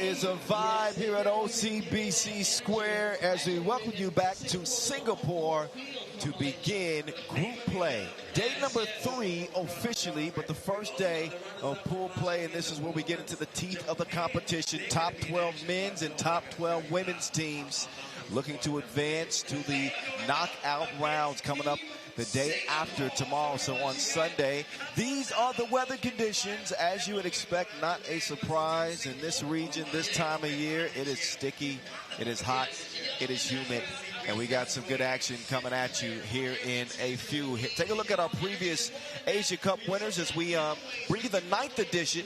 is a vibe here at OCBC Square as we welcome you back to Singapore to begin group play. Day number 3 officially, but the first day of pool play, and this is where we get into the teeth of the competition. Top 12 men's and top 12 women's teams looking to advance to the knockout rounds coming up the day after tomorrow. So on Sunday, these are the weather conditions as you would expect. Not a surprise in this region this time of year. It is sticky, it is hot, it is humid, and we got some good action coming at you here in a few. Take a look at our previous Asia Cup winners as we bring you the 9th edition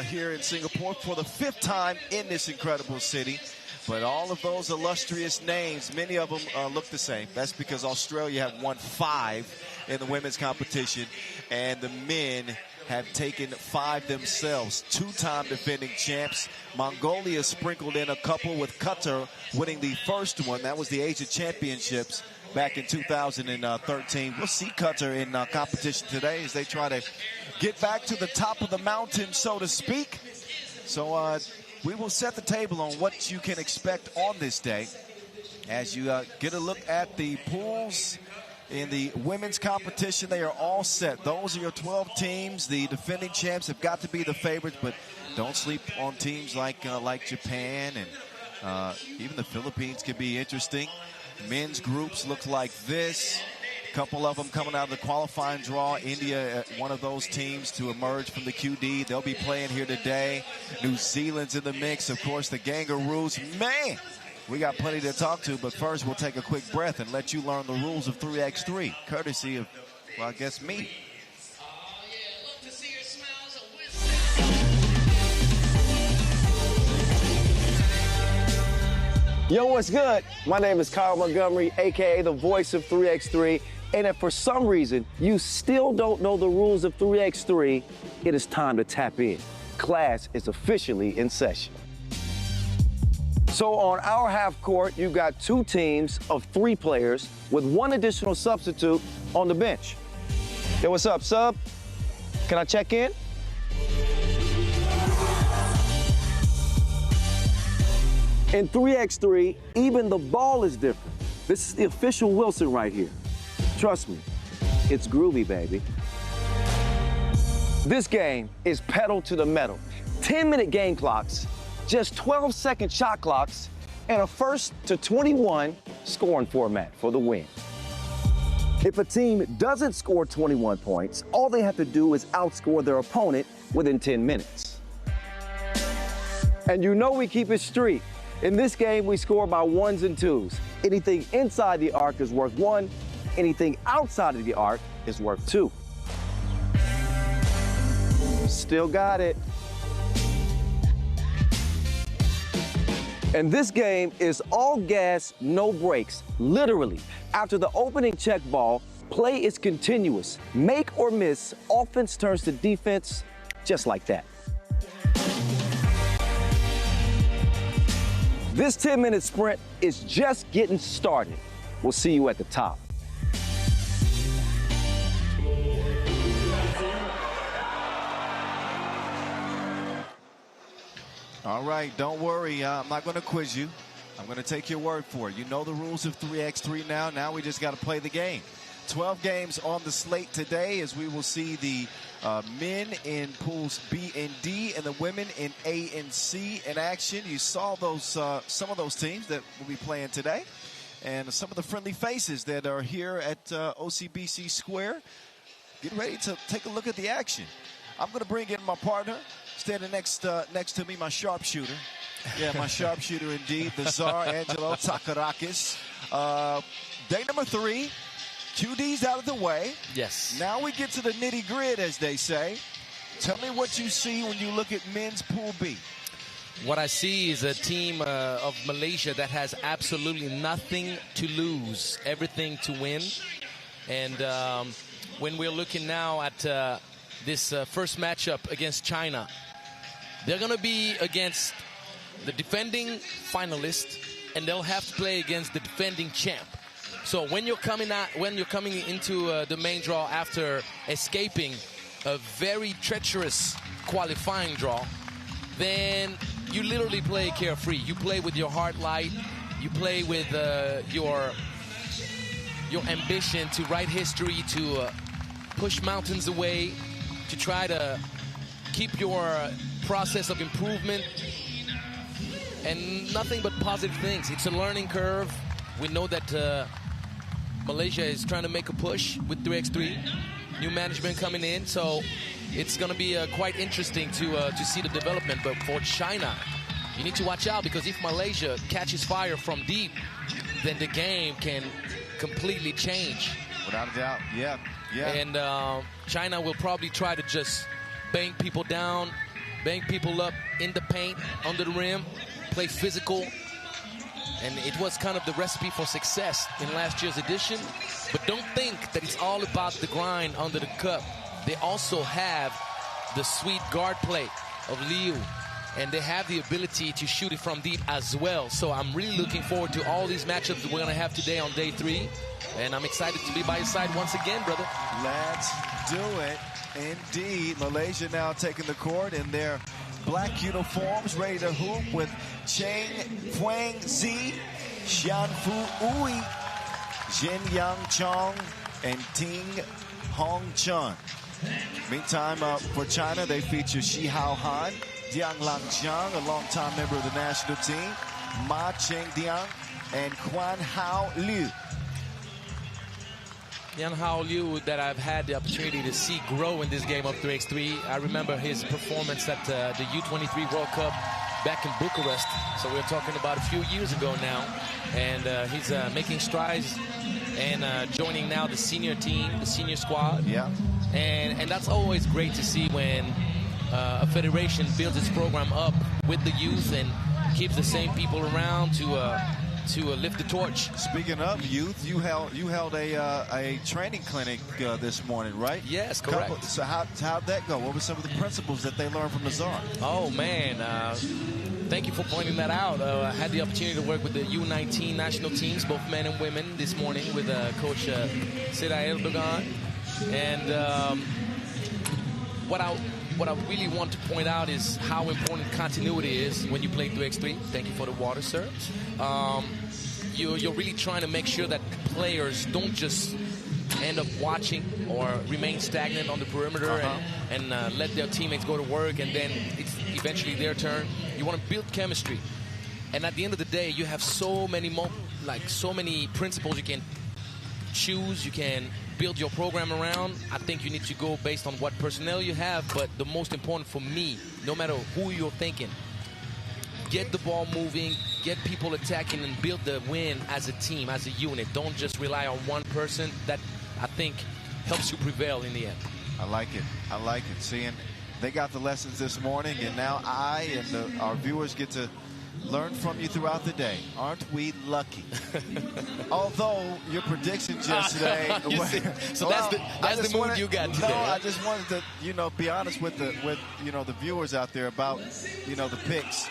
here in Singapore for the 5th time in this incredible city. But all of those illustrious names, many of them look the same. That's because Australia have won 5 in the women's competition, and the men have taken 5 themselves. 2-time defending champs. Mongolia sprinkled in a couple, with Qatar winning the first one. That was the Asia Championships back in 2013. We'll see Qatar in competition today as they try to get back to the top of the mountain, so to speak. So we will set the table on what you can expect on this day as you get a look at the pools in the women's competition. They are all set. Those are your 12 teams. The defending champs have got to be the favorites, but don't sleep on teams like Japan, and even the Philippines could be interesting. Men's groups look like this. A couple of them coming out of the qualifying draw. India, one of those teams to emerge from the QD. They'll be playing here today. New Zealand's in the mix. Of course, the Kangaroos. Man, we got plenty to talk to, but first we'll take a quick breath and let you learn the rules of 3x3, courtesy of, well, I guess me. Yo, what's good? My name is Kyle Montgomery, aka the voice of 3x3. And if for some reason you still don't know the rules of 3x3, it is time to tap in. Class is officially in session. So on our half court, you've got 2 teams of 3 players with 1 additional substitute on the bench. Hey, what's up, sub? Can I check in? In 3x3, even the ball is different. This is the official Wilson right here. Trust me, it's groovy, baby. This game is pedal to the metal. 10-minute game clocks, just 12-second shot clocks, and a 1st to 21 scoring format for the win. If a team doesn't score 21 points, all they have to do is outscore their opponent within 10 minutes. And you know we keep it street. In this game, we score by 1s and 2s. Anything inside the arc is worth 1. Anything outside of the arc is worth 2. Still got it. And this game is all gas, no brakes. Literally, after the opening check ball, play is continuous. Make or miss, offense turns to defense, just like that. This 10-minute sprint is just getting started. We'll see you at the top. All right, don't worry. I'm not going to quiz you. I'm going to take your word for it. You know the rules of 3x3 now. Now we just got to play the game. 12 games on the slate today as we will see the men in pools B and D and the women in A and C in action. You saw those some of those teams that will be playing today and some of the friendly faces that are here at OCBC Square. Get ready to take a look at the action. I'm going to bring in my partner, standing next to me, my sharpshooter. Yeah, my sharpshooter indeed, the Tsar, Angelo Takarakis. Day number 3. QD's out of the way. Yes. Now we get to the nitty-gritty, as they say. Tell me what you see when you look at men's Pool B. What I see is a team of Malaysia that has absolutely nothing to lose, everything to win. And when we're looking now at this first matchup against China, they're going to be against the defending finalist, and they'll have to play against the defending champ. So when you're coming into the main draw after escaping a very treacherous qualifying draw, then you literally play carefree. You play with your heart light. You play with your ambition to write history, to push mountains away, to try to keep your process of improvement, and nothing but positive things. It's a learning curve. We know that Malaysia is trying to make a push with 3x3. New management coming in, so it's going to be quite interesting to see the development. But for China, you need to watch out, because if Malaysia catches fire from deep, then the game can completely change. Without a doubt, yeah. And China will probably try to just bang people down, bang people up in the paint, under the rim, play physical. And it was kind of the recipe for success in last year's edition. But don't think that it's all about the grind under the cup. They also have the sweet guard play of Liu. And they have the ability to shoot it from deep as well. So I'm really looking forward to all these matchups that we're going to have today on day 3. And I'm excited to be by your side once again, brother. Let's do it. Indeed. Malaysia now taking the court in their black uniforms, ready to hoop with Cheng Fuang Zi, Xian Fu Ui, Jin Yang Chong, and Ting Hong Chun. Meantime, for China, they feature Shi Hao Han, Diang Lang Jiang, a longtime member of the national team, Ma Cheng Diang, and Quan Hao Liu. Yan Hao Liu, that I've had the opportunity to see grow in this game of 3x3. I remember his performance at the U23 World Cup back in Bucharest. So we're talking about a few years ago now. And he's making strides and joining now the senior team, the senior squad. Yeah. And that's always great to see when a federation builds its program up with the youth and keeps the same people around to lift the torch. Speaking of youth, you held a training clinic this morning, right? Yes, correct. So how'd that go? What were some of the principles that they learned from Nazar? Oh man, thank you for pointing that out. I had the opportunity to work with the U19 national teams, both men and women, this morning with Coach Seray Erdogan. And what I really want to point out is how important continuity is when you play 3x3. Thank you for the water, sir. You're really trying to make sure that players don't just end up watching or remain stagnant on the perimeter and let their teammates go to work, and then it's eventually their turn. You want to build chemistry. And at the end of the day, you have so many principles you can choose, you can build your program around. I think you need to go based on what personnel you have, but the most important for me, no matter who you're thinking, get the ball moving, get people attacking, and build the win as a team, as a unit. Don't just rely on one person. That, I think, helps you prevail in the end. I like it. I like it. Seeing they got the lessons this morning, and now I and our viewers get to learn from you throughout the day. Aren't we lucky? Although your predictions yesterday. So that's the mood you got today. No, I just wanted to, be honest with the viewers out there about, the picks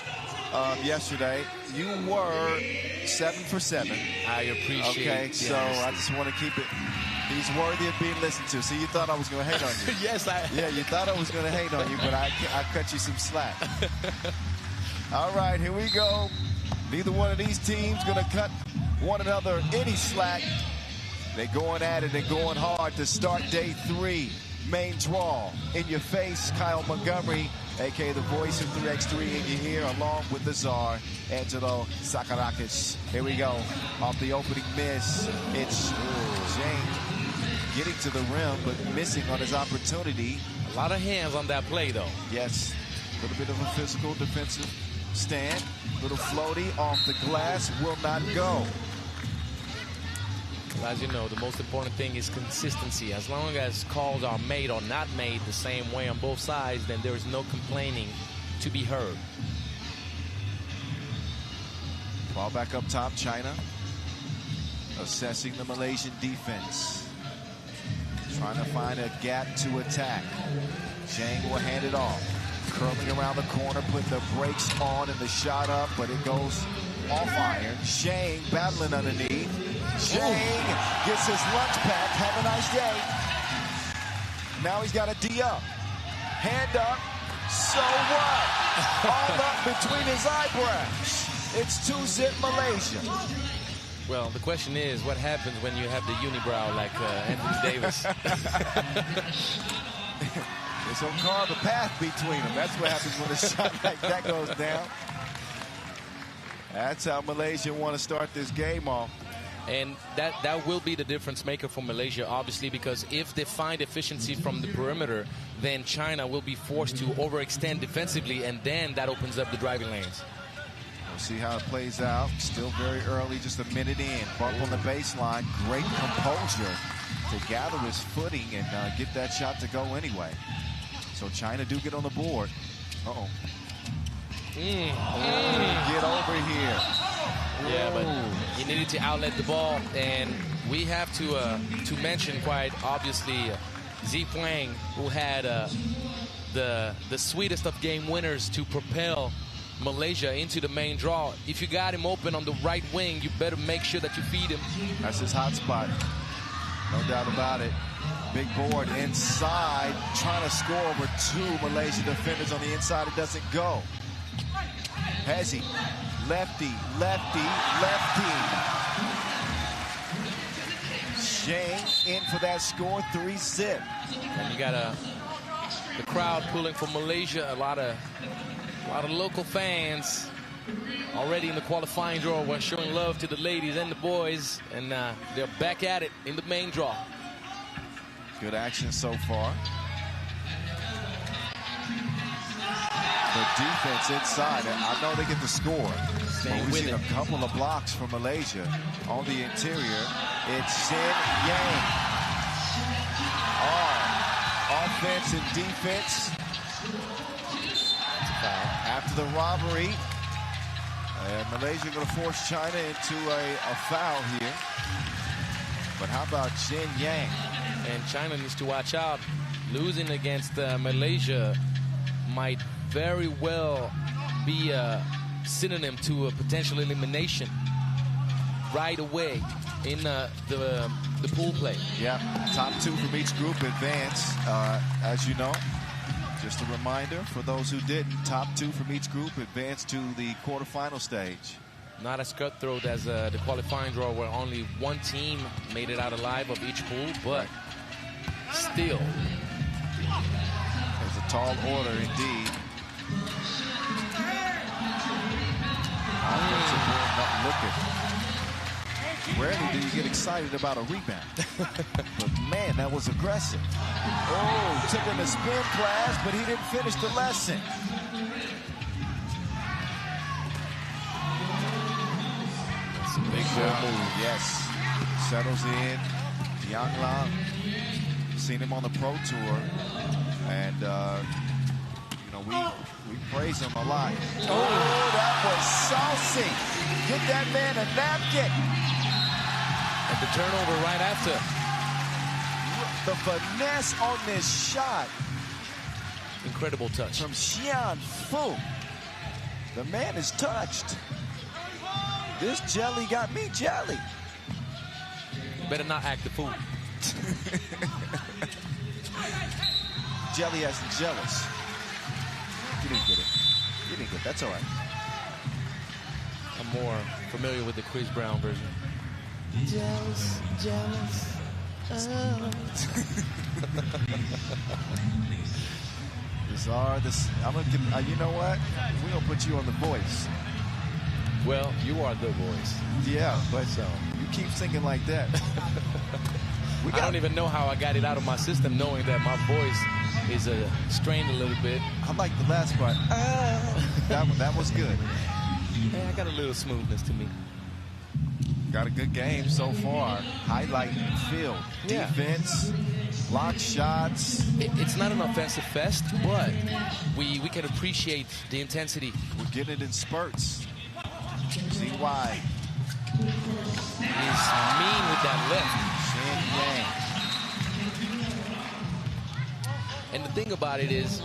yesterday. You were 7 for 7. I appreciate it. Okay, so I just want to keep it. He's worthy of being listened to. So you thought I was going to hate on you. Yes, Yeah, you thought I was going to hate on you, but I cut you some slack. All right, here we go. Neither one of these teams going to cut one another any slack. They're going at it and going hard to start day 3. Main draw. In your face, Kyle Montgomery, a.k.a. the voice of 3x3 in your ear, along with the czar, Angelo Sakarakis. Here we go. Off the opening miss, it's James getting to the rim, but missing on his opportunity. A lot of hands on that play, though. Yes, a little bit of a physical defensive stand. Little floaty off the glass, will not go. Well, as you know, the most important thing is consistency. As long as calls are made or not made the same way on both sides, then there is no complaining to be heard. Ball back up top, China. Assessing the Malaysian defense. Trying to find a gap to attack. Zhang will hand it off. Curling around the corner, put the brakes on and the shot up, but it goes off iron. Zhang battling underneath. Zhang gets his lunch pack. Have a nice day. Now he's got a D up. Hand up. So what? All up between his eyebrows. It's 2-zip Malaysia. Well, the question is, what happens when you have the unibrow like Anthony Davis? It's going to carve a path between them. That's what happens when a shot like that goes down. That's how Malaysia want to start this game off. And that will be the difference maker for Malaysia, obviously, because if they find efficiency from the perimeter, then China will be forced to overextend defensively, and then that opens up the driving lanes. We'll see how it plays out. Still very early, just a minute in. Bump on the baseline. Great composure to gather his footing and get that shot to go anyway. So China do get on the board. Uh-oh. Get over here. Yeah, but he needed to outlet the ball, and we have to mention quite obviously Zi Huang, who had the sweetest of game winners to propel Malaysia into the main draw. If you got him open on the right wing, you better make sure that you feed him. That's his hot spot. No doubt about it. Big board inside, trying to score over 2 Malaysia defenders on the inside. It doesn't go. Hezi, lefty, lefty, lefty. Shane in for that score, 3-zip. And you got the crowd pulling for Malaysia. A lot of local fans already in the qualifying draw. We're showing love to the ladies and the boys, and they're back at it in the main draw. Good action so far. The defense inside. I know they get the score. But we've seen a couple of blocks from Malaysia on the interior. It's Shin Yang. Offense and defense. After the robbery, and Malaysia going to force China into a foul here. But how about Shin Yang? And China needs to watch out. Losing against Malaysia might very well be a synonym to a potential elimination right away in the pool play. Yeah, top 2 from each group advance, as you know. Just a reminder for those who didn't, top 2 from each group advance to the quarterfinal stage. Not as cutthroat as the qualifying draw, where only one team made it out alive of each pool, but still. It's a tall order indeed. Offensive board not looking. Rarely do you get excited about a rebound. But man, that was aggressive. Oh, took him a spin class, but he didn't finish the lesson. That's a big move. Yes. Settles in. Yang Lang. Seen him on the Pro Tour. And, you know, we praise him a lot. Oh, that was saucy. Get that man a napkin. And the turnover right after. The finesse on this shot. Incredible touch. From Xian Fu. The man is touched. This jelly got me jelly. Better not act the fool. Jelly has the jealous. You didn't get it. You didn't get it. That's all right. I'm more familiar with the Chris Brown version. Jealous, jealous. Oh. I'm gonna give, you know what? We're gonna put you on The Voice. Well, you are The Voice. Yeah, but you keep singing like that. I don't even know how I got it out of my system, knowing that my voice is strained a little bit. I like the last part. That was good. Hey, I got a little smoothness to me. Got a good game so far. Highlight field. Yeah. Defense, block shots. It's not an offensive fest, but we can appreciate the intensity. We're getting it in spurts. See why. He's mean with that lift. And the thing about it is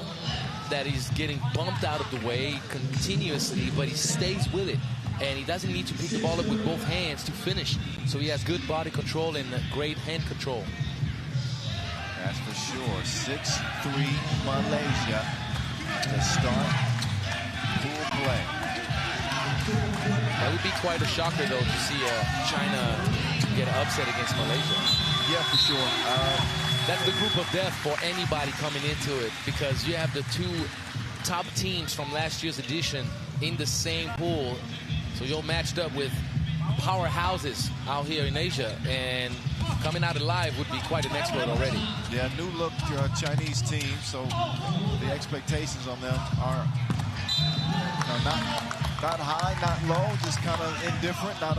that he's getting bumped out of the way continuously, but he stays with it. And he doesn't need to pick the ball up with both hands to finish. So he has good body control and great hand control. That's for sure. 6-3 Malaysia. to start pool play. That would be quite a shocker, though, to see China get upset against Malaysia. Yeah, for sure. That's the group of death for anybody coming into it, because you have the two top teams from last year's edition in the same pool. So you're matched up with powerhouses out here in Asia, and coming out alive would be quite an exploit already. Yeah, new look Chinese team, so the expectations on them are not high, not low, just kind of indifferent, not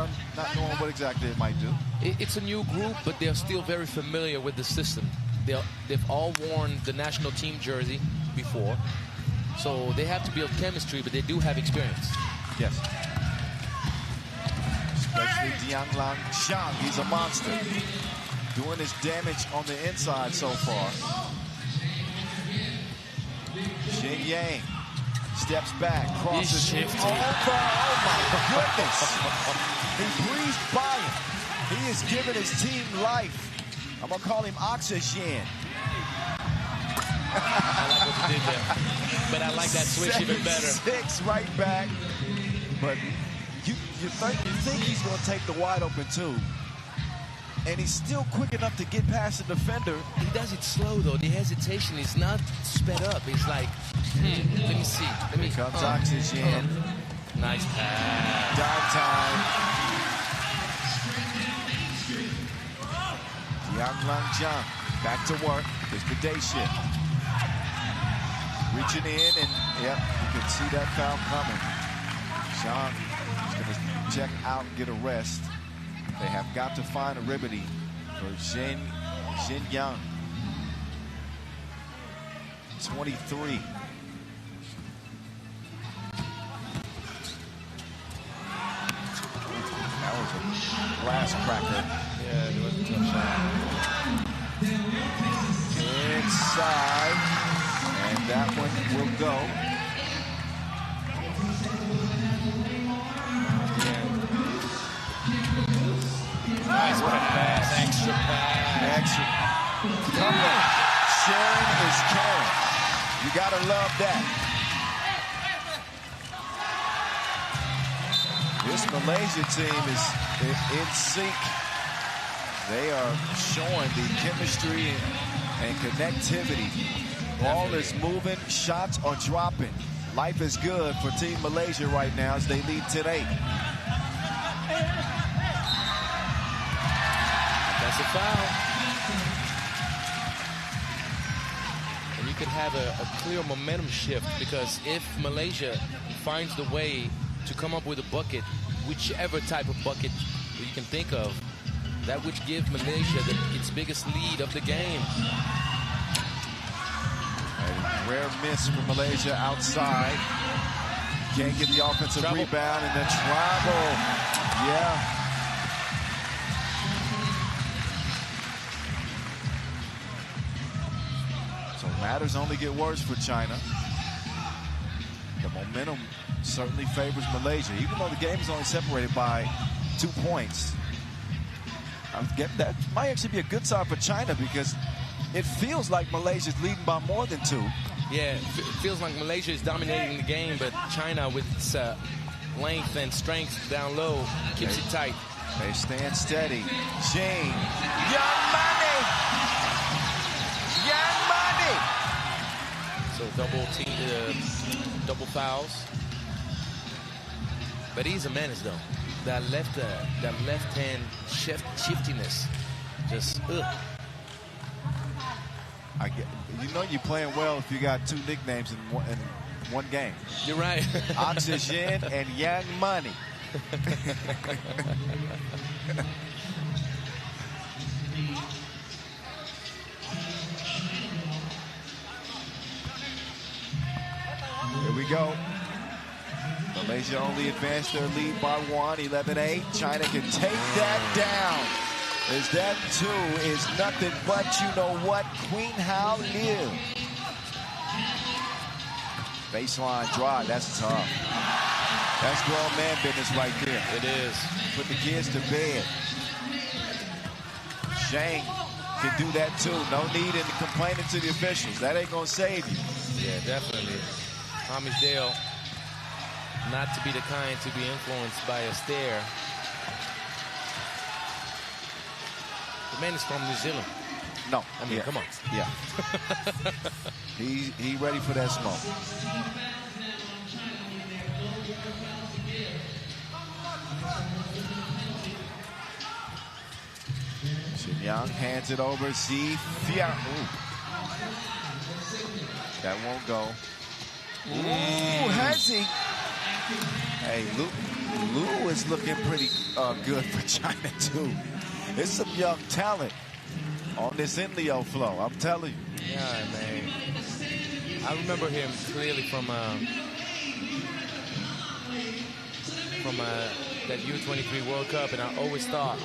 knowing what exactly it might do. It's a new group, but they're still very familiar with the system. They've all worn the national team jersey before, so they have to build chemistry, but they do have experience. Yes. Especially Jianglang Zhang, he's a monster. Doing his damage on the inside so far. Shin Yang steps back, crosses over. Oh my goodness. He breezed by him. He is giving his team life. I'm going to call him oxygen. I like what you did there. But I like that switch even better. 6 right back. But you think he's going to take the wide open two. And he's still quick enough to get past the defender. He does it slow, though. The hesitation is not sped up. He's like, let me see. Here comes oxygen. Nice pass. Dive time. Jianglang Zhang back to work. It's the day shift. Reaching in, and yep, you can see that foul coming. Zhang is going to check out and get a rest. They have got to find a remedy for Xin Yang. 23. That was a glass cracker. Yeah, it was a tough shot. Inside. And that one will go. Nice pass. Extra pass. Extra. Come on. Sharing is caring. You got to love that. This Malaysia team is in sync. They are showing the chemistry and connectivity. Ball is moving. Shots are dropping. Life is good for Team Malaysia right now as they lead 10-8. That's a foul. And you can have a clear momentum shift, because if Malaysia finds the way to come up with a bucket, whichever type of bucket you can think of, that would give Malaysia its biggest lead of the game. A rare miss for Malaysia outside. Can't get the offensive rebound, and the travel. Yeah. So matters only get worse for China. The momentum certainly favors Malaysia, even though the game is only separated by 2 points. That might actually be a good sign for China, because it feels like Malaysia's leading by more than 2. Yeah, it feels like Malaysia is dominating the game, but China, with its length and strength down low, keeps it tight. They stand steady. Jane. Young Money! Young Money! So double fouls. But he's a menace, though. That left hand shiftiness, just You know you're playing well if you got 2 nicknames in one game. You're right. Oxygen and Young Money. Here we go. Malaysia only advanced their lead by 1, 11-8. China can take that down. As that 2 is nothing but, you know what, Queen Hao Liu. Baseline drive, that's tough. That's grown man business right there. It is. Put the kids to bed. Shang can do that too. No need in complaining to the officials. That ain't gonna save you. Yeah, definitely. Dale, not to be the kind to be influenced by a stare. The man is from New Zealand. No. I mean, come on. Yeah. he ready for that smoke. Young hands it over. Zifia. That won't go. Ooh, has he? Hey, Lou is looking pretty good for China, too. There's some young talent on this Inleo flow, I'm telling you. Yeah, man. I remember him clearly from that U23 World Cup, and I always thought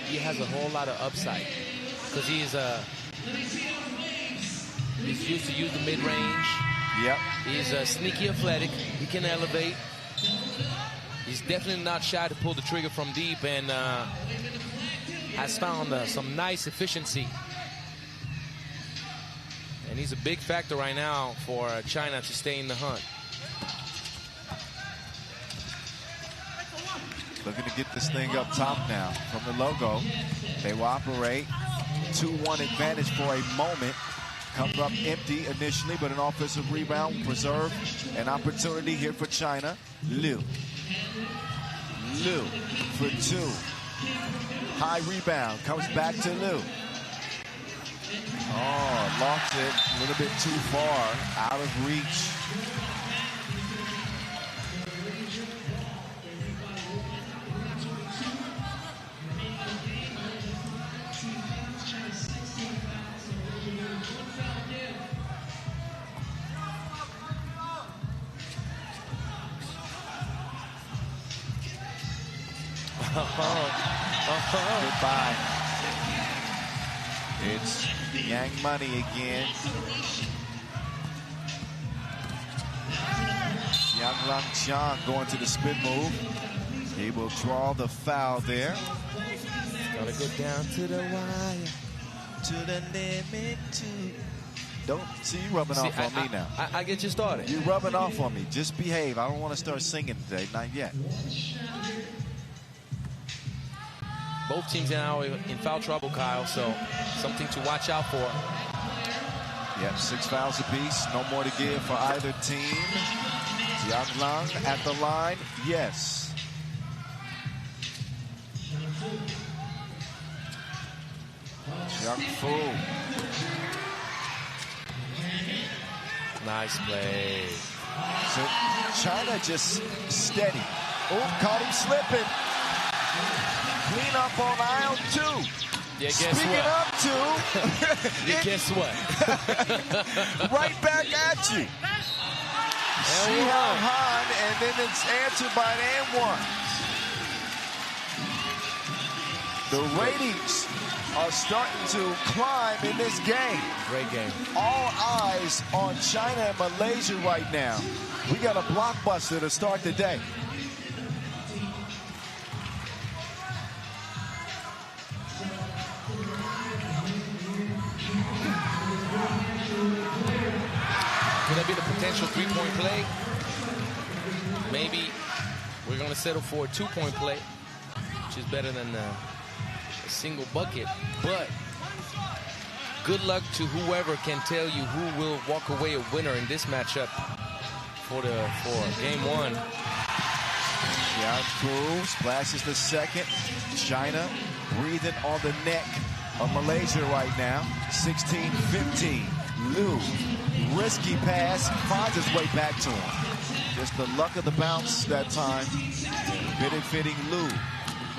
he has a whole lot of upside because he's used to use the mid-range. Yep. He's sneaky athletic. He can elevate. He's definitely not shy to pull the trigger from deep, and has found some nice efficiency. And he's a big factor right now for China to stay in the hunt. Looking to get this thing up top now from the logo. They will operate 2-1 advantage for a moment. Comes up empty initially, but an offensive rebound will preserve an opportunity here for China. Liu for two. High rebound, comes back to Liu. Oh, lost it a little bit too far, out of reach. Goodbye. It's Yang Money again. Yang Lang Chang going to the spin move. He will draw the foul there. Gonna go down to the wire. To the limit. Don't see you rubbing off on me now. I get you started. You're rubbing off on me. Just behave. I don't want to start singing today. Not yet. Both teams now in foul trouble, Kyle, so something to watch out for. Yep, 6 fouls apiece. No more to give for either team. Jiang Lang at the line. Yes. Jiang Fu. Nice play. So China just steady. Oh, caught him slipping. Clean up on aisle 2. Yeah, guess Speaking what? up 2. Yeah, guess what? Right back at you. See how Han, and then it's answered by an and 1. The ratings are starting to climb in this game. Great game. All eyes on China and Malaysia right now. We got a blockbuster to start the day. Could that be the potential three-point play? Maybe we're going to settle for a two-point play, which is better than a single bucket. But good luck to whoever can tell you who will walk away a winner in this matchup for game 1. Yang Fu splashes the second. China breathing on the neck of Malaysia right now. 16-15. Liu, risky pass, finds his way back to him. Just the luck of the bounce that time. Benefiting Liu.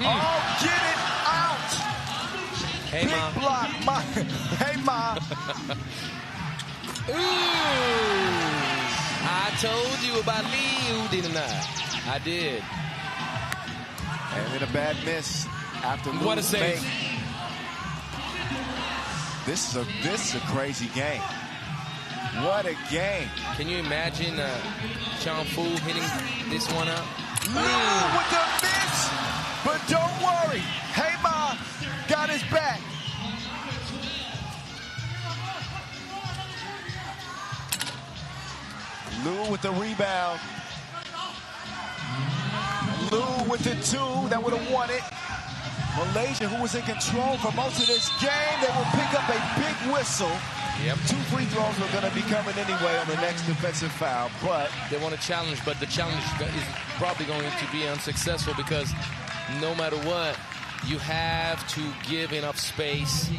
Oh, get it out! Hey, Big Ma. block, Ma. Hey, Ma. Ooh! I told you about Liu, didn't I? I did. And then a bad miss after Liu. What a save. This is a crazy game. What a game. Can you imagine Chang Fu hitting this one out? Liu with the miss, but don't worry. Hey, Ma got his back. Liu with with the rebound. Lou with the 2, that would have won it. Malaysia, who was in control for most of this game, they will pick up a big whistle. Yep. 2 free throws were going to be coming anyway on the next defensive foul, but they want a challenge, but the challenge is probably going to be unsuccessful because no matter what, you have to give enough space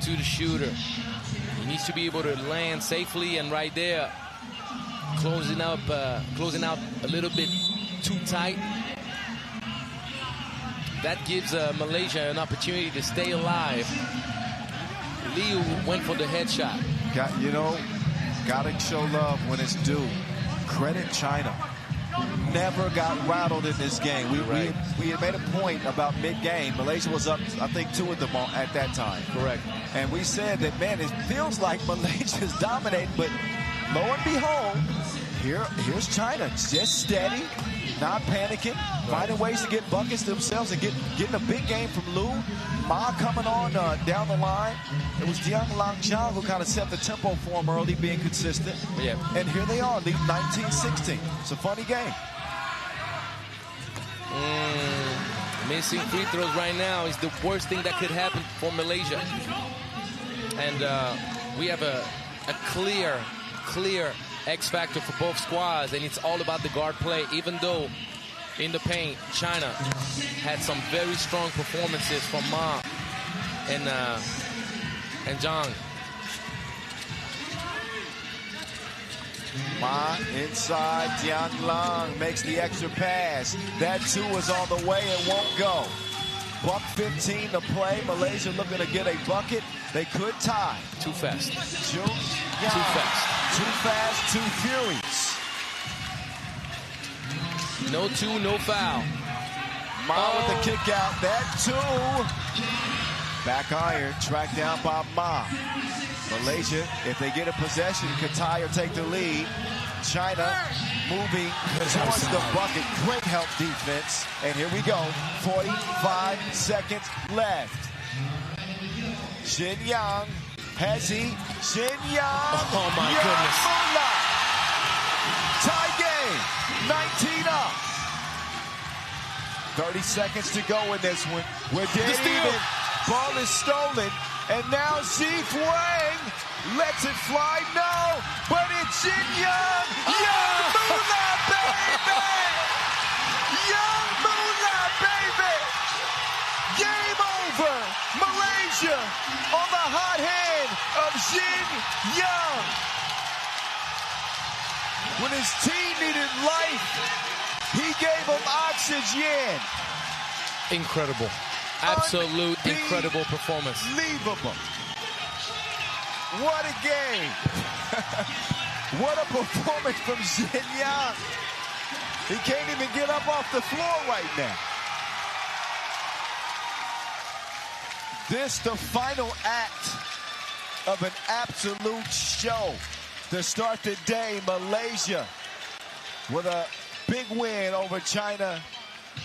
to the shooter. He needs to be able to land safely, and right there, closing out a little bit too tight. That gives Malaysia an opportunity to stay alive. Liu went for the headshot. Gotta show love when it's due. Credit China. Never got rattled in this game. We had made a point about mid-game. Malaysia was up, I think, 2 at that time. Correct. And we said that, man, it feels like Malaysia's dominating, but lo and behold, here's China, just steady, not panicking, finding ways to get buckets themselves and getting a big game from Lou. Ma coming on down the line. It was Diang Langjiang who kind of set the tempo for him early, being consistent. Yeah. And here they are, lead 19-16. It's a funny game. Missing free throws right now is the worst thing that could happen for Malaysia. And we have a clear X factor for both squads, and it's all about the guard play. Even though in the paint, China had some very strong performances from Ma and Zhang. Ma inside, Diang Lang makes the extra pass. That 2 is on the way, it won't go. Buck 15 to play. Malaysia looking to get a bucket. They could tie. Too fast. Too fast. Too fast, too furious. No 2, no foul. Ma with the kick out. That 2. Back iron, tracked down by Ma. Malaysia, if they get a possession, could tie or take the lead. China moving towards the bucket. Great help defense. And here we go. 45 seconds left. Shin Yang. Has he? Shin Yang. Oh, my goodness. Tie game. 19 up. 30 seconds to go in this one. We're dead even. Ball is stolen. And now Xi Fuang lets it fly. No, but it's Shin Yang. Young Moolah, baby! Young Moolah, baby! Game over. Malaysia on the hot hand of Shin Yang. When his team needed life, he gave them oxygen. Incredible. Absolute incredible performance. Unbelievable. What a game. What a performance from Shin Yang. He can't even get up off the floor right now. This the final act of an absolute show to start the day. Malaysia with a big win over China.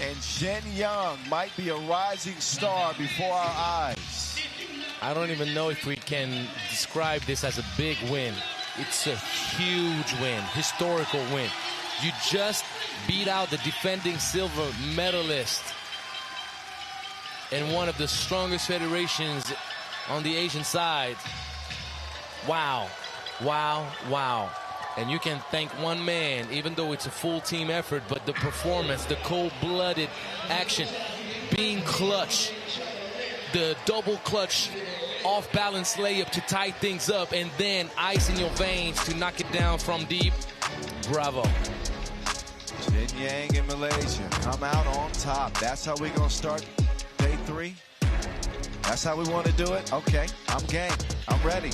And Shin Yang might be a rising star before our eyes. I don't even know if we can describe this as a big win. It's a huge win, historical win. You just beat out the defending silver medalist in one of the strongest federations on the Asian side. Wow, wow, wow. And you can thank one man, even though it's a full team effort, but the performance, the cold-blooded action, being clutch, the double clutch off-balance layup to tie things up, and then ice in your veins to knock it down from deep. Bravo. Shin Yang in Malaysia come out on top. That's how we're going to start day 3. That's how we want to do it? Okay, I'm game. I'm ready.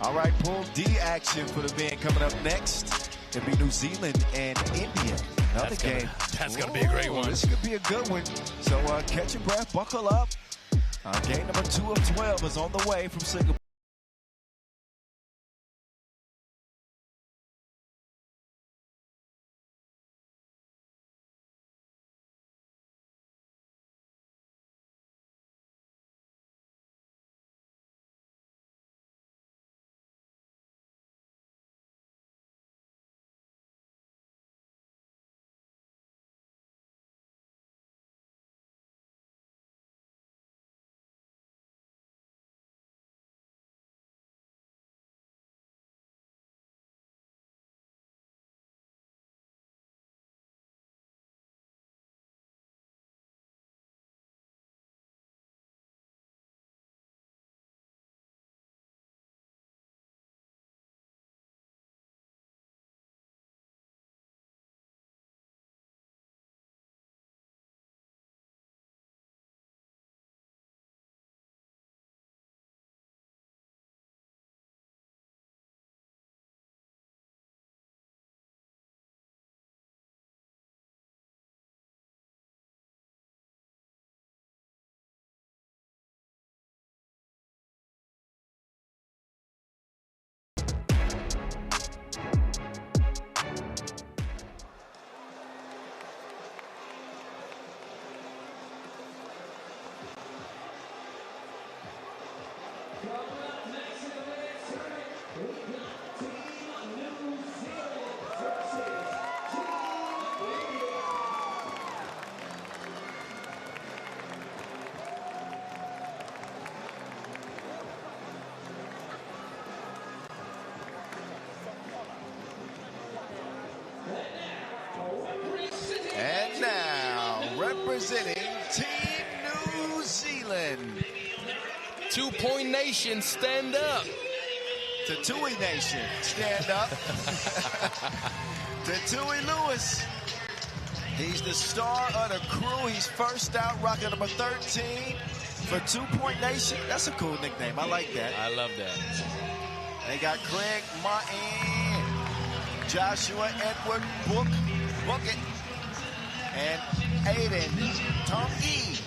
All right, Pool D action for the band coming up next. It'll be New Zealand and India. Another game. That's going to be a great one. This could be a good one. So catch your breath, buckle up. Game number 2 of 12 is on the way from Singapore. representing Team New Zealand. 2-point nation, stand up. To Tui Nation, stand up. To Tui Lewis. He's the star of the crew. He's first out, rocking number 13 for 2-point nation. That's a cool nickname. I like that. I love that. They got Craig Martin, Joshua Edward Bucket, and Aiden Tongi.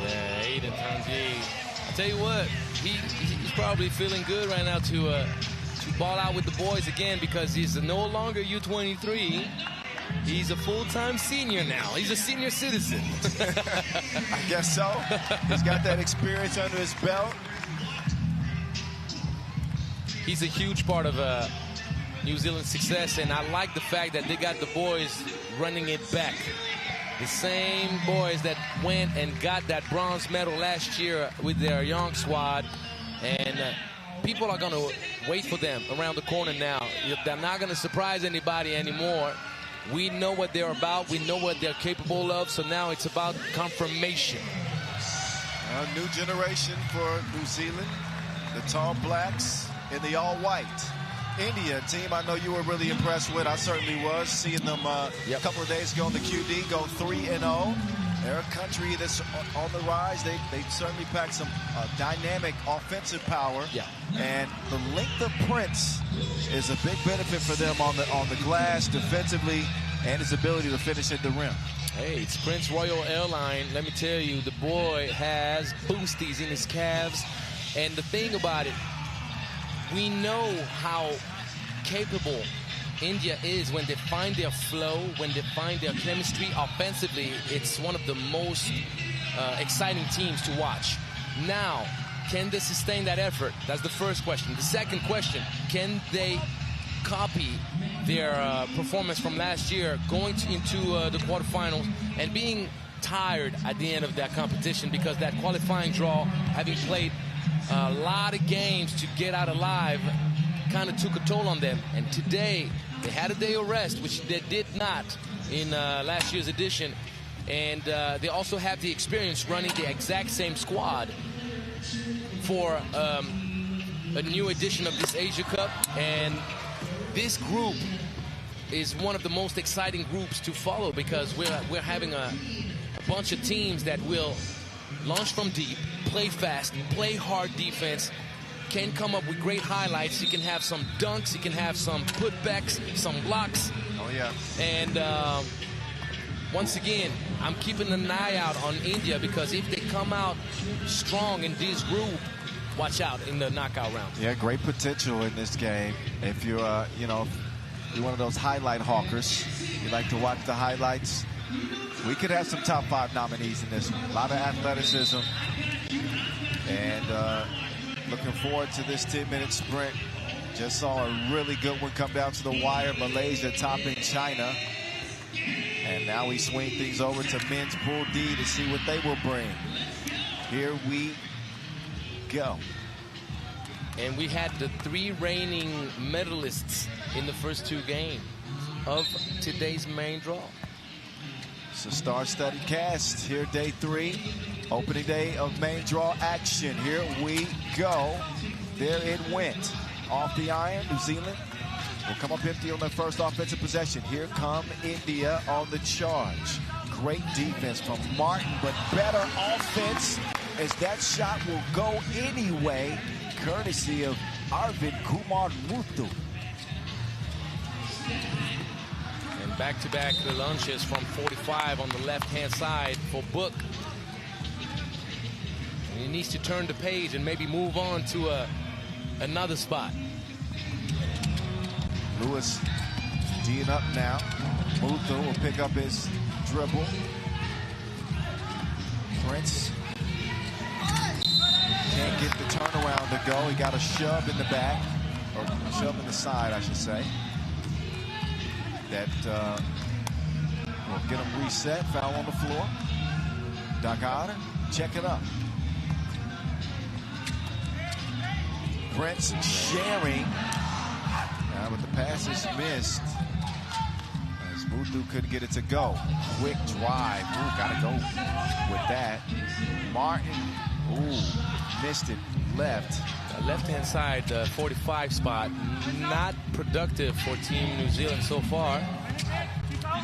Yeah, Aiden Tongi. I tell you what, he's probably feeling good right now to ball out with the boys again, because he's no longer U23. He's a full-time senior now. He's a senior citizen. I guess so. He's got that experience under his belt. He's a huge part of New Zealand's success, and I like the fact that they got the boys running it back. The same boys that went and got that bronze medal last year with their young squad, and people are going to wait for them around the corner now. They're not going to surprise anybody anymore. We know what they're about. We know what they're capable of, so now it's about confirmation. A new generation for New Zealand, the Tall Blacks in the all-white. India team I know you were really impressed with. I certainly was, seeing them a couple of days ago on the QD go 3-0. They're a country that's on the rise. They certainly pack some dynamic offensive power. Yeah. And the length of Prince is a big benefit for them on the glass defensively, and his ability to finish at the rim. Hey, it's Prince Royal Airline. Let me tell you, the boy has boosties in his calves. And the thing about it, we know how capable India is when they find their flow, when they find their chemistry offensively. It's one of the most exciting teams to watch. Now, can they sustain that effort? That's the first question. The second question, can they copy their performance from last year, going into the quarterfinals and being tired at the end of that competition, because that qualifying draw, having played a lot of games to get out alive, kind of took a toll on them. And today, they had a day of rest, which they did not in last year's edition. And they also have the experience running the exact same squad for a new edition of this Asia Cup. And this group is one of the most exciting groups to follow, because we're having a bunch of teams that will launch from deep, play fast, play hard defense, can come up with great highlights. You can have some dunks, you can have some putbacks, some blocks. Oh, yeah. And once again, I'm keeping an eye out on India, because if they come out strong in this group, watch out in the knockout round. Yeah, great potential in this game. If you're, you're one of those highlight hawkers, you like to watch the highlights, we could have some top 5 nominees in this one. A lot of athleticism. And looking forward to this 10-minute sprint. Just saw a really good one come down to the wire. Malaysia topping China. And now we swing things over to men's Pool D to see what they will bring. Here we go. And we had the 3 reigning medalists in the first 2 games of today's main draw. It's a star-studded cast here, day 3, opening day of main draw action. Here we go. There it went. Off the iron, New Zealand will come up empty on their first offensive possession. Here come India on the charge. Great defense from Martin, but better offense as that shot will go anyway, courtesy of Arvind Kumar Muthu. And back-to-back launches from 45 on the left-hand side for Book. And he needs to turn the page and maybe move on to another spot. Lewis D'ing up now. Muthu will pick up his dribble. Prince can't get the turnaround to go. He got a shove in the back, or shove in the side, I should say. That will get him reset. Foul on the floor. Dakar, check it up. Prince sharing, but the pass is missed. As Muthu couldn't get it to go. Quick drive. Ooh, gotta go with that. Martin, ooh, missed it. Left. Left-hand side, 45 spot. Not productive for Team New Zealand so far. Oh,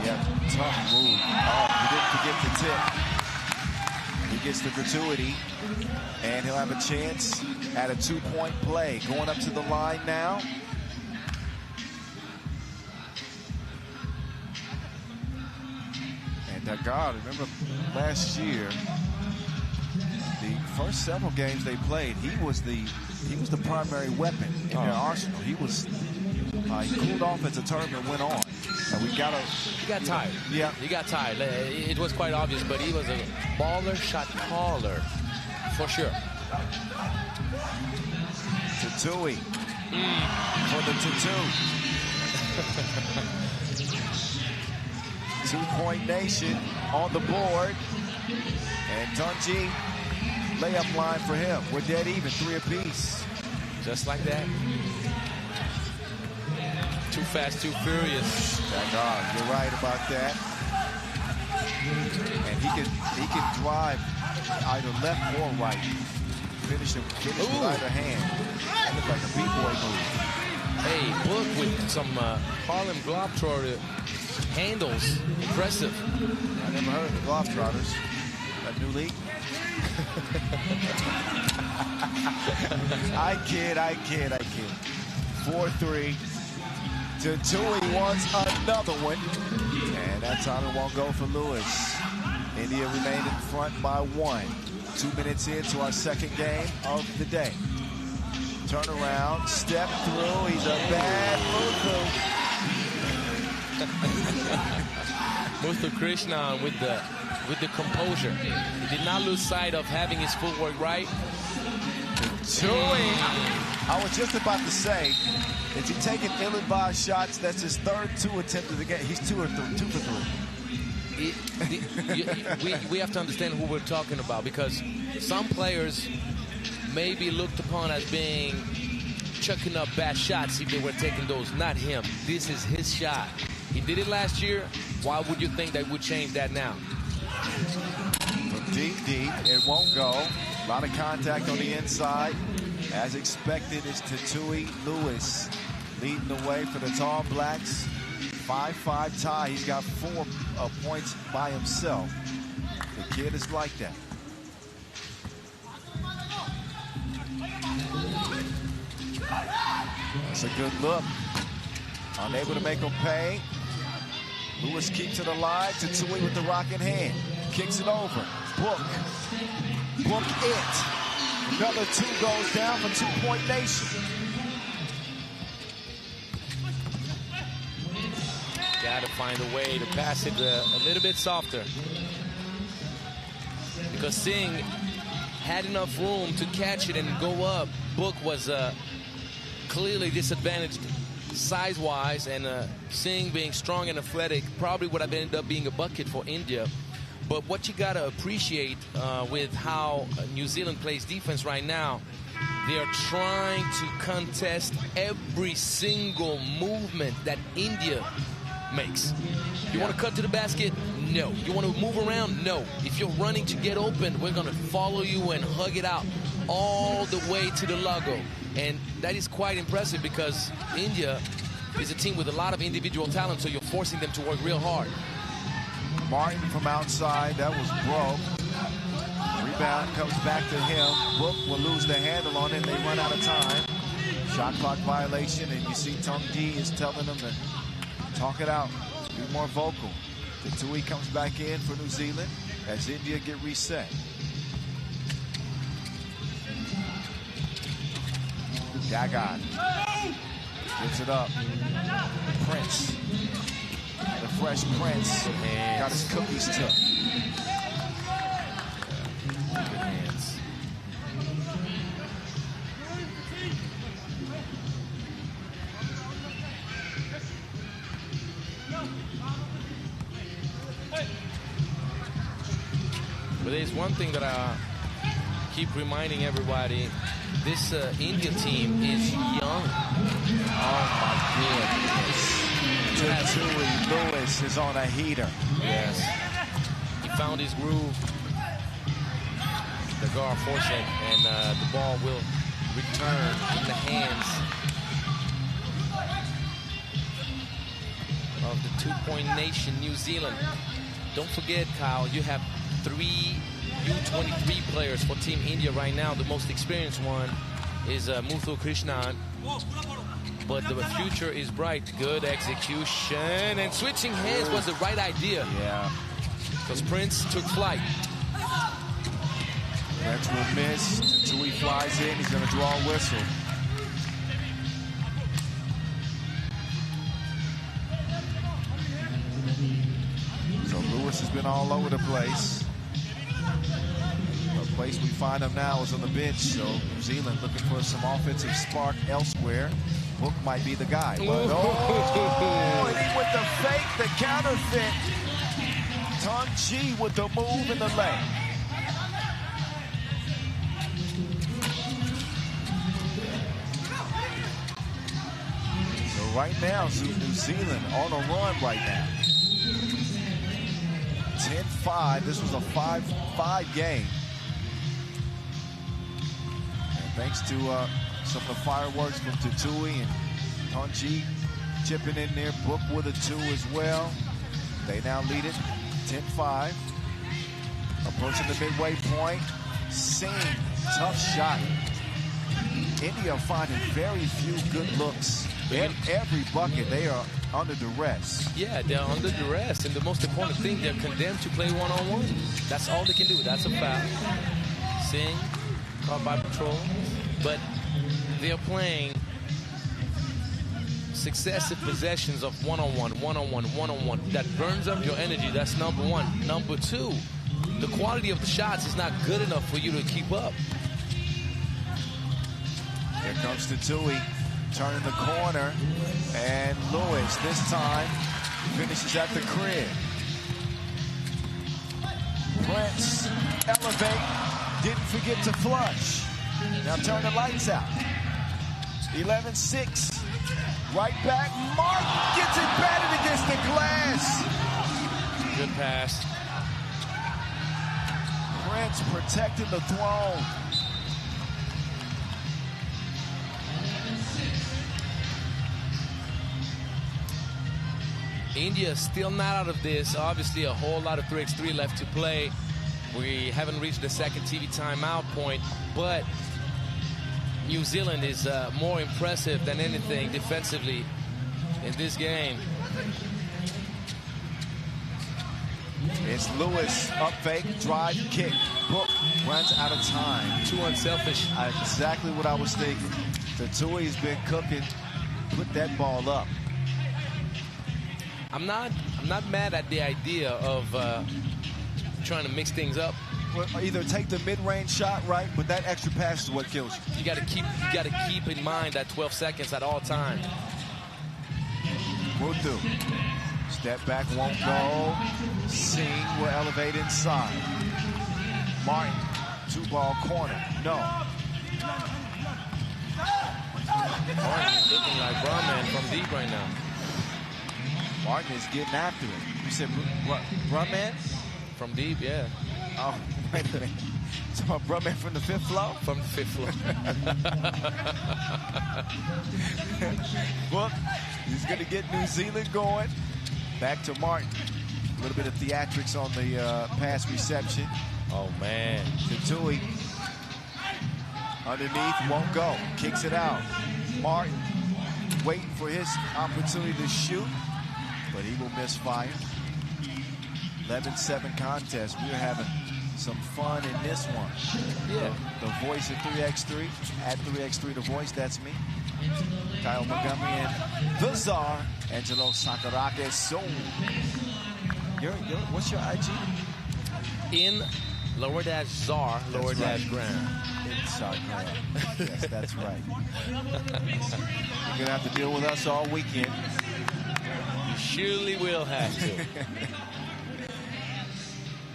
yeah, tough move. Oh, he didn't forget the tip. He gets the gratuity, and he'll have a chance at a 2-point play. Going up to the line now. And Dagard, remember last year, the first several games they played, he was the primary weapon in their arsenal. He cooled off as the tournament went on. And he got tired. Yeah. He got tired. It was quite obvious, but he was a baller shot caller for sure. Tatui for the Tatu. 2-point nation on the board. And Tunji, layup line for him. We're dead even, 3 apiece. Just like that. Too fast, too furious. You're right about that. And he can drive either left or right. Finish with either hand. That looked like a B-boy move. Hey, Book with some Harlem Globetrotter handles. Impressive. I never heard of the Globetrotters. That new league? I kid. 4-3. Tatui wants another one. And that time it won't go for Lewis. India remained in front by 1. 2 minutes into our second game of the day. Turn around, step through. He's a bad Muthu Krishnan with the composure. He did not lose sight of having his footwork right. I was just about to say, is he taking ill-advised shots? That's his third 2 attempt of the game. He's 2 for 3. We have to understand who we're talking about, because some players may be looked upon as being chucking up bad shots if they were taking those. Not him. This is his shot. He did it last year. Why would you think they would change that now? From deep, it won't go. A lot of contact on the inside. As expected, it's Tatui Lewis leading the way for the Tall Blacks. 5-5 tie. He's got 4 points by himself. The kid is like that. That's a good look. Unable to make him pay. Lewis keeps it alive. Tatui with the rock in hand. Kicks it over. Book it. Another 2 goes down for 2-point nation. Got to find a way to pass it a little bit softer, because Singh had enough room to catch it and go up. Book was clearly disadvantaged size-wise, and Singh being strong and athletic probably would have ended up being a bucket for India. But what you got to appreciate with how New Zealand plays defense right now, they are trying to contest every single movement that India makes. You want to cut to the basket? No. You want to move around? No. If you're running to get open, we're going to follow you and hug it out all the way to the logo. And that is quite impressive, because India is a team with a lot of individual talent, so you're forcing them to work real hard. Martin from outside, that was broke. Rebound comes back to him. Book will lose the handle on it, and they run out of time. Shot clock violation, and you see Tung Di is telling them to talk it out, be more vocal. Tatui comes back in for New Zealand as India get reset. Dagon gives it up. Prince. The fresh Prince got his cookies took. Good hands. But there's one thing that I keep reminding everybody. This India team is young. Oh my goodness. Tui. Lewis is on a heater. Yes. He found his groove. The guard forcing, and the ball will return in the hands of the two-point nation, New Zealand. Don't forget, Kyle, you have 3 U23 players for Team India right now. The most experienced one is Muthu Krishnan. But the future is bright. Good execution. And switching hands was the right idea. Yeah. Because Prince took flight. Prince will miss. Tui flies in. He's going to draw a whistle. So Lewis has been all over the place. The place we find him now is on the bench. So New Zealand looking for some offensive spark elsewhere. Book might be the guy. But, and he with the fake, the counterfeit. Tongji with the move in the lane. So right now, New Zealand on a run right now. 10-5. This was a 5-5 game. And thanks to some of the fireworks from Tui and Tongji chipping in there. Book with a 2 as well. They now lead it 10-5. Approaching the midway point. Singh, tough shot. India finding very few good looks. Every bucket, they are under duress. Yeah, they're under duress. And the most important thing, they're condemned to play one-on-one. That's all they can do. That's a foul. Singh, caught by patrol. But they're playing successive possessions of one-on-one, one-on-one, one-on-one. That burns up your energy. That's number one. Number two, the quality of the shots is not good enough for you to keep up. Here comes Tui, turning the corner, and Lewis this time finishes at the crib. Prince, elevate, didn't forget to flush. Now turn the lights out. 11-6. Right back. Mark gets it batted against the glass. Good pass. Prince protecting the throne. India still not out of this. Obviously, a whole lot of 3x3 left to play. We haven't reached the second TV timeout point, but New Zealand is more impressive than anything defensively in this game. It's Lewis, up fake, drive, kick. Book runs out of time. Too unselfish. Exactly what I was thinking. Tui's been cooking. Put that ball up. I'm not mad at the idea of trying to mix things up. Well, either take the mid-range shot right, but that extra pass is what kills you. You got to keep in mind that 12 seconds at all times. Muthu. Step back won't go. Singh will elevate inside. Martin, 2-ball corner. No. Martin looking like Brahman from deep right now. Martin is getting after it. You said Brahman? From deep, yeah. Oh, wait a minute. So Brahman from the 5th floor? From the 5th floor. Book, he's going to get New Zealand going. Back to Martin. A little bit of theatrics on the pass reception. Oh, man. Tui. Underneath, won't go. Kicks it out. Martin waiting for his opportunity to shoot, but he will miss fire. 11-7 contest. We're having some fun in this one. Yeah. The voice of 3x3, at 3x3 The Voice, that's me. Kyle Montgomery and the Czar, Angelo Sakarakis. So, what's your IG? In _Czar, _Graham. Yes, that's right. You're going to have to deal with us all weekend. You surely will have to.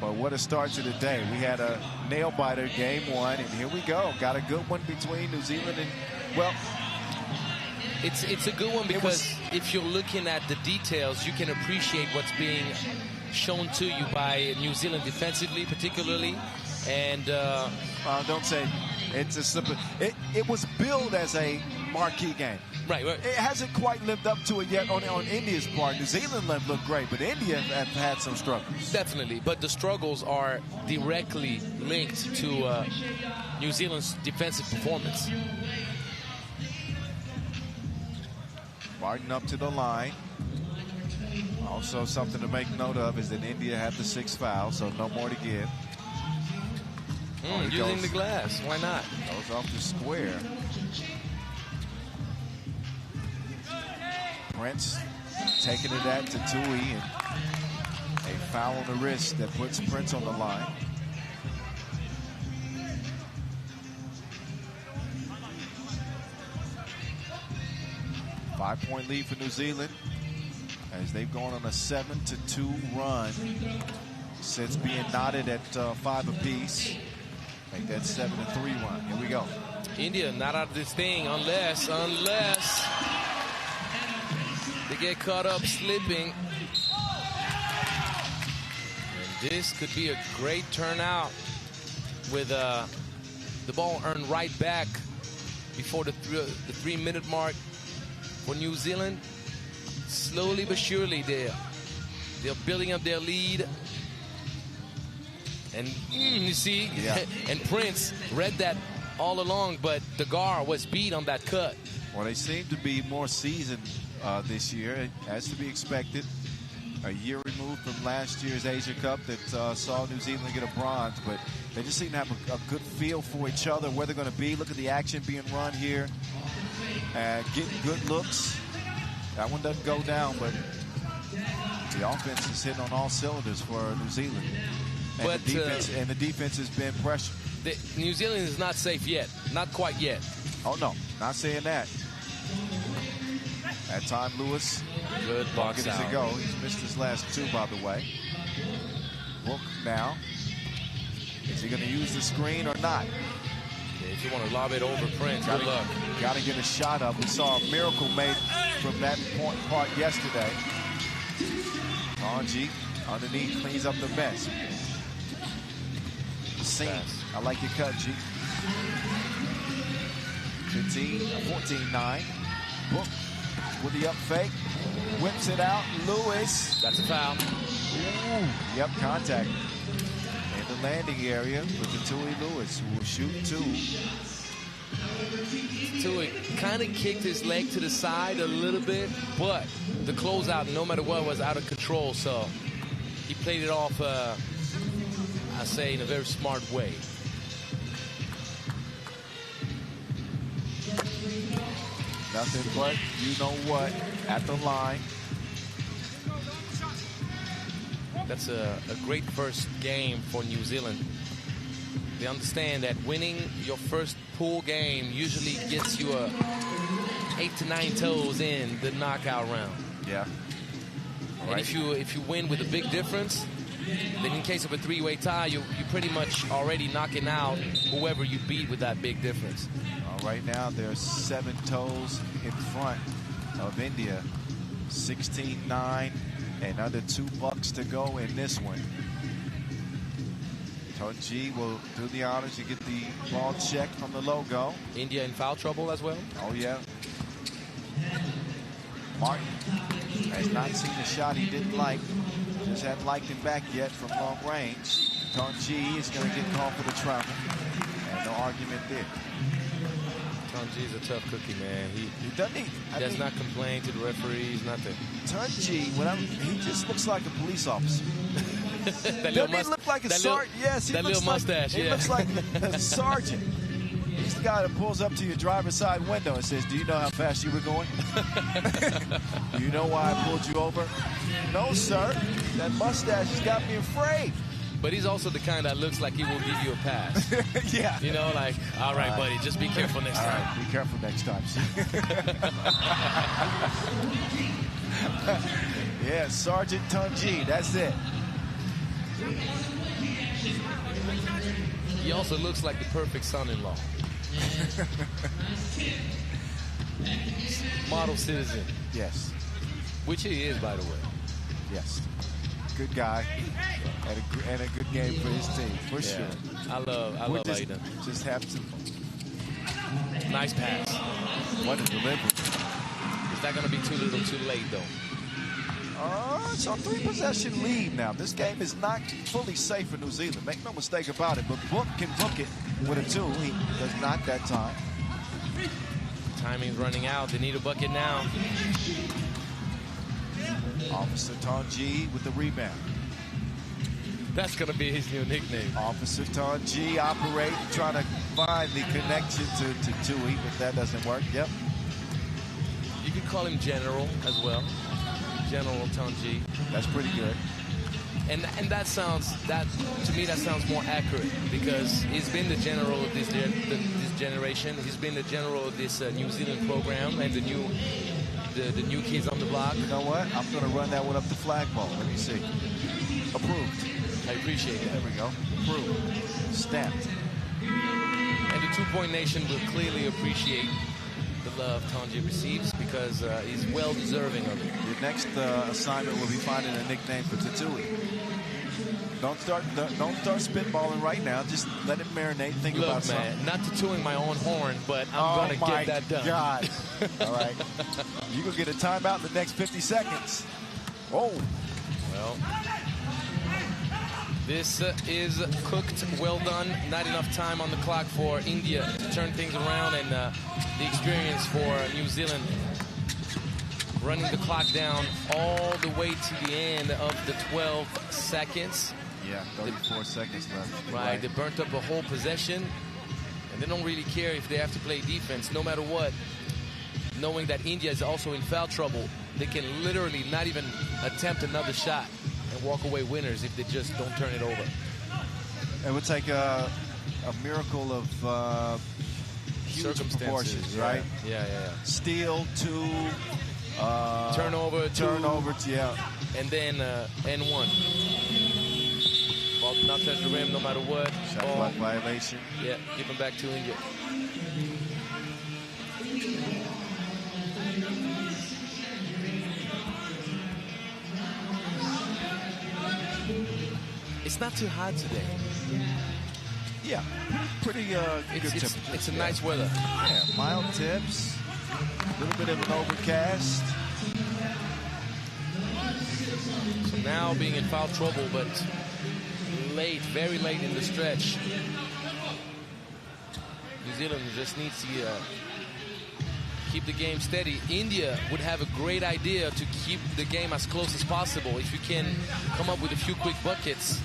But what a start to the day. We had a nail-biter game one, and here we go. Got a good one between New Zealand and, well... It's a good one because if you're looking at the details, you can appreciate what's being shown to you by New Zealand defensively, particularly. And don't say it's a simple. It was billed as a marquee game. Right. It hasn't quite lived up to it yet on India's part. New Zealand looked great, but India have had some struggles. Definitely, but the struggles are directly linked to New Zealand's defensive performance. Martin up to the line. Also, something to make note of is that India had the 6th foul, so no more to give. Using the glass, why not? Goes off the square. Prince taking it at to Tui, and a foul on the wrist that puts Prince on the line. Five-point lead for New Zealand as they've gone on a 7-2 run since being knotted at 5 apiece. Make that 7-3 run. Here we go. India not out of this thing unless they get caught up slipping. And this could be a great turnout with the ball earned right back before the 3-minute mark for New Zealand. Slowly but surely they're building up their lead. And you see, yeah. And Prince read that all along, but the guard was beat on that cut. Well, they seem to be more seasoned this year, as to be expected. A year removed from last year's Asia Cup that saw New Zealand get a bronze, but they just seem to have a good feel for each other, where they're going to be. Look at the action being run here. Getting good looks. That one doesn't go down, but the offense is hitting on all cylinders for New Zealand. And the defense has been pressured. New Zealand is not safe yet. Not quite yet. Oh, no. Not saying that. That time, Lewis. Good box out. As it go. He's missed his last 2, by the way. Book now. Is he going to use the screen or not? Yeah, if you want to lob it over Prince, good luck. Got to get a shot up. We saw a miracle made from that part yesterday. G underneath cleans up the mess. Seam. I like your cut, G. 14-9. Book with the up fake. Whips it out. Lewis. That's a foul. Ooh. Yep, contact. In the landing area with the Tui Lewis, who will shoot 2. Tui kind of kicked his leg to the side a little bit, but the closeout, no matter what, was out of control. So he played it off, I say, in a very smart way. Nothing but you know what at the line. That's a great first game for New Zealand. They understand that winning your first pool game usually gets you 8 to 9 toes in the knockout round. Yeah. And Right. if you win with a big difference, then in case of a 3-way tie, you pretty much already knocking out whoever you beat with that big difference. Right now, they're 7 toes in front of India. 16-9 and under $2 to go in this one. G will do the honors to get the ball checked from the logo. India in foul trouble as well? Oh, yeah. Martin has not seen a shot he didn't like. Just hadn't liked him back yet from long range. G is going to get called for the travel. And no argument there. Tunji's a tough cookie, man. He does not complain to the referees, nothing. Tunji, he just looks like a police officer. That Doesn't he look like a sergeant? Yes, that little mustache. He looks like a sergeant. He's the guy that pulls up to your driver's side window and says, "Do you know how fast you were going? Do you know why I pulled you over?" No, sir. That mustache has got me afraid. But he's also the kind that looks like he will give you a pass. Yeah. You know, like, all right, buddy, just be careful next time. Right, be careful next time. Yeah, Sergeant Tunji, that's it. He also looks like the perfect son-in-law. Model citizen. Yes. Which he is, by the way. Yes. Good guy. And a good game for his team, for sure. I love Aiden. Just have to. Nice pass. What a delivery. Is that going to be too little too late, though? It's a 3-possession lead now. This game is not fully safe for New Zealand. Make no mistake about it, but Book can book it with a 2. He does not that time. Timing's running out. They need a bucket now. Officer Tanji with the rebound. That's going to be his new nickname. Officer Tanji operating, trying to find the connection to Tui, but that doesn't work. Yep. You could call him General as well. General Tanji. That's pretty good. And to me that sounds more accurate, because he's been the general of this generation. He's been the general of this New Zealand program and the new kids on the block. You know what? I'm going to run that one up the flagpole. Let me see. Approved. I appreciate that. There we go. Approved. Stamped. And the two-point nation will clearly appreciate the love Tanji receives, because he's well deserving of it. Your next assignment will be finding a nickname for Tatui. Don't start spitballing right now. Just let it marinate. Think about something. Look, man, not tattooing my own horn, but I'm going to get that done. God. All right. You can get a timeout in the next 50 seconds. Oh. Well, this is cooked, well done. Not enough time on the clock for India to turn things around, and the experience for New Zealand running the clock down all the way to the end of the 12 seconds. Yeah, 34 seconds left. Right, they burnt up a whole possession, and they don't really care if they have to play defense, no matter what. Knowing that India is also in foul trouble, they can literally not even attempt another shot and walk away winners if they just don't turn it over. It would take a miracle of huge proportions, right? Yeah. Steal, 2, turnover, yeah. And then N1. Ball did not touch the rim no matter what. Shot clock violation. Yeah, give him back to India. It's not too hot today. Yeah, pretty good temperature. It's a nice weather. Yeah, mild temps, a little bit of an overcast. So now being in foul trouble, but late, very late in the stretch. New Zealand just needs to keep the game steady. India would have a great idea to keep the game as close as possible. If you can come up with a few quick buckets,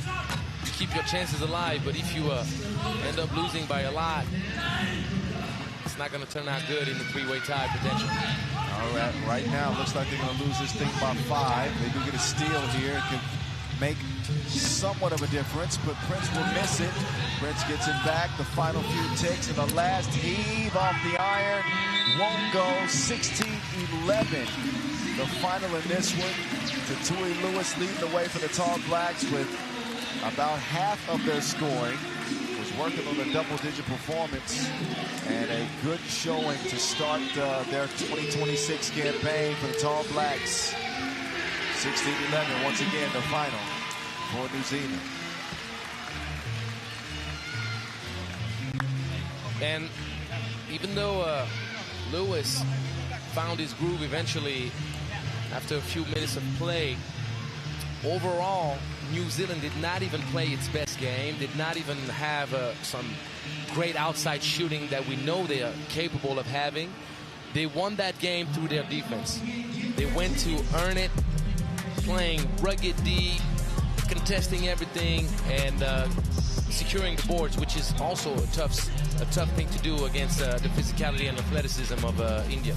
keep your chances alive. But if you end up losing by a lot, it's not going to turn out good in the three-way tie potential. All right, right now, looks like they're going to lose this thing by 5. They do get a steal here. It could make somewhat of a difference, but Prince will miss it. Prince gets it back. The final few ticks, and the last heave off the iron won't go. 16-11. The final in this one. Tatui Lewis leading the way for the Tall Blacks with about half of their scoring. Was working on a double-digit performance and a good showing to start their 2026 campaign for the Tall Blacks. 16-11, once again, the final for New Zealand. And even though Lewis found his groove eventually after a few minutes of play, overall, New Zealand did not even play its best game, did not even have some great outside shooting that we know they are capable of having. They won that game through their defense. They went to earn it, playing rugged D, contesting everything, and securing the boards, which is also a tough thing to do against the physicality and athleticism of India.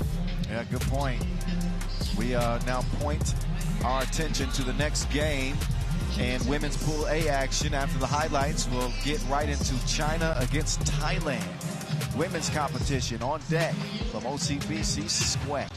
Yeah, good point. We now point our attention to the next game and women's Pool A action. After the highlights, we'll get right into China against Thailand. Women's competition on deck from OCBC Square.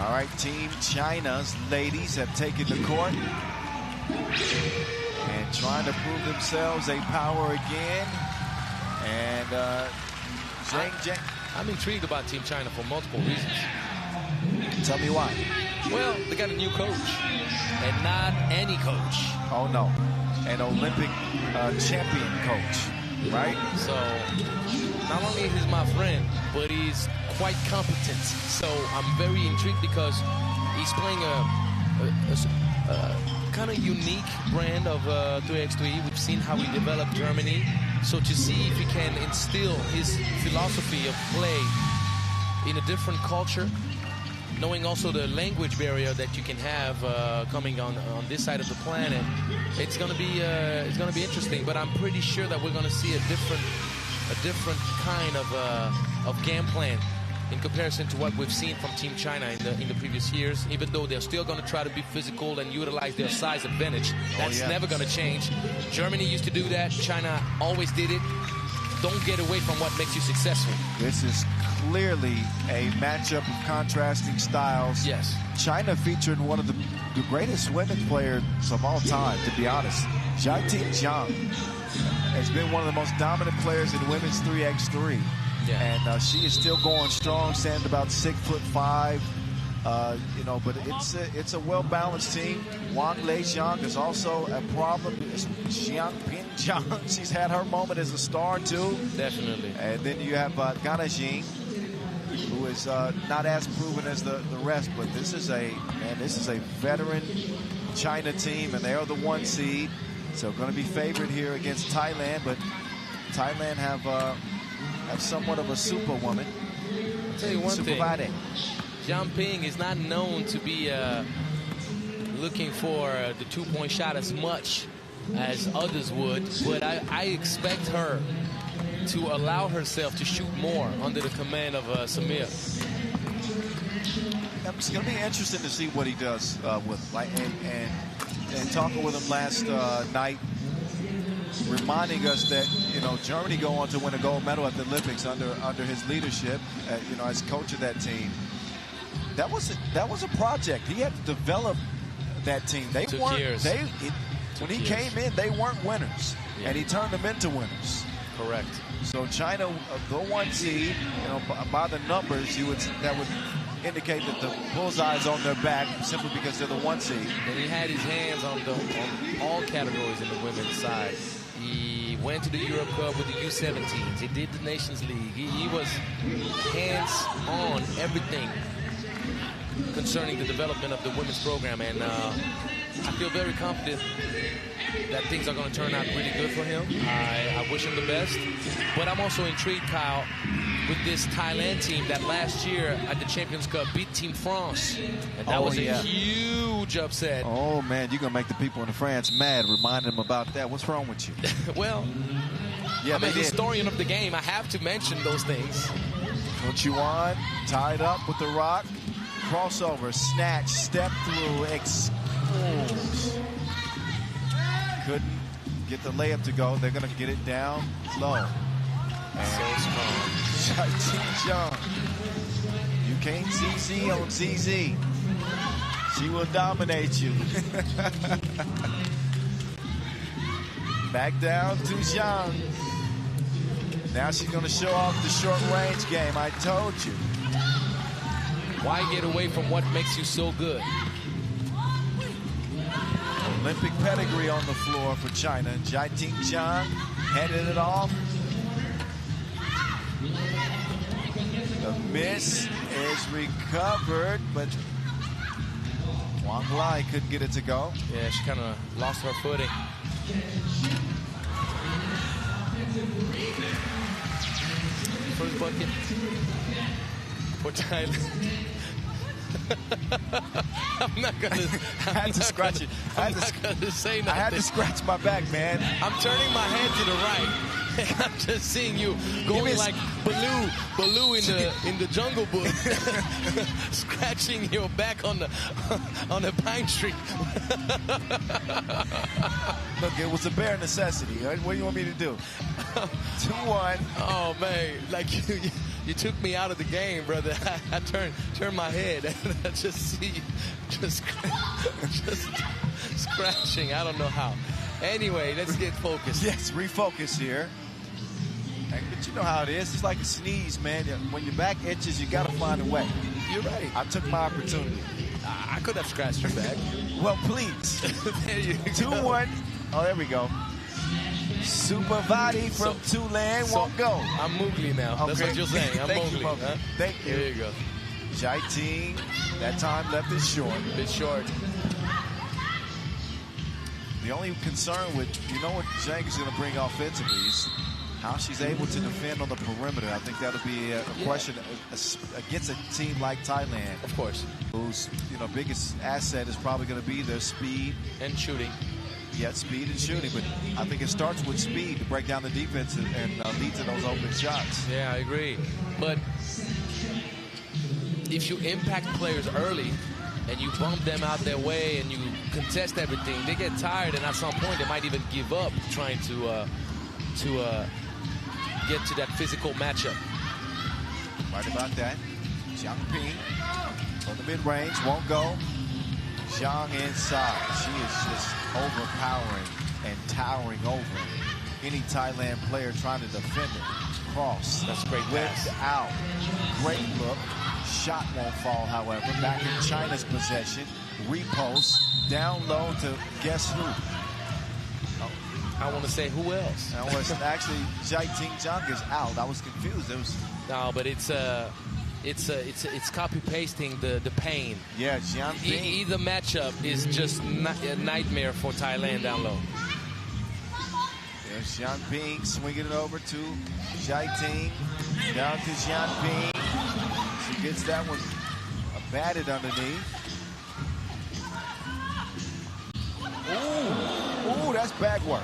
All right, Team China's ladies have taken the court and trying to prove themselves a power again. And I'm intrigued about Team China for multiple reasons. Tell me why. Well, they got a new coach, and not any coach. Oh, no. An Olympic champion coach, right? So, not only is he my friend, but he's quite competent. So, I'm very intrigued because he's playing a kind of unique brand of 3x3. We've seen how he developed Germany. So, to see if he can instill his philosophy of play in a different culture, knowing also the language barrier that you can have coming on this side of the planet, it's going to be interesting. But I'm pretty sure that we're going to see a different kind of game plan in comparison to what we've seen from Team China in the previous years. Even though they're still going to try to be physical and utilize their size advantage, that's never going to change. Germany used to do that. China always did it. Don't get away from what makes you successful. This is clearly a matchup of contrasting styles. Yes. China featured one of the greatest women's players of all time, to be honest. Jiating Zhang has been one of the most dominant players in women's 3x3. Yeah. And she is still going strong, standing about 6'5". You know, but it's a well-balanced team. Wang Leijiang is also a problem. Xiang Pinjiang, she's had her moment as a star too. Definitely. And then you have Gana Jing, who is not as proven as the rest, but this is a veteran China team, and they are the 1 seed. So going to be favored here against Thailand, but Thailand have somewhat of a superwoman. I'll tell you one thing. Jiang Ping is not known to be looking for the two-point shot as much as others would, but I expect her to allow herself to shoot more under the command of Samir. It's going to be interesting to see what he does with, like, and talking with him last night, reminding us that, you know, Germany go on to win a gold medal at the Olympics under his leadership, you know, as coach of that team. That was a project. He had to develop that team. They weren't years. When he came in, they weren't winners, and he turned them into winners. Correct. So China, the 1 seed, you know, by the numbers, that would indicate that the bullseye's on their back simply because they're the 1 seed. And he had his hands on all categories in the women's side. He went to the Europe Cup with the U17s. He did the Nations League. He was hands on everything concerning the development of the women's program, and I feel very confident that things are going to turn out pretty good for him. I wish him the best, but I'm also intrigued, Kyle, with this Thailand team that last year at the Champions Cup beat Team France, and that was a huge upset. Oh man, you're going to make the people in France mad, remind them about that. What's wrong with you? Well, I'm a historian of the game. I have to mention those things. Chuan tied up with the rock. Crossover, snatch, step through, expose. Couldn't get the layup to go. They're going to get it down low. And so strong. Jiating Zhang. You can't ZZ on ZZ. She will dominate you. Back down to Zhang. Now she's going to show off the short-range game. I told you. Why get away from what makes you so good? Olympic pedigree on the floor for China. Jiating Zhang headed it off. The miss is recovered, but Wang Lai couldn't get it to go. Yeah, she kind of lost her footing. First bucket for Thailand. I'm not gonna. I had to scratch it. I'm not gonna say nothing. I had to scratch my back, man. I'm turning my head to the right. I'm just seeing you going like Baloo in the Jungle Book, scratching your back on the pine tree. Look, it was a bare necessity. What do you want me to do? 2-1. Oh man, like you took me out of the game, brother. I turned my head and I just see you just scratching. I don't know how. Anyway, let's get focused. Yes, refocus here. But you know how it is. It's like a sneeze, man. When your back itches, you got to find a way. You're right. I took my opportunity. I could have scratched your back. Well, please. There you go. 2-1. Oh, there we go. Super Vadi from Tulane won't go. I'm Mowgli now. Okay. That's what you're saying. I'm Thank Mowgli. you, Mowgli. Huh? Thank you. There you go. Jai Ting, that time left it short. Bit short. The only concern with, you know what Zhang is going to bring offensively is how she's able to defend on the perimeter. I think that'll be a question against a team like Thailand. Of course. Whose, biggest asset is probably going to be their speed. And shooting. Yeah, speed and shooting, but I think it starts with speed to break down the defense and lead to those open shots. Yeah, I agree. But if you impact players early and you bump them out their way and you contest everything, they get tired, and at some point they might even give up trying to get to that physical matchup. Right about that. Jiang Ping from the mid-range, won't go. Zhang inside. She is just overpowering and towering over any Thailand player trying to defend it. Cross. That's a great pass. Whipped out. Great look. Shot won't fall, however. Back in China's possession. Repost. Down low to guess who? I want to say who else. That was actually Jai Ting Zhang is out. I was confused. It was no, but it's copy pasting the pain. Yeah, Jiang Ping. Either matchup is just a nightmare for Thailand down low. There's Jiang Ping swinging it over to Jai Ting. Down to Jiang Ping. She gets that one batted underneath. Ooh, that's bag work.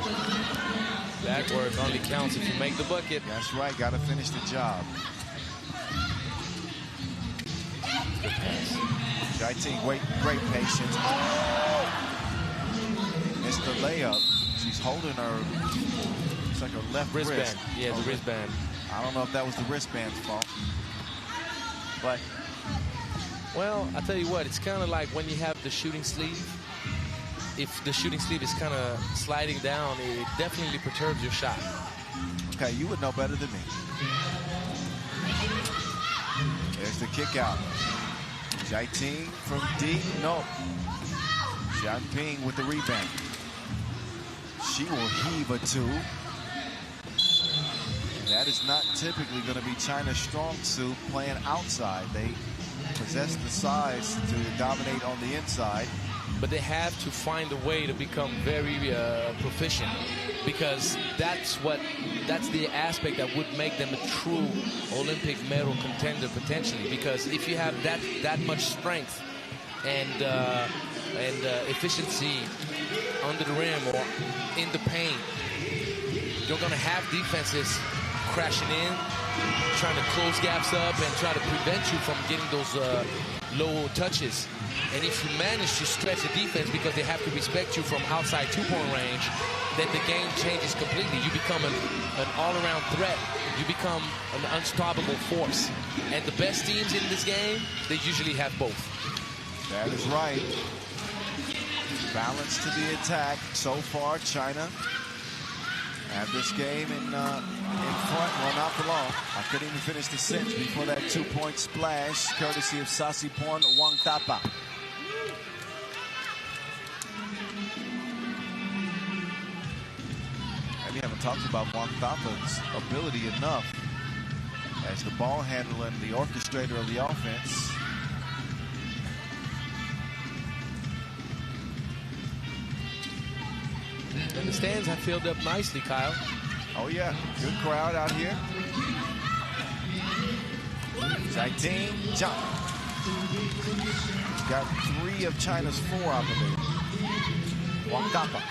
Bag work only counts if you make the bucket. That's right, got to finish the job. Good pass. Jai Ting, great patience. Oh! It's the layup. She's holding her, it's like her left wristband. wrist. Yeah, the wristband. I don't know if that was the wristband's fault. But, well, I tell you what, it's kind of like when you have the shooting sleeve. If the shooting sleeve is kind of sliding down, it definitely perturbs your shot. Okay, you would know better than me. There's the kick out. Jai Ting from deep. No. Jiang Ping with the rebound. She will heave a two. That is not typically going to be China's strong suit, playing outside. They possess the size to dominate on the inside. But they have to find a way to become very proficient, because that's the aspect that would make them a true Olympic medal contender potentially. Because if you have that much strength and efficiency under the rim or in the paint, you're going to have defenses crashing in, trying to close gaps up and try to prevent you from getting those low touches. And if you manage to stretch the defense because they have to respect you from outside two-point range, then the game changes completely. You become an all-around threat. You become an unstoppable force. And the best teams in this game, they usually have both. That is right. Balance to the attack. So far, China have this game in front. Well, not for long. I couldn't even finish the sentence before that two-point splash, courtesy of Sasiporn Wangtapa. We haven't talked about Wangtapa's ability enough as the ball handler and the orchestrator of the offense. And the stands have filled up nicely, Kyle. Oh, yeah. Good crowd out here. Jai Ting Zhang. Got 3 of China's 4, I believe. Wangtapa.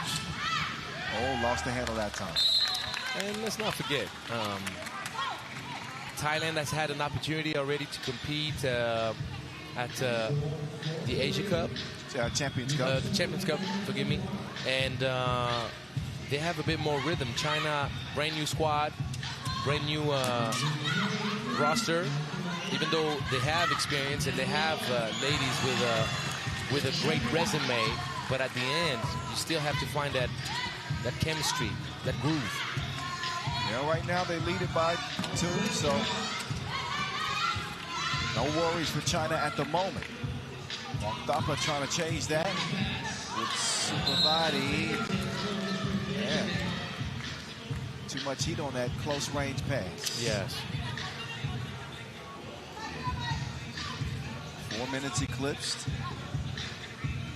Oh, lost the handle that time. And let's not forget, Thailand has had an opportunity already to compete at the Asia Cup. Champions Cup. The Champions Cup, forgive me. And they have a bit more rhythm. China, brand new squad, brand new roster, even though they have experience and they have ladies with a great resume, but at the end, you still have to find that chemistry, that groove. Yeah, right now they lead it by 2, so no worries for China at the moment. Wang Thapa trying to change that with super body. Yeah. Too much heat on that close range pass. Yes. 4 minutes eclipsed.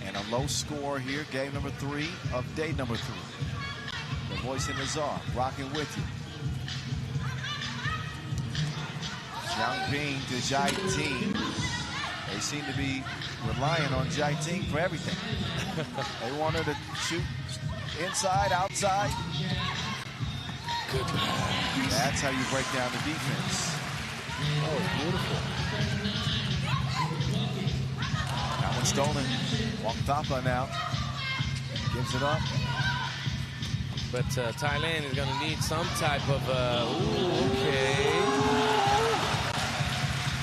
And a low score here, game number 3 of day number 3. The voice in the czar, rocking with you. Jiang Ping to Jai Ting. They seem to be relying on Jai Ting for everything. They want her to shoot inside, outside. Good pass. That's how you break down the defense. Oh, beautiful. That one stolen. Wang Thapa now gives it up. But Thailand is going to need some type of, okay.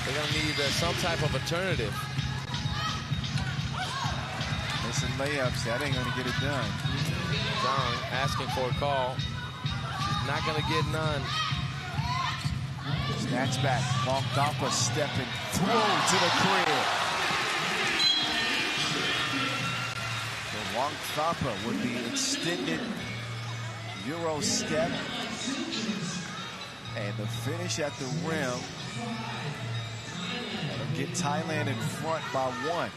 They're going to need some type of alternative. Missing layups, that ain't going to get it done. Zhang asking for a call. Not going to get none. Snatch back. Wang Thapa stepping through to the crib. So Wang Thapa with the extended Euro step. And the finish at the rim. That'll get Thailand in front by 1.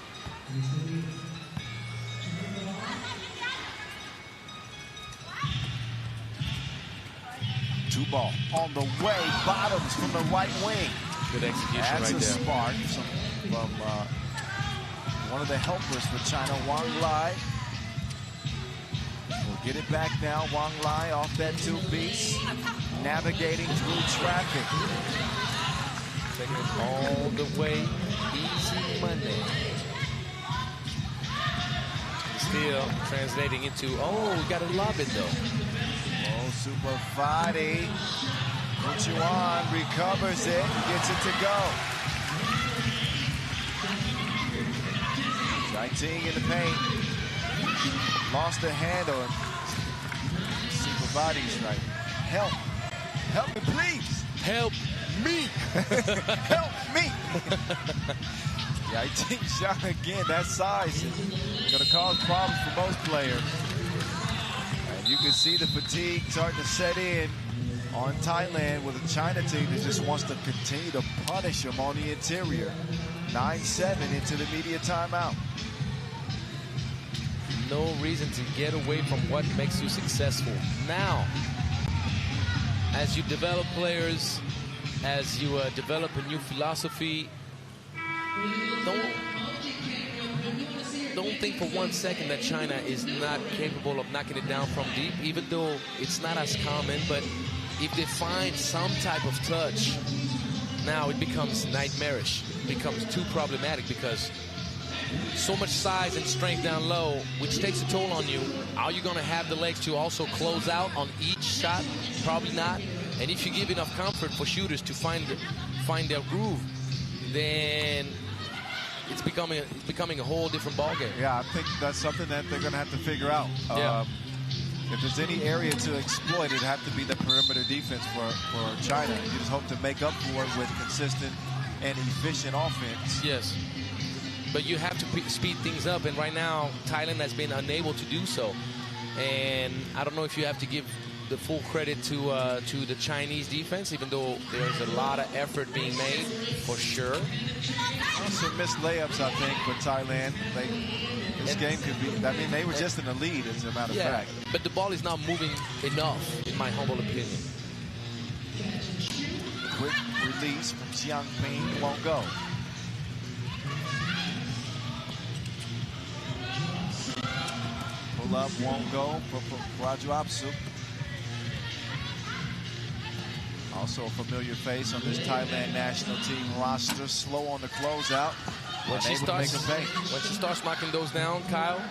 Two ball on the way, bottoms from the right wing. Good execution. That's right a there. spark from one of the helpers for China, Wang Lai. We'll get it back now. Wang Lai off that 2-piece, navigating through traffic. Taking it all the way, easy money. Still translating into, oh, we got to lob it though. Oh, super body. Chuan recovers it, gets it to go. Jai Ting in the paint. Lost the handle. Super body's right. Help. Help me, please. Help me. Help me. Jai Ting shot again. That size is going to cause problems for most players. And you can see the fatigue starting to set in on Thailand with a China team that just wants to continue to punish them on the interior. 9-7 into the media timeout. No reason to get away from what makes you successful. Now, as you develop players, as you develop a new philosophy, don't think for 1 second that China is not capable of knocking it down from deep, even though it's not as common. But if they find some type of touch, now it becomes nightmarish. It becomes too problematic because so much size and strength down low, which takes a toll on you. Are you going to have the legs to also close out on each shot? Probably not. And if you give enough comfort for shooters to find their groove, then it's becoming a whole different ballgame. Yeah, I think that's something that they're going to have to figure out. Yeah. If there's any area to exploit, it'd have to be the perimeter defense for China. You just hope to make up for it with consistent and efficient offense. Yes. But you have to speed things up, and right now Thailand has been unable to do so. And I don't know if you have to give the full credit to the Chinese defense, even though there's a lot of effort being made, for sure. Some missed layups, I think, for Thailand. This game could be, I mean, they were just in the lead, as a matter of fact. But the ball is not moving enough, in my humble opinion. Quick release from Jiang Ping, won't go. Pull up, won't go for Raju Apsu. Also a familiar face on this Thailand national team roster. Slow on the closeout. When she starts knocking those down, Kyle,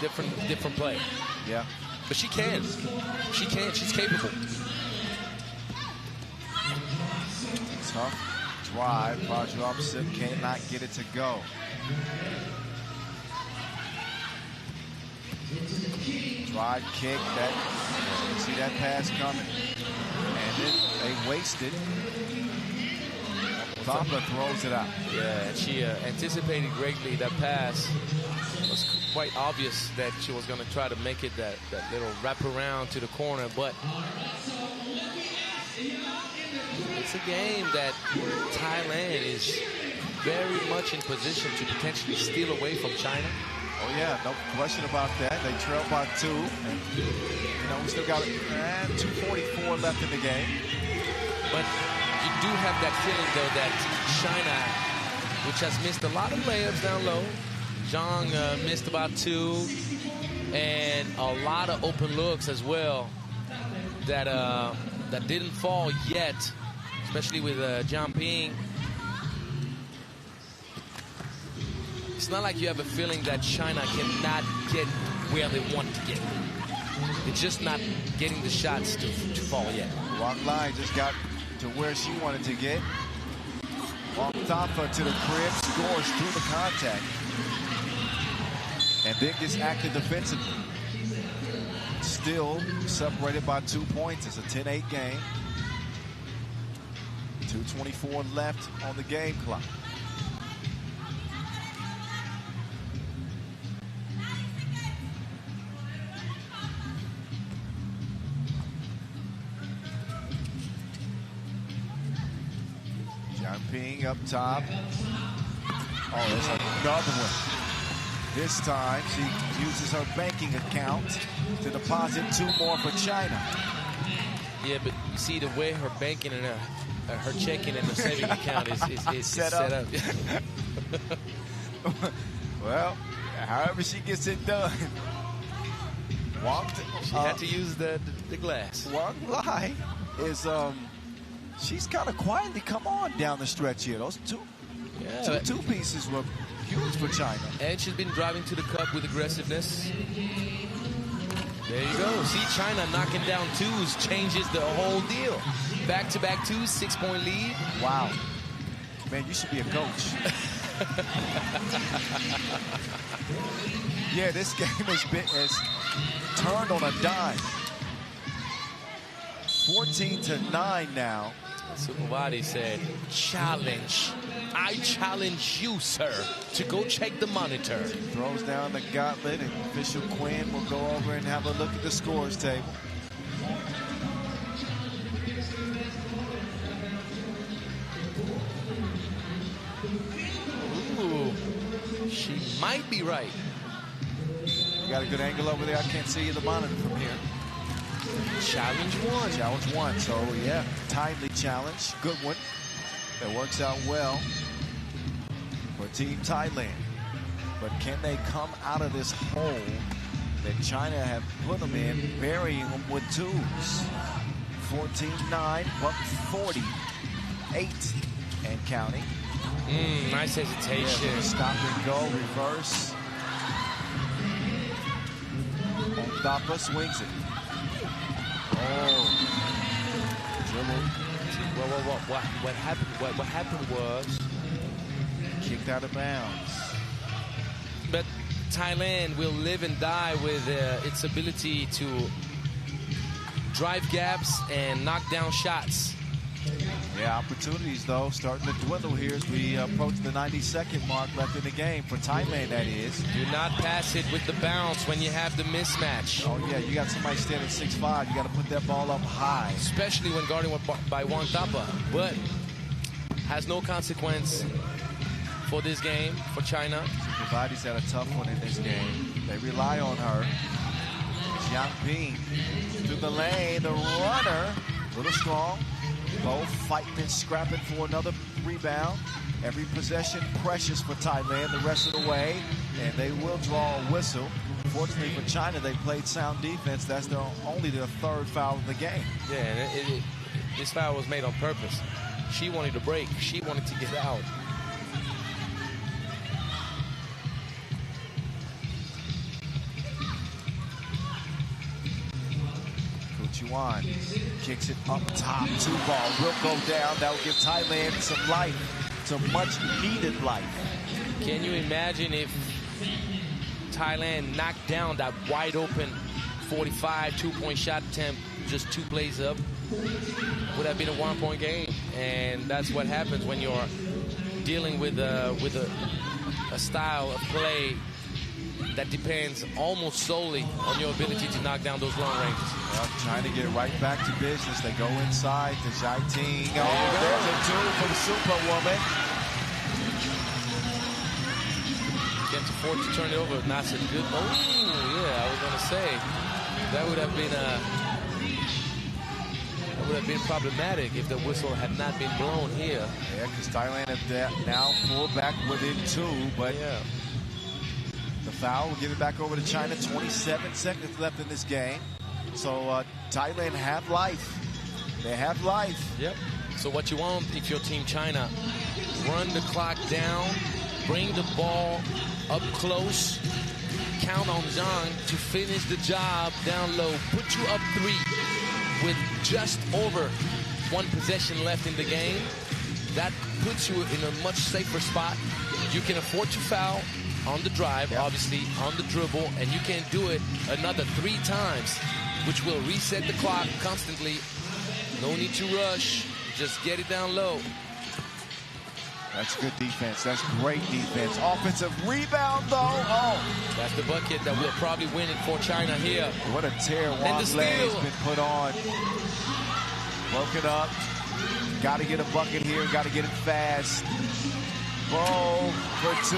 different play. Yeah. But she can. She's capable. Tough drive. Rajapaksa cannot get it to go. Drive kick. That, you see that pass coming. And then they wasted. Thapa throws it out. Yeah, and she anticipated greatly that pass. It was quite obvious that she was going to try to make it that little wraparound to the corner, but it's a game that Thailand is very much in position to potentially steal away from China. Oh yeah, no question about that. They trail by 2. And, you know, we still got 2:44 left in the game. But you do have that feeling, though, that China, which has missed a lot of layups down low, Zhang missed about 2, and a lot of open looks as well that that didn't fall yet, especially with Jiang Ping. It's not like you have a feeling that China cannot get where they want to get. They're just not getting the shots to fall yet. Wang Lai just got to where she wanted to get. Wang Tafa to the crib, scores through the contact. And then gets active defensively. Still separated by 2 points. It's a 10-8 game. 2:24 left on the game clock. Ping up top. Oh, there's another one. This time she uses her banking account to deposit 2 more for China. Yeah, but you see the way her banking and her checking and her saving account is set up. Well, however she gets it done. She had to use the glass. Wang Lai is she's kind of quietly come on down the stretch here. Those two pieces were huge for China. And she's been driving to the cup with aggressiveness. There you go. See, China knocking down 2s changes the whole deal. Back-to-back 2s, 6-point lead. Wow. Man, you should be a coach. Yeah, this game has turned on a dime. 14-9 now. Sukhumvati said, challenge. I challenge you, sir, to go check the monitor. Throws down the gauntlet, and official Quinn will go over and have a look at the scores table. Ooh, she might be right. You got a good angle over there. I can't see the monitor from here. Challenge 1. Challenge 1. So, yeah, timely challenge. Good one. That works out well for Team Thailand. But can they come out of this hole that China have put them in, burying them with 2s? 14-9, but 48 and counting. Nice hesitation. Yeah, stop and go, reverse. Dapa swings it. Oh, dribble. What happened was kicked out of bounds. But Thailand will live and die with its ability to drive gaps and knock down shots. Yeah, opportunities, though, starting to dwindle here as we approach the 90-second mark left in the game for Thailand, that is. Do not pass it with the bounce when you have the mismatch. Oh, yeah, you got somebody standing 6'5". You got to put that ball up high. Especially when guarding by Wang Tapa. But has no consequence for this game, for China. Sukhumvati's had a tough one in this game. They rely on her. Jiang Ping through the lane. The runner, a little strong. Both fighting and scrapping for another rebound. Every possession precious for Thailand the rest of the way, and they will draw a whistle. Fortunately for China, they played sound defense. That's only their 3rd foul of the game. Yeah, and this foul was made on purpose. She wanted to break. She wanted to get out. Chuan kicks it up top. 2 ball will go down. That will give Thailand some life, some much-needed life. Can you imagine if Thailand knocked down that wide-open 45 two-point shot attempt just 2 plays up? Would have been a 1-point game. And that's what happens when you're dealing with a style of play that depends almost solely on your ability to knock down those long ranges. Well, trying to get right back to business. They go inside to Zhai Ting. Oh, there's a 2 from Superwoman. Can't afford to turn it over. That's a good. Oh, yeah, I was going to say that would have been problematic if the whistle had not been blown here. Yeah, because Thailand have now pulled back within 2, but yeah. The foul will give it back over to China. 27 seconds left in this game. So Thailand have life. They have life. Yep. So what you want if you're Team China, run the clock down, bring the ball up close, count on Zhang to finish the job down low, put you up 3 with just over 1 possession left in the game. That puts you in a much safer spot. You can afford to foul on the drive, obviously, on the dribble, and you can do it another 3 times, which will reset the clock constantly. No need to rush. Just get it down low. That's good defense. That's great defense. Offensive rebound, though. Oh. That's the bucket that will probably win it for China here. What a tear Wang Lei has been put on. Broken up. Got to get a bucket here. Got to get it fast. Ball for 2.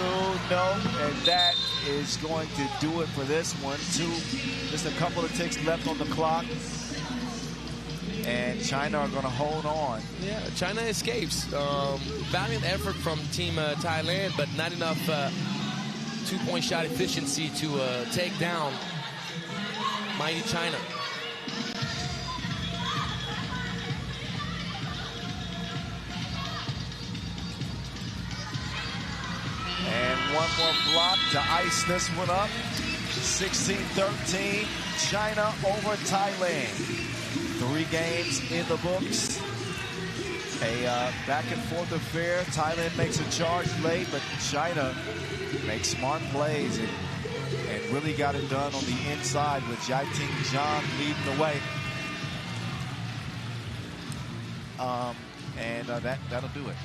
No. And that is going to do it for this one. 2. Just a couple of ticks left on the clock. And China are going to hold on. Yeah, China escapes. Valiant effort from Team Thailand, but not enough 2-point shot efficiency to take down mighty China. And one more block to ice this one up. 16-13, China over Thailand. 3 games in the books. A back and forth affair. Thailand makes a charge late, but China makes smart plays and really got it done on the inside with Zhai Ting Zhang leading the way. That'll do it.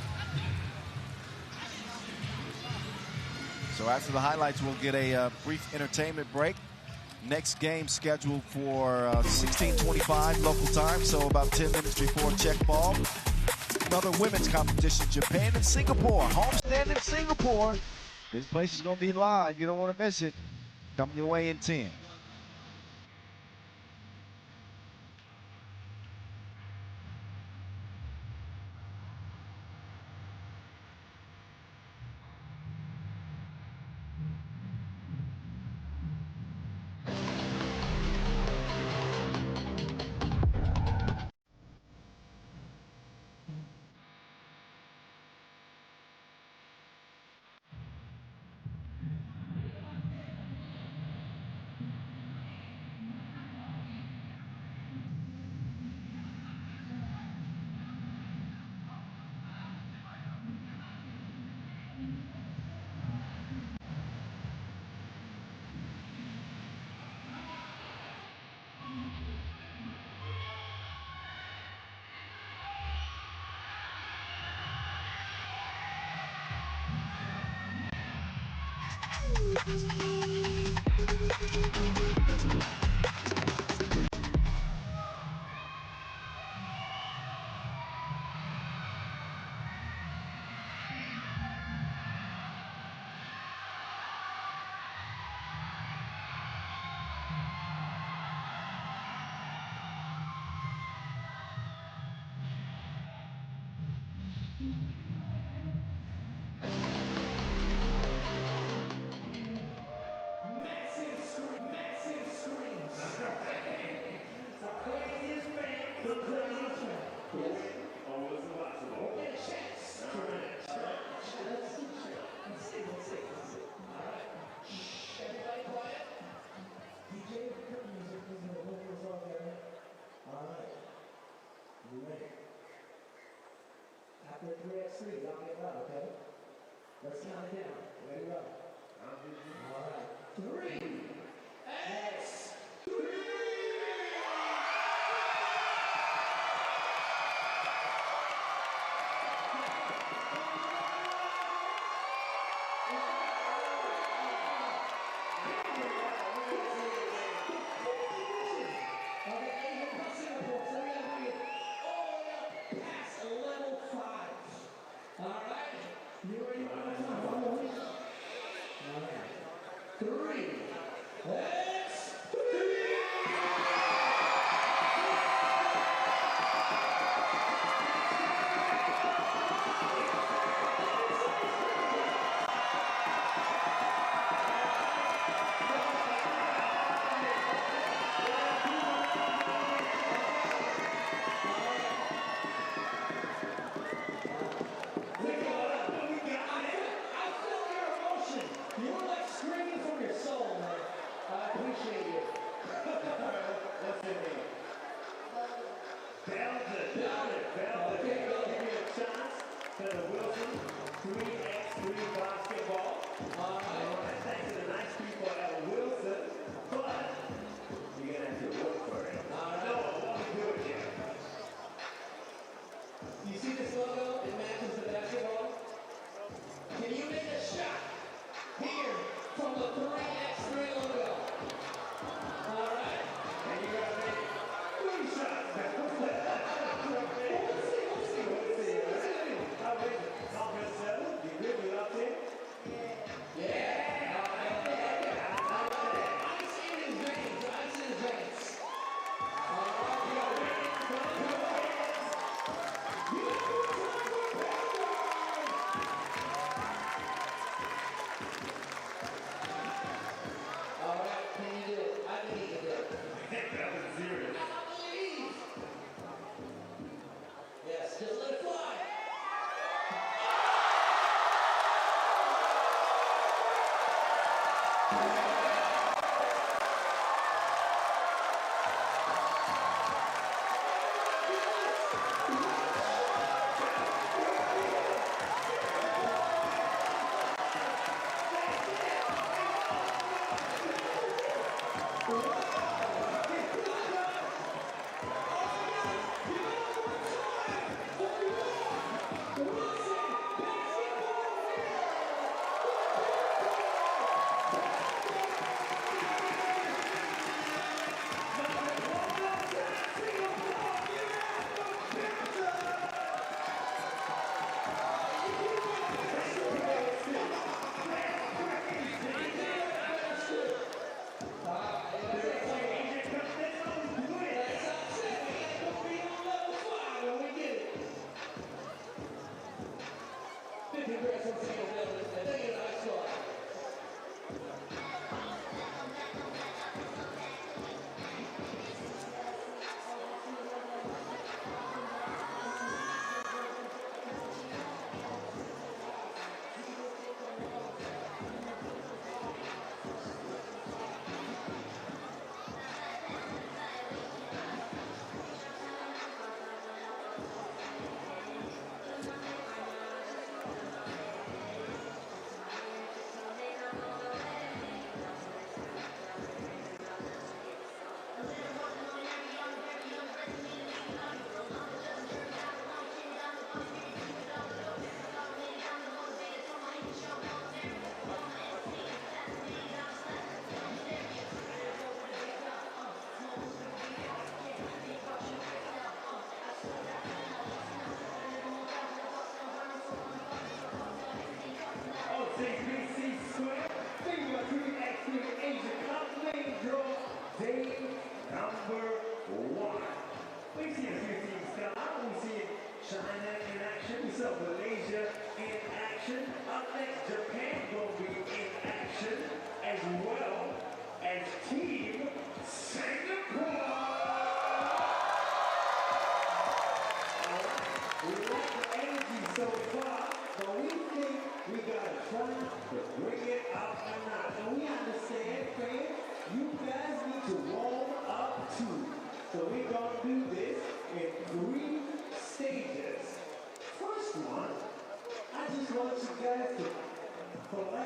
So after the highlights, we'll get a brief entertainment break. Next game scheduled for 16:25 local time, so about 10 minutes before check ball. Another women's competition, Japan and Singapore. Homestand in Singapore. This place is going to be live. You don't want to miss it. Coming your way in 10.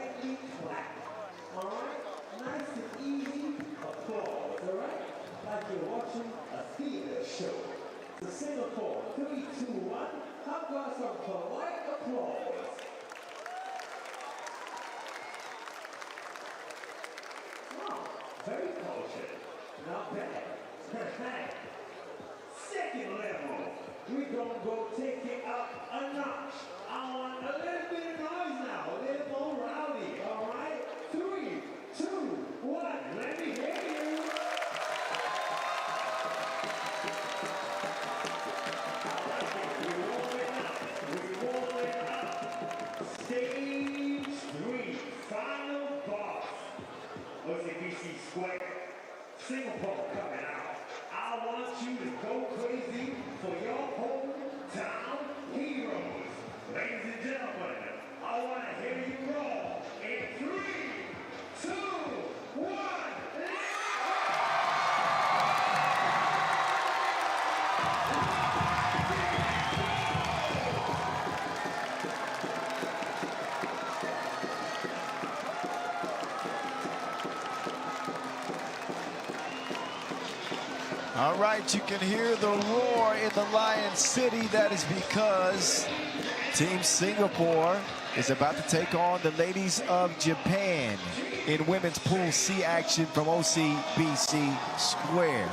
lightly clap. All right? Nice and easy applause, all right? Like you're watching a theater show. So Singapore, 3, 2, 1. How about some polite applause? Wow, very cultured. Not bad. Second level. We're gonna go take it up a notch. I want a little bit of noise now, a little more rowdy, all right? 3, 2, 1, let me hear you. I like it. We're warming up. We're warming up. Stage 3, final boss. OCBC Square, Singapore coming out. I want you to go crazy for your hometown heroes. Ladies and gentlemen, I want to hear you roll in 3, 2, 1, let's go! All right, you can hear the roar in the Lion City. That is because Team Singapore is about to take on the ladies of Japan in women's Pool C action from OCBC Square.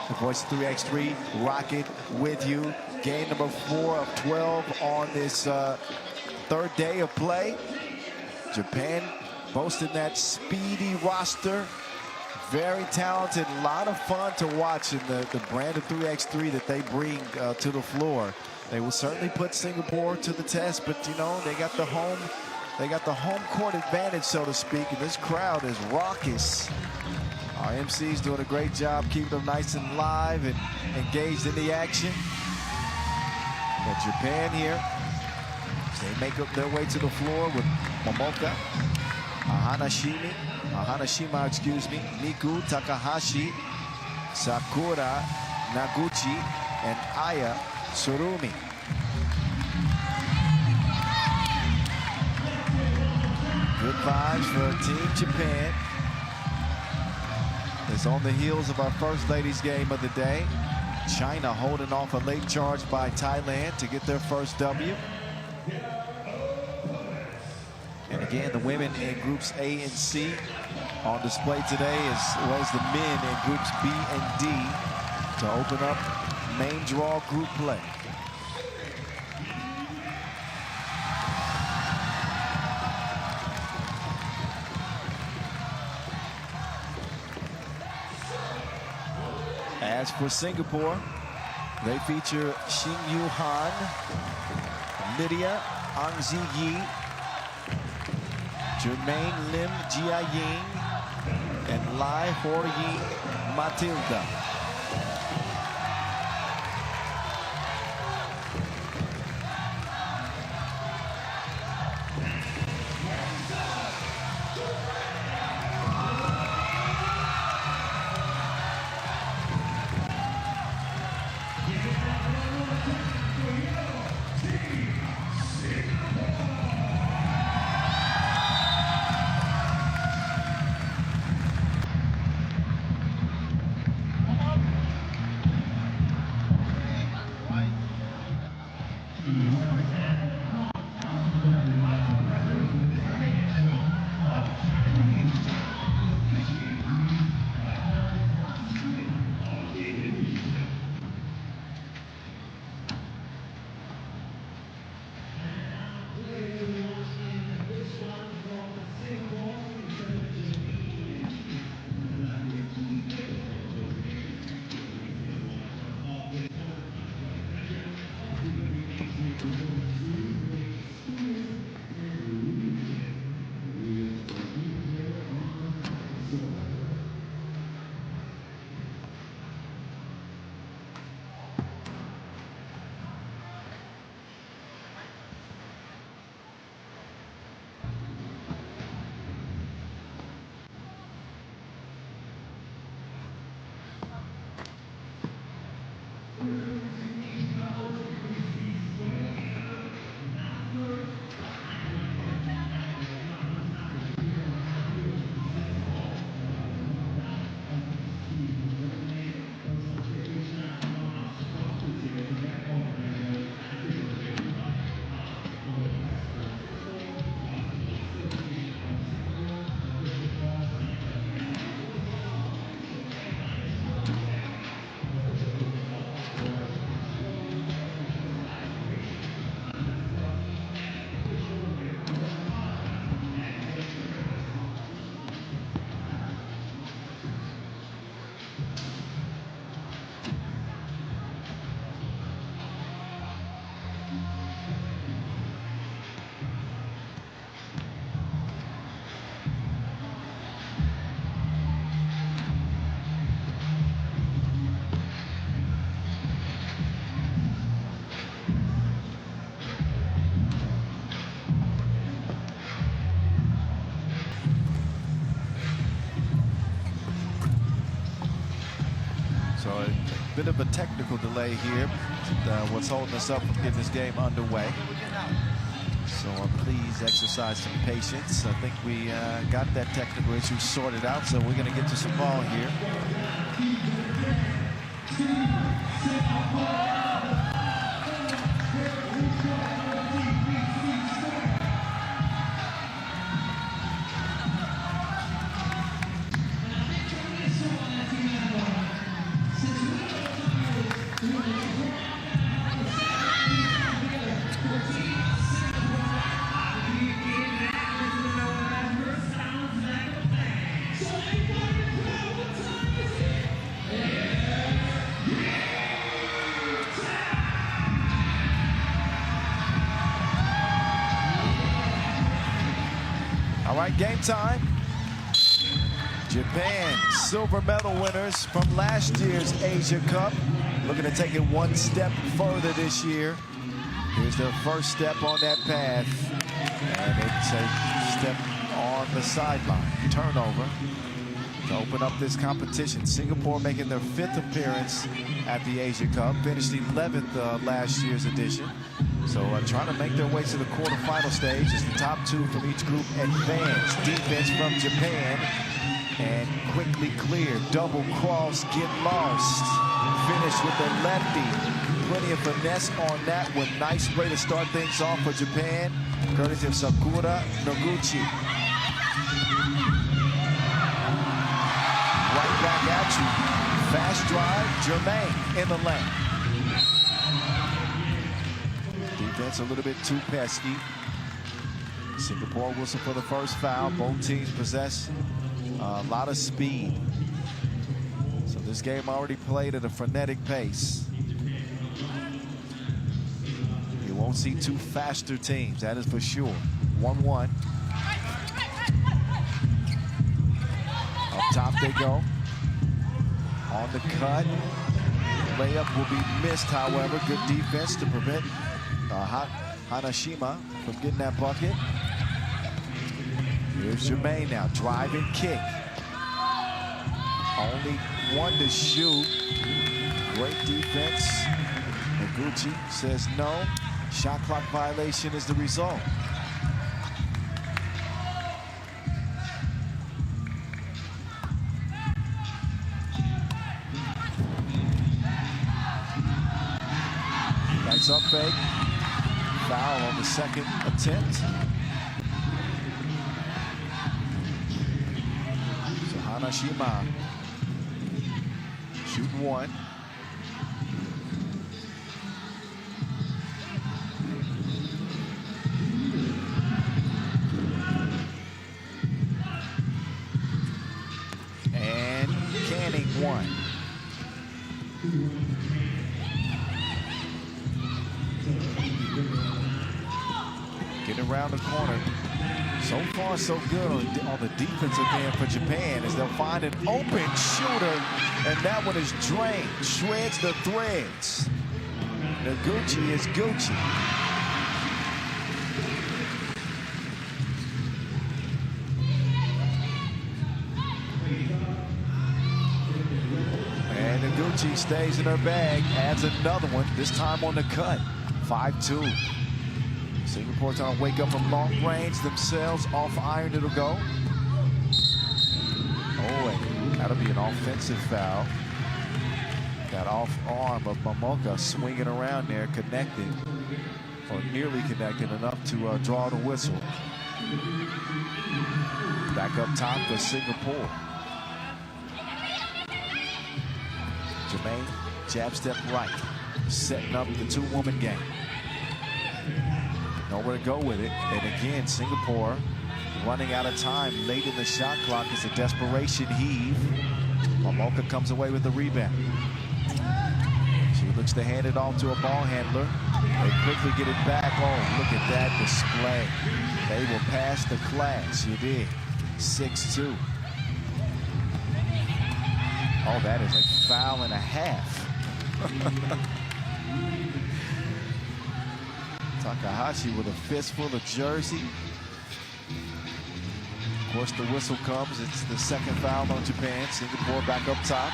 The voice of 3x3, Rocket with you. Game number 4 of 12 on this third day of play. Japan boasting that speedy roster. Very talented, a lot of fun to watch in the brand of 3x3 that they bring to the floor. They will certainly put Singapore to the test, but you know, they got the home court advantage, so to speak, and this crowd is raucous. Our MC's doing a great job keeping them nice and live and engaged in the action. But Japan here, they make up their way to the floor with Momoka, Hanashima, excuse me, Miku, Takahashi, Sakura, Naguchi, and Aya Surumi. Good vibes for Team Japan. It's on the heels of our first ladies game of the day. China holding off a late charge by Thailand to get their first W. And again, the women in groups A and C on display today, as well as the men in groups B and D to open up main draw group play. As for Singapore, they feature Shin Yu Han, Lydia Ang Zi Yi, Jermaine Lim Jia Ying, and Lai Hor Ying Matilda. bit of a technical delay here. What's holding us up from getting this game underway. So please exercise some patience. I think we got that technical issue sorted out, so we're going to get to some ball here. All right, game time. Japan, silver medal winners from last year's Asia Cup, looking to take it one step further this year. Here's their first step on that path, and it's a step on the sideline. Turnover to open up this competition. Singapore making their 5th appearance at the Asia Cup, finished 11th last year's edition. So trying to make their way to the quarterfinal stage as the top 2 from each group advance. Defense from Japan, and quickly clear. Double cross, get lost. Finish with the lefty. Plenty of finesse on that one. Nice way to start things off for Japan, courtesy of Sakura Noguchi. Right back at you. Fast drive, Jermaine in the lane. Defense a little bit too pesky. Singapore whistle for the first foul. Both teams possess a lot of speed. So this game already played at a frenetic pace. You won't see 2 faster teams, that is for sure. 1-1. Up top they go. On the cut. Layup will be missed, however. Good defense to prevent Hanashima from getting that bucket. Here's Jermaine now, driving kick. Only 1 to shoot. Great defense. Noguchi says no. Shot clock violation is the result. Nice up fake. Foul on the second attempt. So Hanashima shoot 1. And Canning 1. Getting around the corner. So far, so good on the defensive end for Japan, as they'll find an open shooter, and that one is drained. Shreds the threads. Noguchi is Gucci. And Noguchi stays in her bag, adds another one, this time on the cut. 5-2. Singapore trying to wake up from long range themselves. Off iron it'll go. Oh, and that'll be an offensive foul. That off arm of Momoka swinging around there, connected, or nearly connected enough to draw the whistle. Back up top for Singapore. Jermaine, jab step right, setting up the 2-woman game. Nowhere to go with it. And again, Singapore running out of time late in the shot clock. It's a desperation heave. Momoka comes away with the rebound. She looks to hand it off to a ball handler. They quickly get it back. Oh, look at that display. They will pass the class. You did. 6-2. Oh, that is a foul and a half. Takahashi with a fistful of jersey. Of course, the whistle comes. It's the second foul on Japan. Singapore back up top.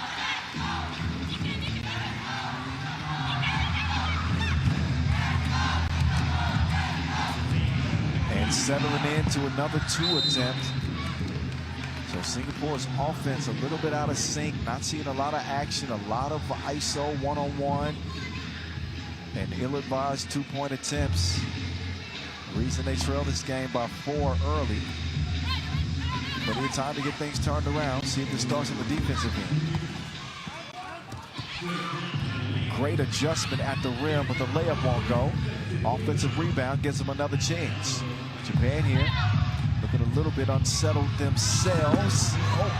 And settling into another 2 attempt. So Singapore's offense a little bit out of sync, not seeing a lot of action, a lot of ISO one-on-one, and ill-advised 2-point attempts. Reason they trail this game by 4 early. Plenty of time to get things turned around. See if this starts on the defensive end. Great adjustment at the rim, but the layup won't go. Offensive rebound gives them another chance. Japan here looking a little bit unsettled themselves. Oh.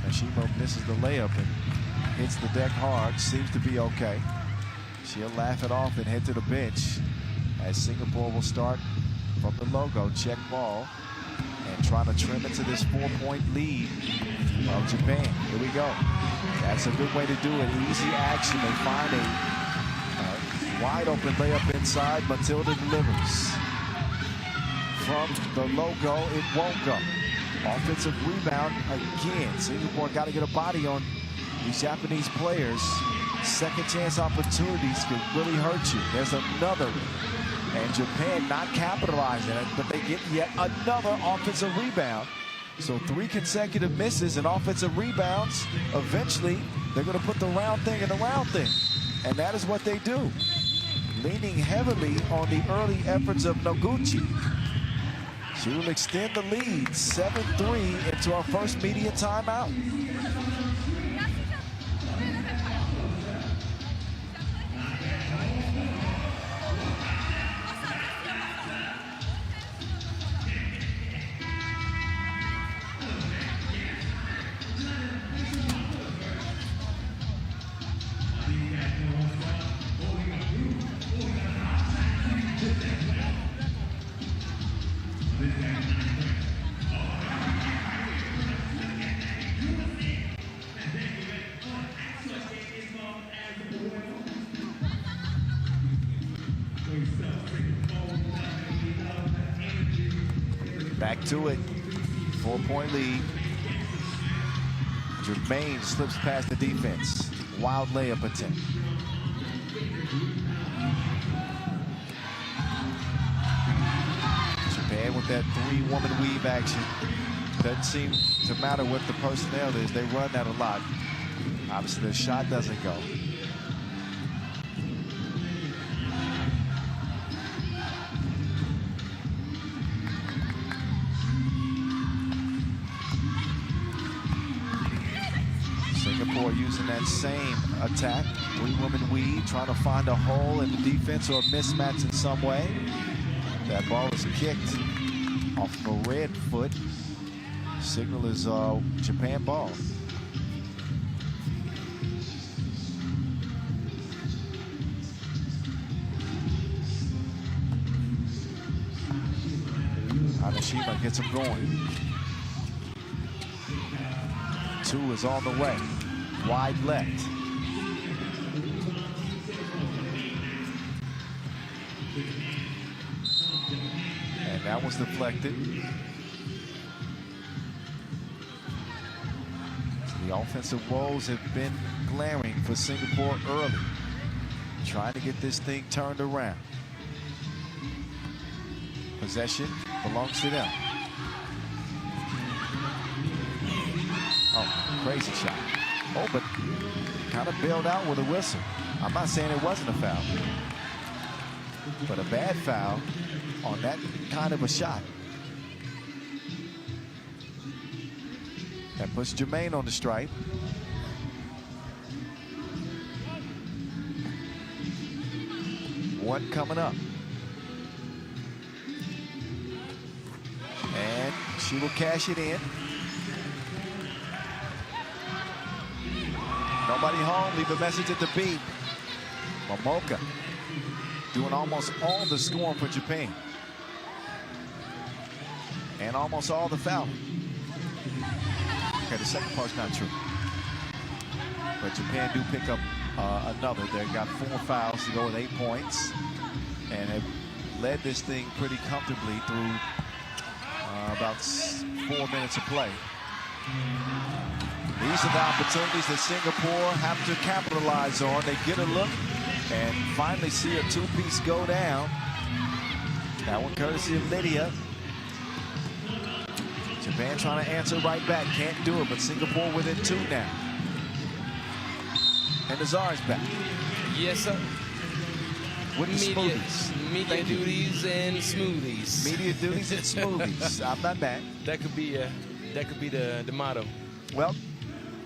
Nashima misses the layup and hits the deck hard. Seems to be okay. She'll laugh it off and head to the bench as Singapore will start from the logo, check ball, and trying to trim into this 4-point lead of Japan. Here we go. That's a good way to do it. Easy action. They find a wide open layup inside. Matilda delivers. From the logo, it won't go. Offensive rebound again. Singapore got to get a body on these Japanese players. Second chance opportunities could really hurt you. There's another. And Japan not capitalizing it, but they get yet another offensive rebound. So 3 consecutive misses and offensive rebounds. Eventually, they're going to put the round thing in the round thing. And that is what they do. Leaning heavily on the early efforts of Noguchi. She will extend the lead 7-3 into our first media timeout. Back to it. 4-point lead. Jermaine slips past the defense. Wild layup attempt. Japan with that 3-woman weave action. Doesn't seem to matter what the personnel is. They run that a lot. Obviously, the shot doesn't go. Singapore using that same attack. 3-woman weave, trying to find a hole in the defense or a mismatch in some way. That ball is kicked off of a red foot. Signal is Japan ball. Hanashima gets him going. 2 is on the way. Wide left. And that was deflected. The offensive woes have been glaring for Singapore early. Trying to get this thing turned around. Possession belongs to them. Oh, crazy shot. Oh, but kind of bailed out with a whistle. I'm not saying it wasn't a foul, but a bad foul on that kind of a shot. That puts Jermaine on the stripe. One coming up. And she will cash it in. Nobody home, leave a message at the beat. Momoka doing almost all the scoring for Japan. And almost all the fouling. Okay, the second part's not true. But Japan do pick up another. They've got 4 fouls to go with 8 points. And have led this thing pretty comfortably through about 4 minutes of play. These are the opportunities that Singapore have to capitalize on. They get a look and finally see a 2-piece go down. That one courtesy of Lydia. Japan trying to answer right back. Can't do it, but Singapore within 2 now. And Azar's back. Yes, sir. With the smoothies. Media duties and smoothies. Media duties and smoothies. I'm not bad. That could be the motto. Well,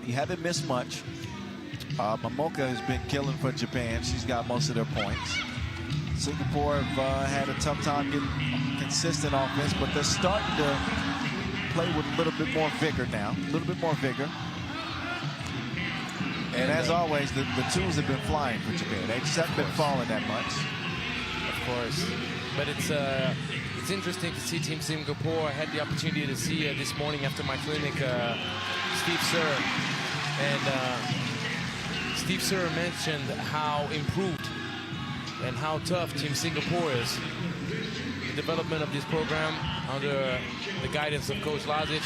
you haven't missed much. Momoka has been killing for Japan. She's got most of their points. Singapore have had a tough time getting consistent offense, but they're starting to play with a little bit more vigor now. A little bit more vigor. And as always, the twos have been flying for Japan. They just haven't been falling that much. Of course. But it's interesting to see Team Singapore. I had the opportunity to see this morning after my clinic Steve Sir. And Steve Sir mentioned how improved and how tough Team Singapore is. The development of this program under the guidance of Coach Lazic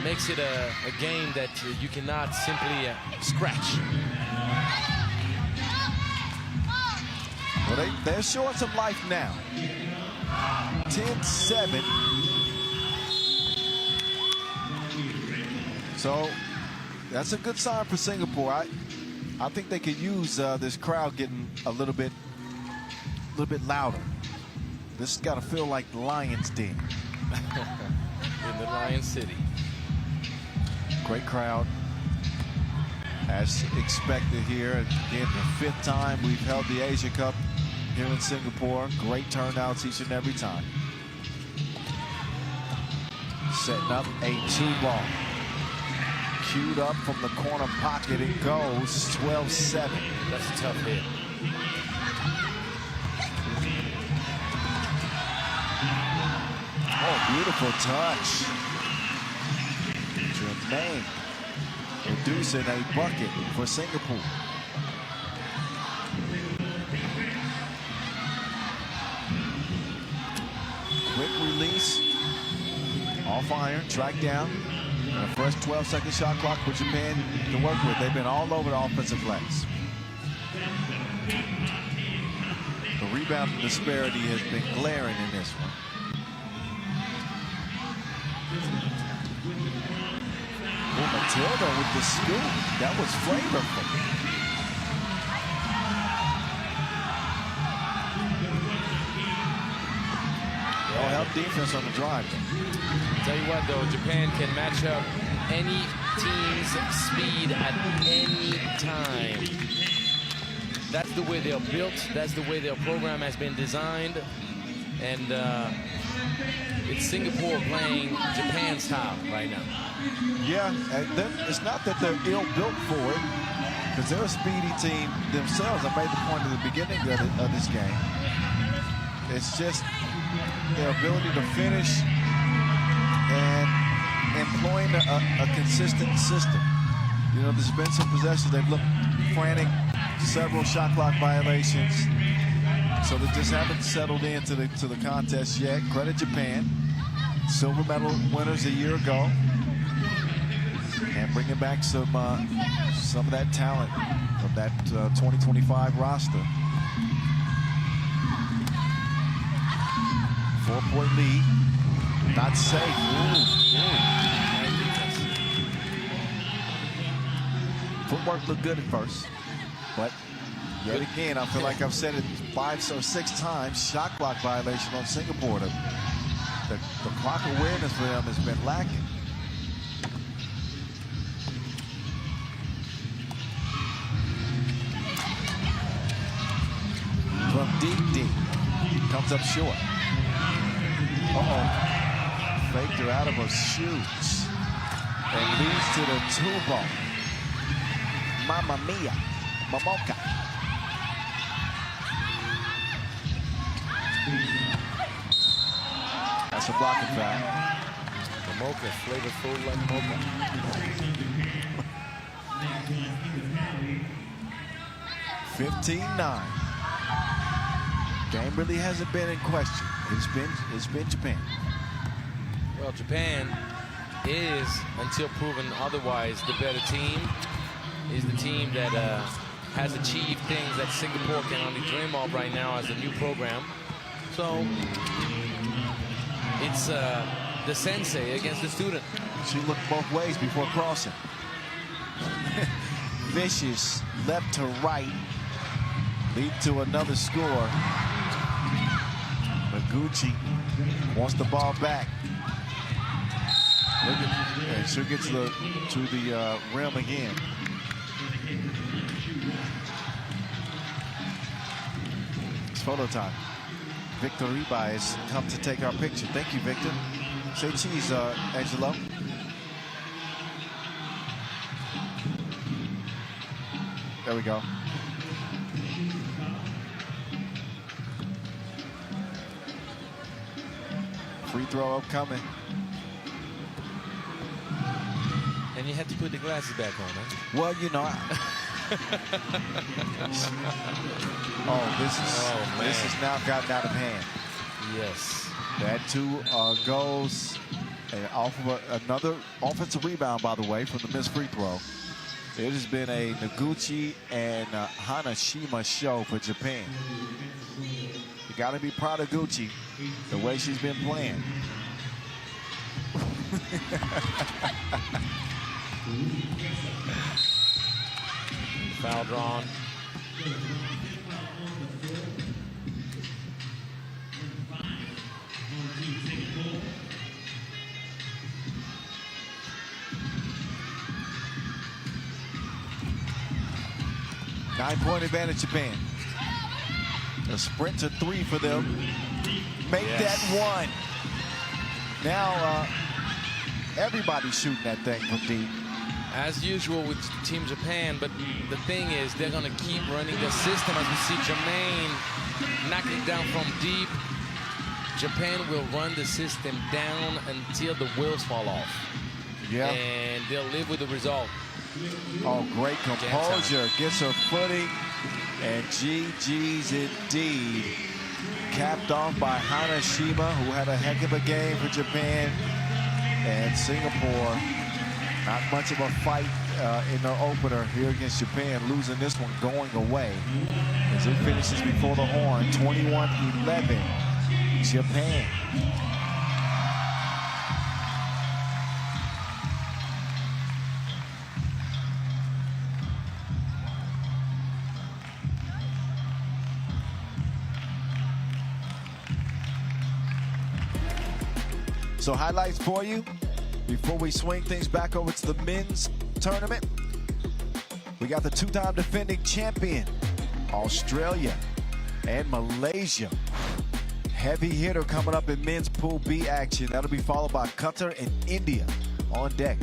makes it a game that you cannot simply scratch. Well, they're showing some life now. 10-7. So that's a good sign for Singapore. I think they could use this crowd getting a little bit louder. This has got to feel like the Lions Den. In the Lion City. Great crowd, as expected here. Again, the 5th time we've held the Asia Cup here in Singapore. Great turnouts each and every time. Setting up a 2-ball. Queued up from the corner pocket. It goes 12-7. That's a tough hit. Oh, beautiful touch. Jermaine producing a bucket for Singapore. Quick release. Off iron, track down. And the first 12-second shot clock for Japan to work with. They've been all over the offensive glass. The rebound disparity has been glaring in this one. Oh, Matilda with the scoop. That was flavorful. Well, help defense on the drive. Tell you what, though, Japan can match up any team's speed at any time. That's the way they're built. That's the way their program has been designed. And it's Singapore playing Japan's style right now. Yeah, and it's not that they're ill-built for it, because they're a speedy team themselves. I made the point at the beginning of this game. It's just their ability to finish and employing a consistent system. You know, there's been some possessions they've looked frantic, several shot clock violations, so they just haven't settled into the contest yet. Credit Japan, silver medal winners a year ago, and bringing back some of that talent from that 2025 roster. 4-point lead. Not safe. Footwork looked good at first, but yet again, I feel like I've said it 5 or 6 times, shot clock violation on Singapore. The clock awareness for them has been lacking. From deep, comes up short. Faked her out of her shoes and leads to the 2-ball. Mamma mia, Momoka. That's a blocking foul. Momoka, flavorful like mocha. 15-9. Game really hasn't been in question. It's been Japan. Well, Japan is, until proven otherwise, the better team. Is the team that has achieved things that Singapore can only dream of right now as a new program. So it's the sensei against the student. She looked both ways before crossing. Vicious left to right, lead to another score. Noguchi wants the ball back. Look at, and she'll get to the rim again. It's photo time. Victor Riba has come to take our picture. Thank you, Victor. Say cheese, Angelo. There we go. Free throw upcoming. And you had to put the glasses back on, huh? Well, you know. This has now gotten out of hand. Yes. That 2 goes and off of another offensive rebound, by the way, from the missed free throw. It has been a Noguchi and Hanashima show for Japan. You got to be proud of Gucci, the way she's been playing. Foul drawn. Nine-point advantage, Japan. A sprint to 3 for them. Make that 1. Now everybody's shooting that thing from deep. As usual with Team Japan, but the thing is they're going to keep running the system as we see Jermaine knocking it down from deep. Japan will run the system down until the wheels fall off. Yeah. And they'll live with the result. Oh, great composure. Gets her footing. And GG's indeed. Capped off by Hanashima, who had a heck of a game for Japan. And Singapore, not much of a fight in their opener here against Japan, losing this one going away as it finishes before the horn, 21-11, Japan. So highlights for you before we swing things back over to the men's tournament. We got the 2-time defending champion, Australia and Malaysia. Heavy hitter coming up in men's Pool B action. That'll be followed by Qatar and India on deck.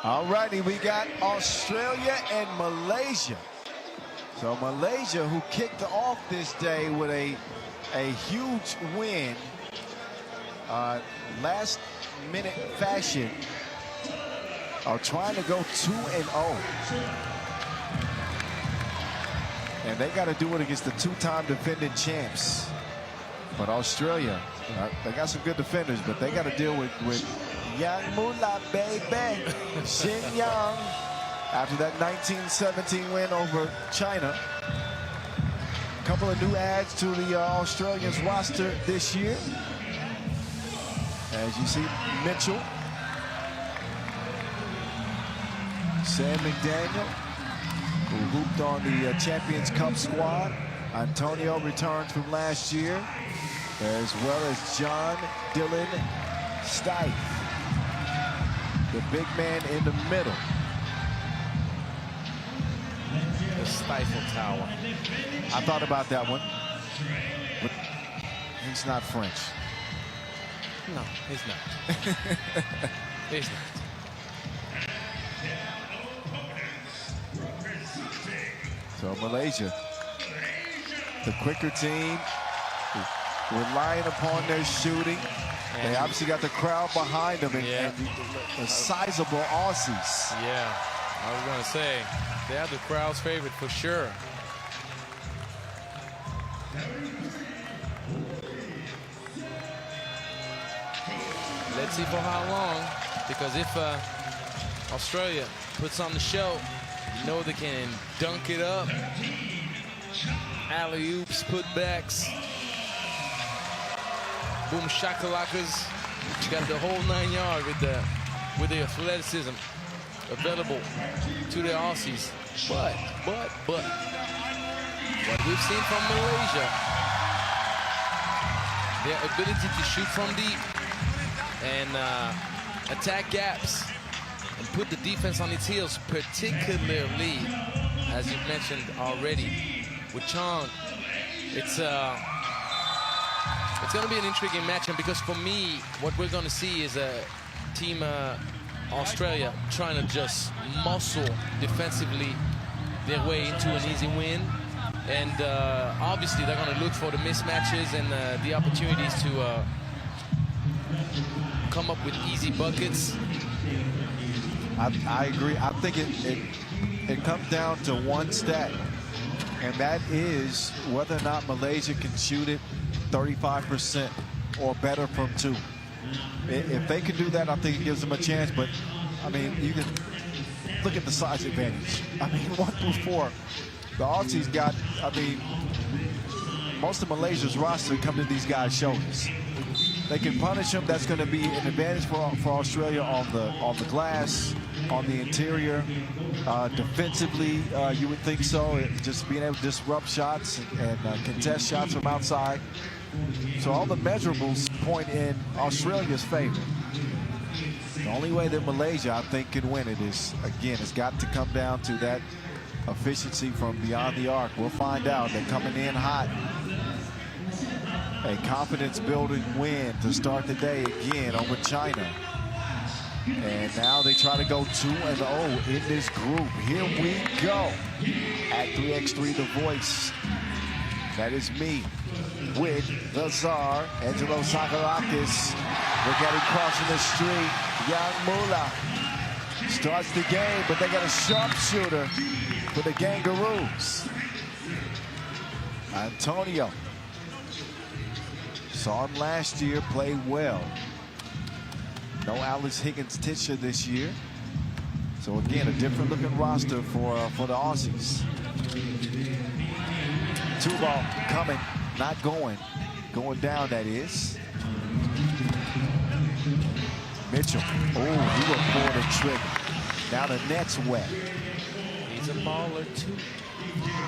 All righty, we got Australia and Malaysia. So Malaysia, who kicked off this day with a huge win, last minute fashion, are trying to go 2-0. And they got to do it against the two-time defending champs. But Australia, they got some good defenders, but they got to deal with Yang Mula, baby. Shin Yang, after that 1917 win over China. A couple of new adds to the Australians roster this year. As you see, Mitchell, Sam McDaniel, who hooped on the Champions Cup squad. Antonio returns from last year, as well as John Dylan Stipe, the big man in the middle. The Stifle Tower. I thought about that one, but he's not French. No, he's not. He's not. So Malaysia, the quicker team, relying upon their shooting. They obviously got the crowd behind them and the sizable Aussies. Yeah, I was going to say, they are the crowd's favorite for sure. Let's see for how long, because if Australia puts on the show, you know they can dunk it up. Alley-oops, putbacks, boom shakalakas. You got the whole 9 yards with the athleticism available to the Aussies. But what we've seen from Malaysia, their ability to shoot from deep and attack gaps and put the defense on its heels, particularly, as you've mentioned already, with Chong. It's going to be an intriguing matchup, because for me, what we're going to see is a team Australia trying to just muscle defensively their way into an easy win. And obviously, they're going to look for the mismatches and the opportunities to come up with easy buckets. I agree. I think it comes down to one stat, and that is whether or not Malaysia can shoot it 35% or better from two. If they can do that, I think it gives them a chance. But I mean, you can look at the size advantage. I mean, 1 through 4, the Aussies got. I mean, most of Malaysia's roster come to these guys' shoulders. They can punish them. That's going to be an advantage for Australia on the glass, on the interior. Defensively, you would think so. Just being able to disrupt shots and contest shots from outside. So all the measurables point in Australia's favor. The only way that Malaysia, I think, can win it is, again, it's got to come down to that efficiency from beyond the arc. We'll find out. They're coming in hot. A confidence-building win to start the day again over China. And now they try to go 2-0 in this group. Here we go at 3x3 The Voice. That is me with the Czar, Angelo Sakarakis. Look at him crossing the street. Yang Mula starts the game, but they got a sharpshooter for the Kangaroos. Antonio. Saw him last year, played well. No Alex Higgins-Tisha this year. So again, a different looking roster for the Aussies. 2-ball coming, not going. Going down, that is. Mitchell. Oh, he will pull the trigger. Now the net's wet. He's a baller too.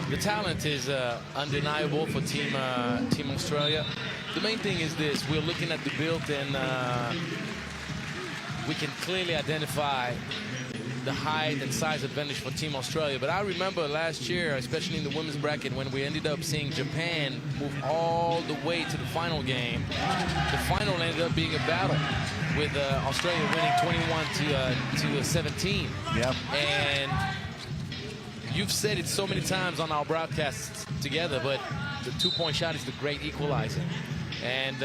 The talent is undeniable for Team Australia. The main thing is this: we're looking at the build, and we can clearly identify the height and size advantage for Team Australia. But I remember last year, especially in the women's bracket, when we ended up seeing Japan move all the way to the final game. The final ended up being a battle with Australia winning 21 to 17. Yep. And you've said it so many times on our broadcasts together, but the two-point shot is the great equalizer. And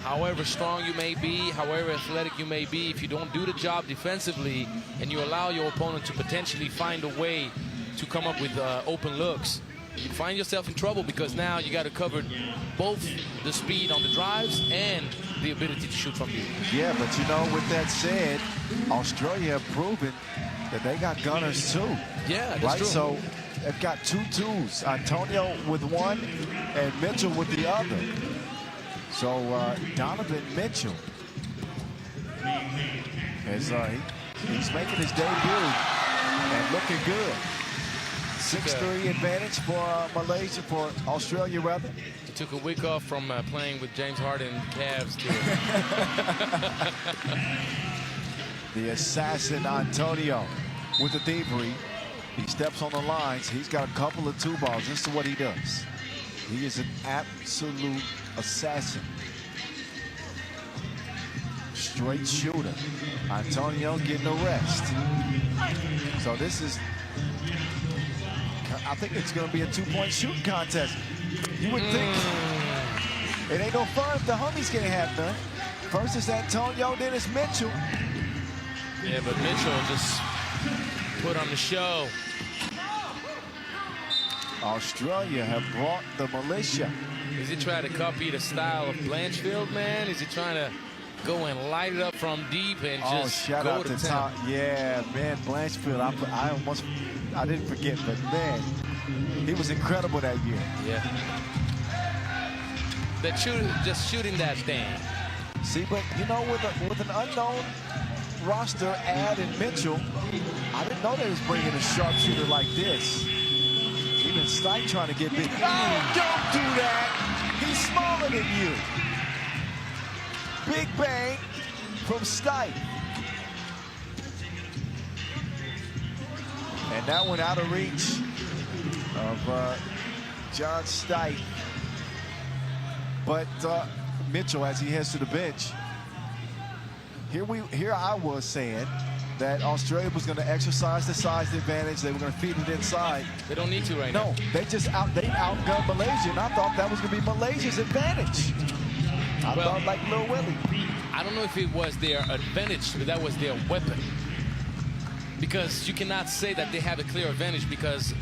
however strong you may be, however athletic you may be, if you don't do the job defensively and you allow your opponent to potentially find a way to come up with open looks, you find yourself in trouble, because now you got to cover both the speed on the drives and the ability to shoot from deep. Yeah, but you know, with that said, Australia have proven that they got gunners too. Yeah, that's right? true. So they've got two twos, Antonio with one and Mitchell with the other. So Donovan Mitchell, as he's making his debut and looking good. 6-3 advantage for Malaysia, for Australia rather. He took a week off from playing with James Harden Cavs too. The assassin Antonio with the thievery. He steps on the lines. He's got a couple of two balls. This is what he does. He is an absolute assassin. Straight shooter. Antonio getting a rest. So this is, I think it's going to be a two-point shooting contest. You would think it ain't no fun if the homies can't have none. First is Antonio, then it's Mitchell. Yeah, but Mitchell just put on the show. Australia have brought the militia. Is he trying to copy the style of Blanchfield, man? Is he trying to go and light it up from deep and just shout go out to Tom. town? Yeah, man, Blanchfield. I didn't forget, but man, he was incredible that year. Yeah. That just shooting that thing. See, but you know, with an unknown roster, Ad and Mitchell, I didn't know they was bringing a sharpshooter like this. Even Stipe trying to get big. Oh, don't do that. He's smaller than you. Big bang from Stipe. And that one out of reach of John Stipe. But Mitchell, as he heads to the bench, here I was saying that Australia was going to exercise the size advantage. They were going to feed it inside. They don't need to right now. No, they outgunned Malaysia, and I thought that was going to be Malaysia's advantage. I thought like Lil Willie. I don't know if it was their advantage, but that was their weapon. Because you cannot say that they have a clear advantage, because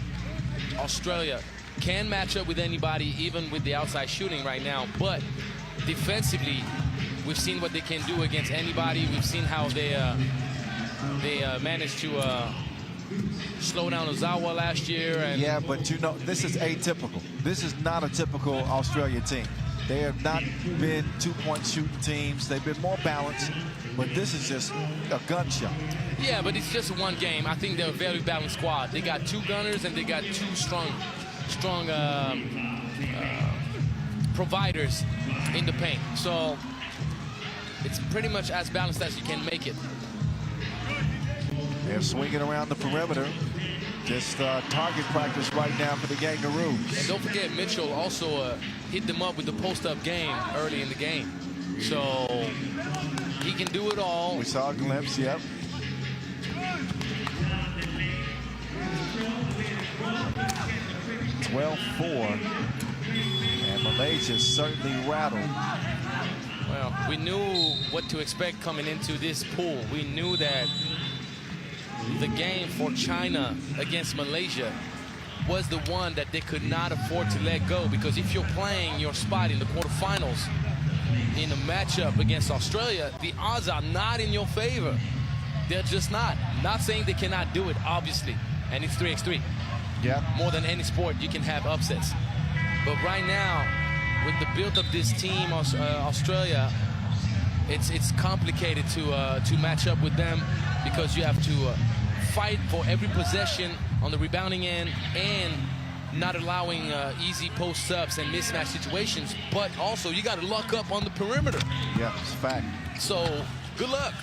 Australia can match up with anybody, even with the outside shooting right now. But defensively, we've seen what they can do against anybody. We've seen how they managed to slow down Ozawa last year. And yeah, but you know, this is atypical. This is not a typical Australia team. They have not been two-point shooting teams. They've been more balanced, but this is just a gunshot. Yeah, but it's just one game. I think they're a very balanced squad. They got two gunners and they got two strong providers in the paint. So it's pretty much as balanced as you can make it. They're swinging around the perimeter. Just target practice right now for the Kangaroos. And don't forget, Mitchell also hit them up with the post-up game early in the game. So he can do it all. We saw a glimpse, yep. (12-4), and Malaysia certainly rattled. Well, we knew what to expect coming into this pool. We knew that the game for China against Malaysia was the one that they could not afford to let go, because if you're playing your spot in the quarterfinals in a matchup against Australia, the odds are not in your favor. They're just not. Not saying they cannot do it, obviously, and it's 3x3. Yeah. More than any sport, you can have upsets. But right now, with the build of this team, Australia, it's complicated to match up with them, because you have to fight for every possession on the rebounding end and not allowing easy post-ups and mismatch situations, but also you got to lock up on the perimeter. Yeah, it's a fact. So good luck.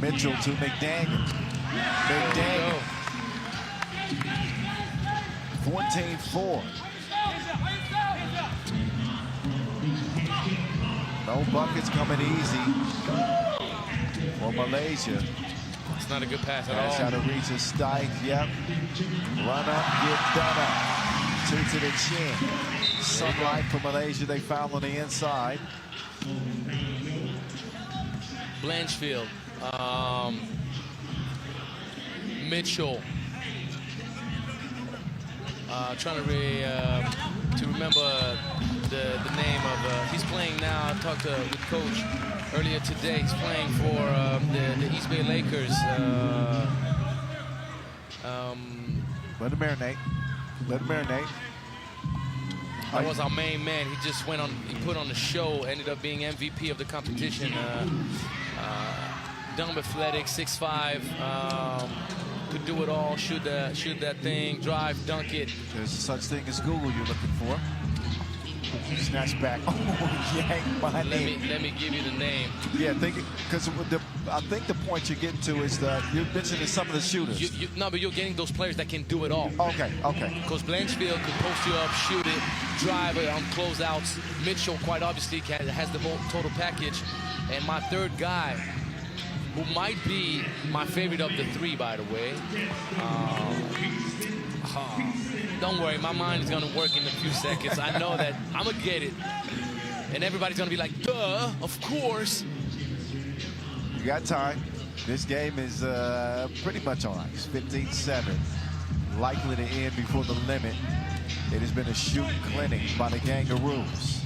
Mitchell to McDaniel. McDaniel. 14-4. No buckets coming easy for Malaysia. It's not a good pass at Pass all. out of reach of Stike. Yep. Run up, get done up. Two to the chin. Sunlight for Malaysia. They foul on the inside. Blanchfield. Mitchell. Trying to remember the name of. He's playing now. I talked with Coach earlier today. He's playing for the East Bay Lakers. Let him marinate. Let him marinate. That was our main man. He just went on. He put on the show. Ended up being MVP of the competition. Dumb athletic, 6'5". Could do it all. Shoot that thing. Drive, dunk it. There's such thing as Google you're looking for. Snatch back. Oh, yank my name. Let me give you the name. Yeah, because I think the point you're getting to is that you're mentioning some of the shooters. No, but you're getting those players that can do it all. Okay. Because Blanchfield could post you up, shoot it, drive it on closeouts. Mitchell, quite obviously, has the whole total package. And my third guy, who might be my favorite of the three, by the way. Don't worry, my mind is gonna work in a few seconds. I know that I'm gonna get it. And everybody's gonna be like, duh, of course. You got time. This game is pretty much on ice. 15-7. Likely to end before the limit. It has been a shooting clinic by the Kangaroos.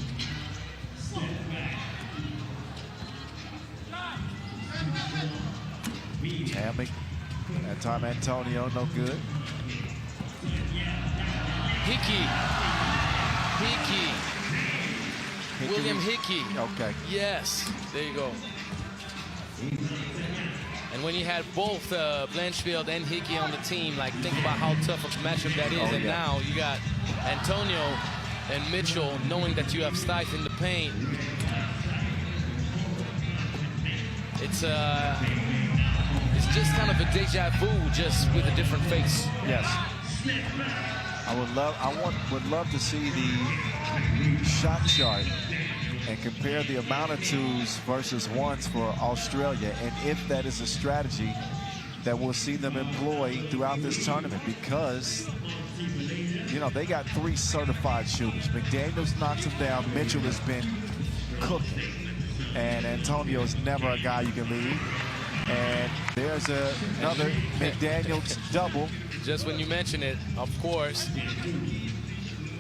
Hammock. That time Antonio, no good. Hickey. William Hickey. Okay. Yes, there you go. And when you had both Blanchfield and Hickey on the team, like, think about how tough of a matchup that is. And now you got Antonio and Mitchell, knowing that you have Stike in the paint. It's just kind of a deja vu, just with a different face. Yes. I would love to see the shot chart and compare the amount of twos versus ones for Australia, and if that is a strategy that we'll see them employ throughout this tournament, because they got 3 certified shooters. McDaniels knocks them down. Mitchell has been cooking, and Antonio's never a guy you can leave. And there's another McDaniels double. Just when you mention it, of course,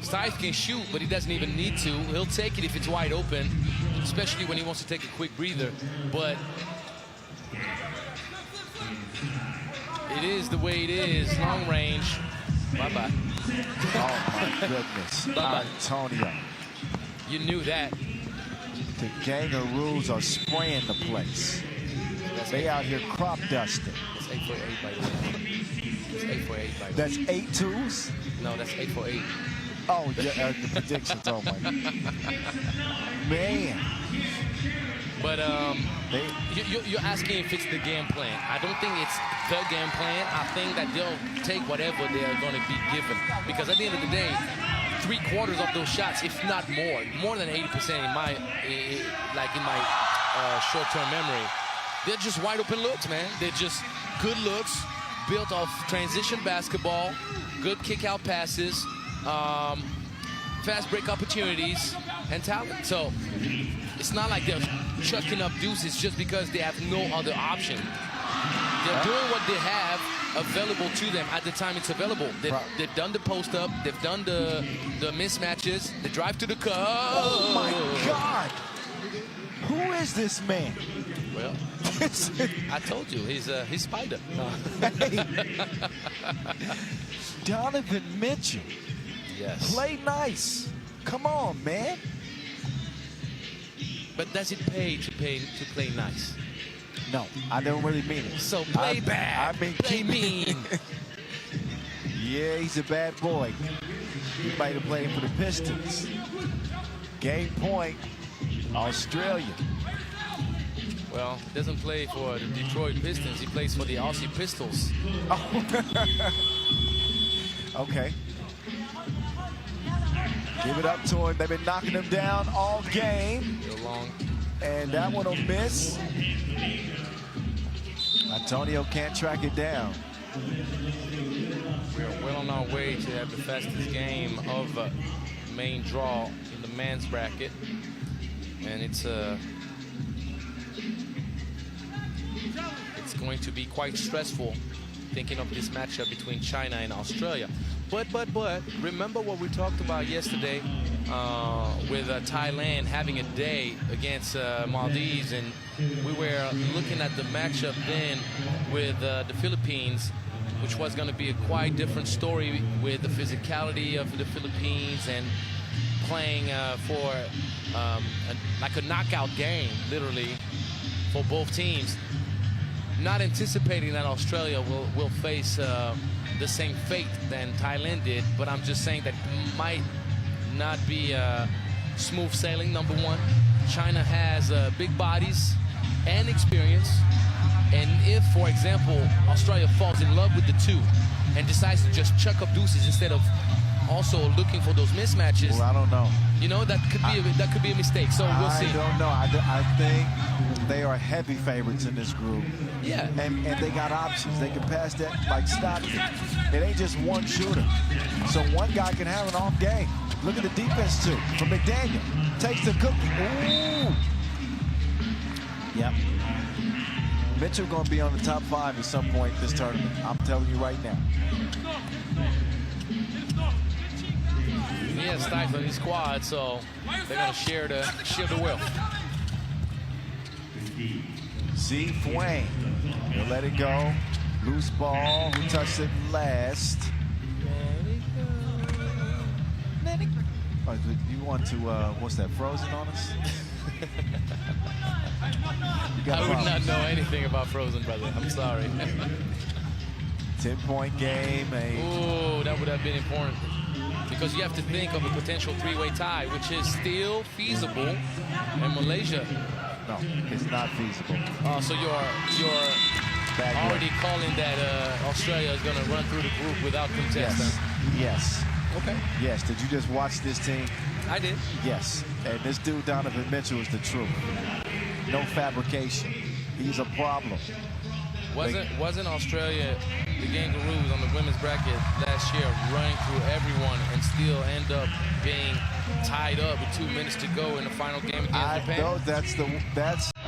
Stike can shoot, but he doesn't even need to. He'll take it if it's wide open, especially when he wants to take a quick breather. But it is the way it is, long range. Bye-bye. Oh, my goodness. Bye-bye. Antonio. You knew that. The Kangaroos are spraying the place. They out here crop dusting. That's 8 for 8, by the way. That's 8 for 8, by the way. That's 8 twos? No, that's 8 for 8. Oh, yeah, the predictions. Oh, my. Man. But you're asking if it's the game plan. I don't think it's the game plan. I think that they'll take whatever they're going to be given. Because at the end of the day, 3/4 of those shots, if not more than 80% in my short-term memory, they're just wide open looks, man. They're just good looks, built off transition basketball, good kick-out passes, fast break opportunities, and talent. So it's not like they're chucking up deuces just because they have no other option. They're doing what they have available to them at the time it's available. They've done the post-up. They've done the mismatches. They drive to the cup. Oh, my God. Who is this man? Well, I told you, he's Spider. Hey. Donovan Mitchell. Yes. Play nice. Come on, man. But does it pay to play nice? No, I don't really mean it. So play bad. I mean, play mean. Yeah, he's a bad boy. He might have played for the Pistons. Game point, Australia. Well, he doesn't play for the Detroit Pistons. He plays for the Aussie Pistols. Okay. Give it up to him. They've been knocking him down all game. Real long. And that one will miss. Antonio can't track it down. We're well on our way to have the fastest game of main draw in the men's bracket. And it's going to be quite stressful thinking of this matchup between China and Australia. But remember what we talked about yesterday with Thailand having a day against Maldives, and we were looking at the matchup then with the Philippines, which was going to be a quite different story with the physicality of the Philippines and playing for like a knockout game, literally, for both teams. Not anticipating that Australia will face the same fate than Thailand did, but I'm just saying that might not be smooth sailing, number one. China has big bodies and experience, and if, for example, Australia falls in love with the two and decides to just chuck up deuces instead of also looking for those mismatches, well, I don't know. You know, that could be a mistake. So we'll see. I don't know. I think they are heavy favorites in this group. Yeah. And they got options. They can pass that like Stockton. It ain't just one shooter. So one guy can have an off game. Look at the defense too. From McDaniel. Takes the cookie. Ooh. Yep. Mitchell going to be on the top 5 at some point this tournament. I'm telling you right now. He has Stiles on his squad, so they're going to share the wealth. Z Fuang. He'll let it go. Loose ball. Who touched it last? Let it go. Oh, you want to, what's that, Frozen on us? I would not know anything about Frozen, brother. I'm sorry. 10-point game. Ooh, that would have been important. Because you have to think of a potential three-way tie, which is still feasible in Malaysia. No, it's not feasible. So you're already calling that Australia is going to run through the group without contest. Yes. Okay. Yes. Did you just watch this team? I did. Yes. And this dude, Donovan Mitchell, is the truth. No fabrication. He's a problem. Wasn't Australia the Kangaroos on the women's bracket last year running through everyone and still end up being tied up with 2 minutes to go in the final game against Japan? No, that's the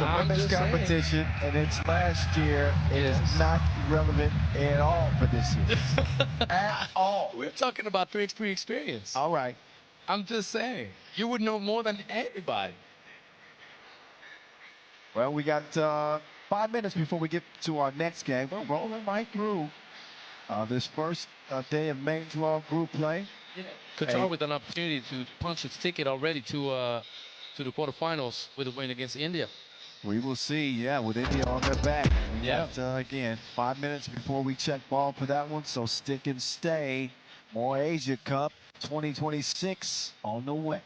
women's competition, and it's last year. It is not relevant at all for this year. At all. We're talking about 3x3 experience. All right. I'm just saying, you would know more than anybody. Well, we got 5 minutes before we get to our next game. We're rolling right through this first day of main draw group play. Yeah. Qatar with an opportunity to punch its ticket already to the quarterfinals with a win against India. We will see, yeah, with India on their back. Yeah. Again, 5 minutes before we check ball for that one, so stick and stay. More Asia Cup 2026 on the way.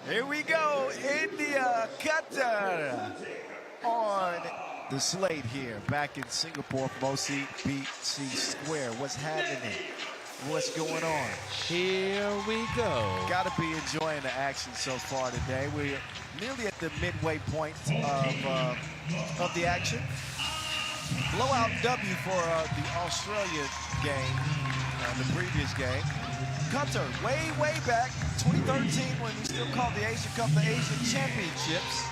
Here we go, India, Qatar on the slate here, back in Singapore from OCBC Square. What's happening? What's going on? Here we go. Got to be enjoying the action so far today. We're nearly at the midway point of the action. Blowout W for the Australia game, the previous game. Qatar, way back, 2013, when we still called the Asian Cup the Asian Championships.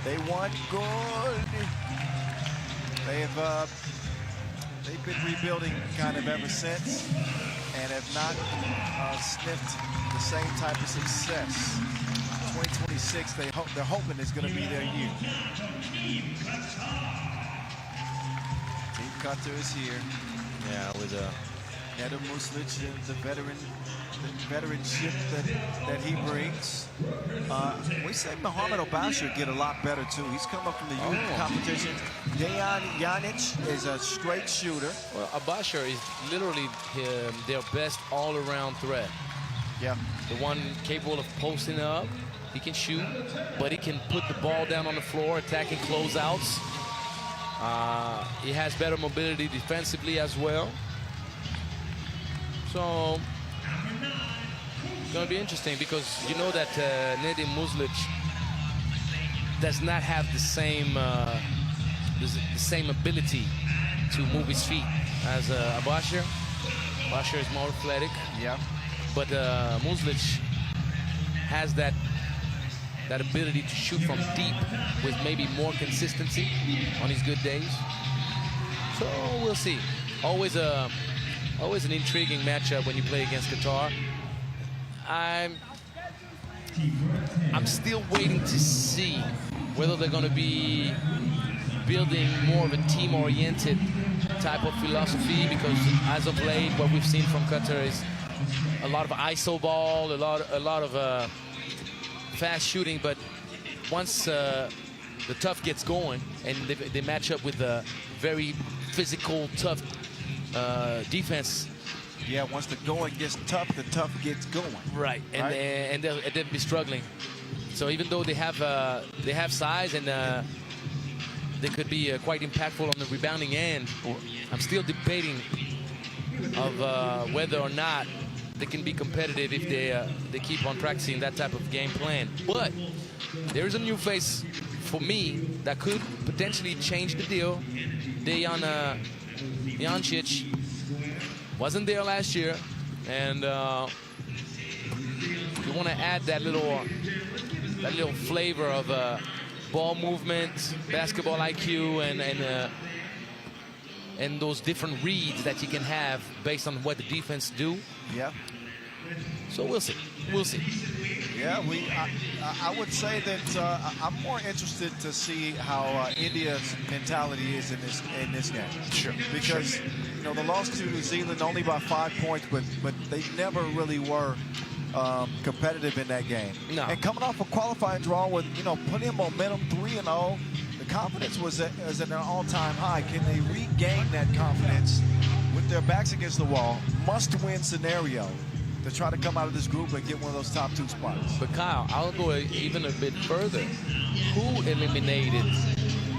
They won good. They've been rebuilding kind of ever since, and have not sniffed the same type of success. 2026, they're hoping is going to be their year. Team Qatar is here. Yeah, with Neda Muslic, the veteranship that he brings. We say Mohamed Obashir get a lot better too. He's come up from the youth competition. Dejan Janic is a straight shooter. Well, Obashir is literally their best all-around threat. Yeah. The one capable of posting up. He can shoot, but he can put the ball down on the floor, attacking closeouts. He has better mobility defensively as well. So it's going to be interesting because you know that Neda Muslic does not have the same ability to move his feet as Obashir. Obashir is more athletic. Yeah. But Muslic has that ability to shoot from deep with maybe more consistency on his good days. So we'll see. Always an intriguing matchup when you play against Qatar. I'm still waiting to see whether they're going to be building more of a team-oriented type of philosophy, because as of late, what we've seen from Qatar is a lot of iso ball, a lot of fast shooting. But once the tough gets going and they match up with a very physical, tough defense. Yeah, once the going gets tough, the tough gets going. Right, and they'll be struggling. So even though they have size and they could be quite impactful on the rebounding end, I'm still debating of whether or not they can be competitive if they keep on practicing that type of game plan. But there is a new face for me that could potentially change the deal. Dejan Janic wasn't there last year, and you want to add that little flavor of ball movement, basketball IQ, and those different reads that you can have based on what the defense do. Yeah. So we'll see. We'll see. Yeah, I would say that I'm more interested to see how India's mentality is in this game. Sure. Because you know, the loss to New Zealand only by 5 points, but they never really were competitive in that game. No. And coming off a qualifying draw with plenty of momentum, 3-0, the confidence was at an all-time high. Can they regain that confidence with their backs against the wall? Must-win scenario to try to come out of this group and get one of those top 2 spots. But Kyle, I'll go even a bit further. Who eliminated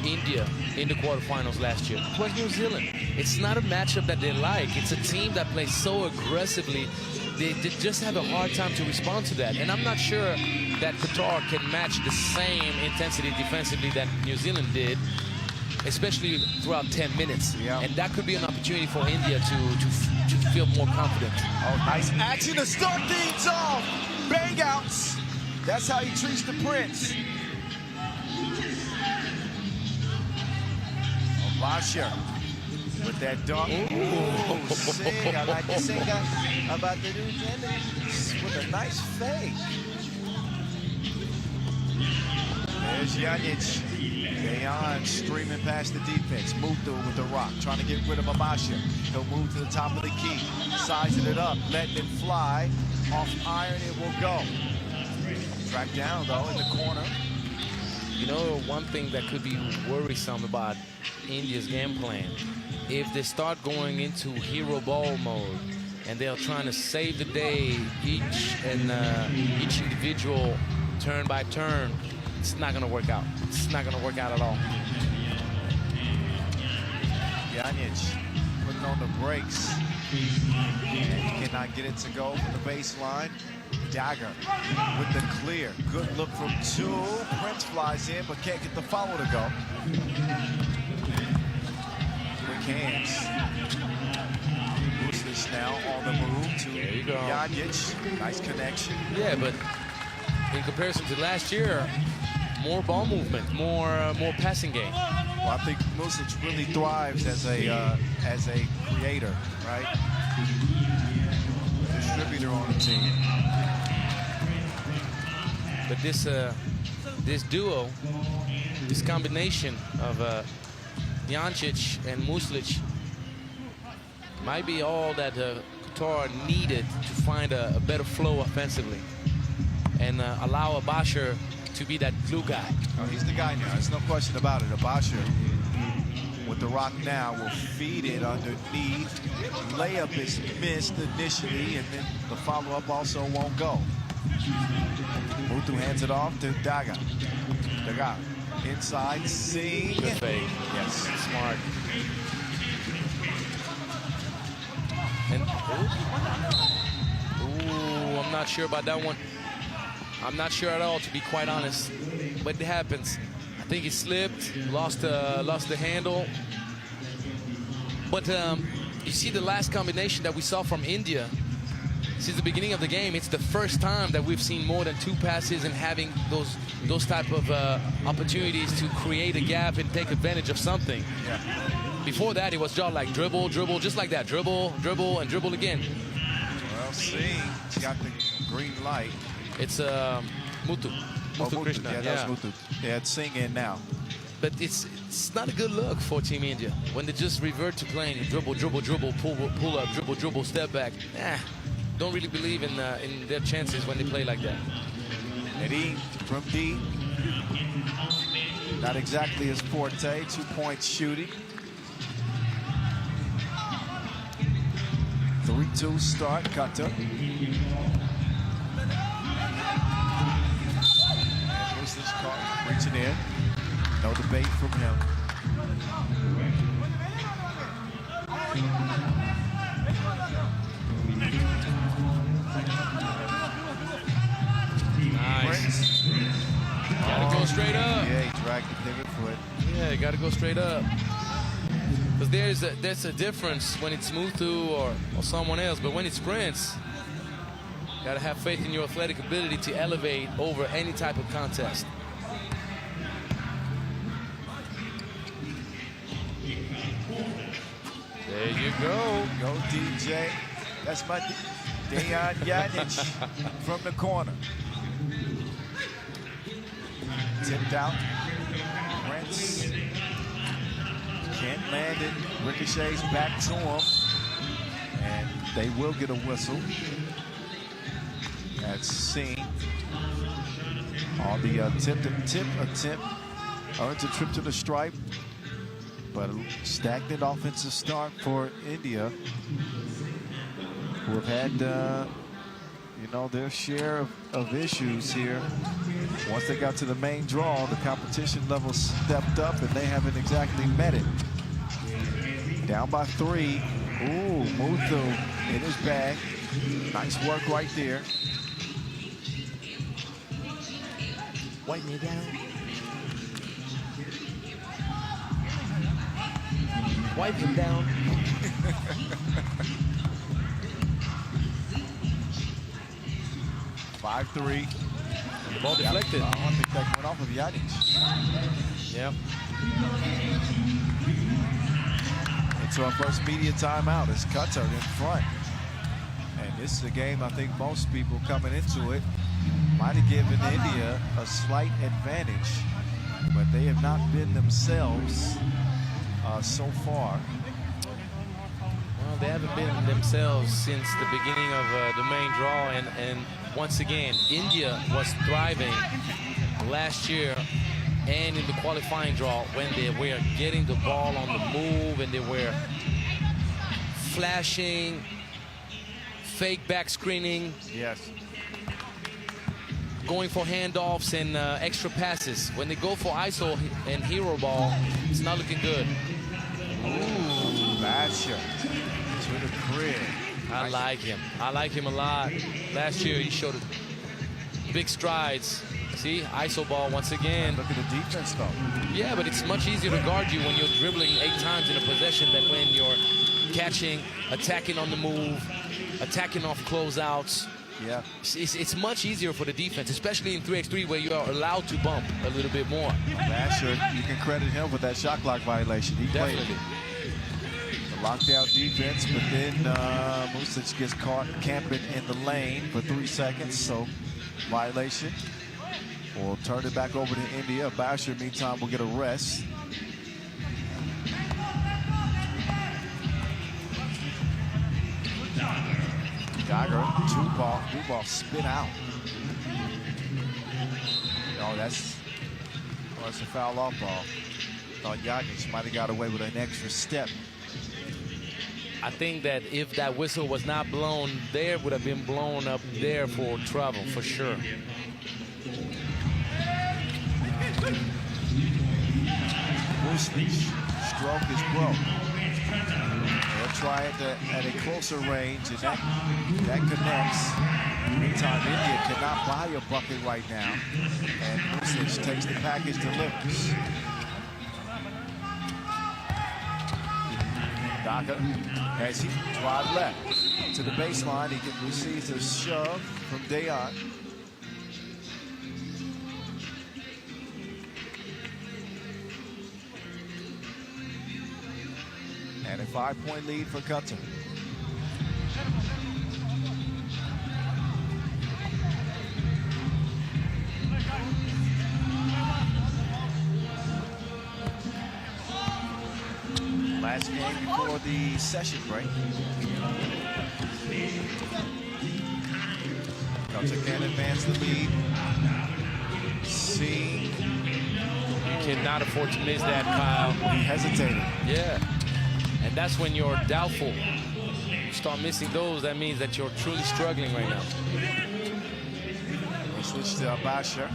India in the quarterfinals last year? It was New Zealand. It's not a matchup that they like. It's a team that plays so aggressively. They just have a hard time to respond to that. And I'm not sure that Qatar can match the same intensity defensively that New Zealand did, especially throughout 10 minutes. Yeah. And that could be an opportunity for India to feel more confident. Oh, nice action to start things off. Bang outs. That's how he treats the Prince. Obashir with that dunk. Ooh, sing. I like to sing about the new with a nice fake. There's Janic. Dejan streaming past the defense. Moved through with the rock, trying to get rid of Obashir. He'll move to the top of the key. Sizing it up, letting it fly. Off iron, it will go. Track down, though, in the corner. You know, one thing that could be worrisome about India's game plan, if they start going into hero ball mode and they're trying to save the day, each individual turn by turn, it's not going to work out. It's not going to work out at all. Janic putting on the brakes. And he cannot get it to go from the baseline. Dagger with the clear. Good look from 2. Prince flies in, but can't get the follow to go. Quick hands. Muslic now on the move to Janic. Nice connection. Yeah, but in comparison to last year, more ball movement, more passing game. Well, I think Muslic really thrives as a creator, right? Distributor on the team. But this duo, this combination of Janic and Muslic might be all that Qatar needed to find a better flow offensively and allow Abasher to be that glue guy. Oh, he's the guy now. There's no question about it. Abasher with the rock now will feed it underneath. Layup is missed initially, and then the follow-up also won't go. Muthu hands it off to Daga. Daga inside, Singh. Good fade. Yes, smart. And ooh, I'm not sure about that one. I'm not sure at all, to be quite honest. But it happens. I think he slipped, lost the handle. But you see the last combination that we saw from India. Since the beginning of the game, it's the first time that we've seen more than 2 passes and having those type of opportunities to create a gap and take advantage of something. Yeah. Before that, it was just like dribble, dribble, just like that. Dribble, dribble, and dribble again. Well, Singh's got the green light. It's Muthu. Muthu Krishna. Yeah, that's Muthu. They had Singh in now. But it's not a good look for Team India when they just revert to playing dribble, dribble, dribble, pull up, dribble, dribble, step back. Don't really believe in their chances when they play like that. Eddie from D. Not exactly his forte. 2-point shooting. 3-2 start. Qatar. Muslic caught reaching in. No debate from him. Nice. Gotta go straight up. Yeah, he dragged the pivot foot. Yeah, you gotta go straight up. Because there's a difference when it's Muthu or someone else, but when it's Prince, you gotta have faith in your athletic ability to elevate over any type of contest. There you go. Go DJ. That's my Dejan Janic from the corner. Tipped out. Prince can't land it. Ricochets back to him. And they will get a whistle. That's Singh on the tip attempt. Earns a trip to the stripe. But a stagnant offensive start for India, who have had, their share of issues here. Once they got to the main draw, the competition level stepped up, and they haven't exactly met it. Down by 3. Ooh, Muthu in his bag. Nice work right there. Wipe me down. Wipe him down. 5-3. The ball deflected. I think that went off of Janic. Yep. Into our first media timeout. It's Qatar in front. And this is a game I think most people coming into it might have given India a slight advantage, but they have not been themselves so far. Well, they haven't been themselves since the beginning of the main draw, and once again, India was thriving last year and in the qualifying draw when they were getting the ball on the move and they were flashing, fake back screening. Yes. going for handoffs and extra passes. When they go for ISO and hero ball, it's not looking good. Ooh, Basher to the crib. I like him. I like him a lot. Last year he showed big strides. See, ISO ball once again. Look at the defense though. Yeah, but it's much easier to guard you when you're dribbling 8 times in a possession than when you're catching, attacking on the move, attacking off closeouts. Yeah. It's much easier for the defense, especially in 3x3 where you are allowed to bump a little bit more. Basher, you can credit him with that shot clock violation. He played Definitely. the lockdown defense, but then Music gets caught camping in the lane for 3 seconds, so violation. We'll turn it back over to India. Basher, meantime, will get a rest. Dagger, two ball spin out. Oh, that's a foul off ball. Thought Yagic might have got away with an extra step. I think that if that whistle was not blown there, would have been blown up there for trouble, for sure. Stroke is broke. They'll try it at a closer range, and that connects. Meantime, India cannot buy a bucket right now, and Music takes the package, delivers. Daka, as he drive left to the baseline, he receives a shove from Dayon. And a 5-point lead for Qatar. Last game before the session break. Qatar can advance the lead. See. You cannot afford to miss that, Kyle. He hesitated. Yeah. And that's when you're doubtful. You start missing those, that means that you're truly struggling right now. We'll switch to Basher.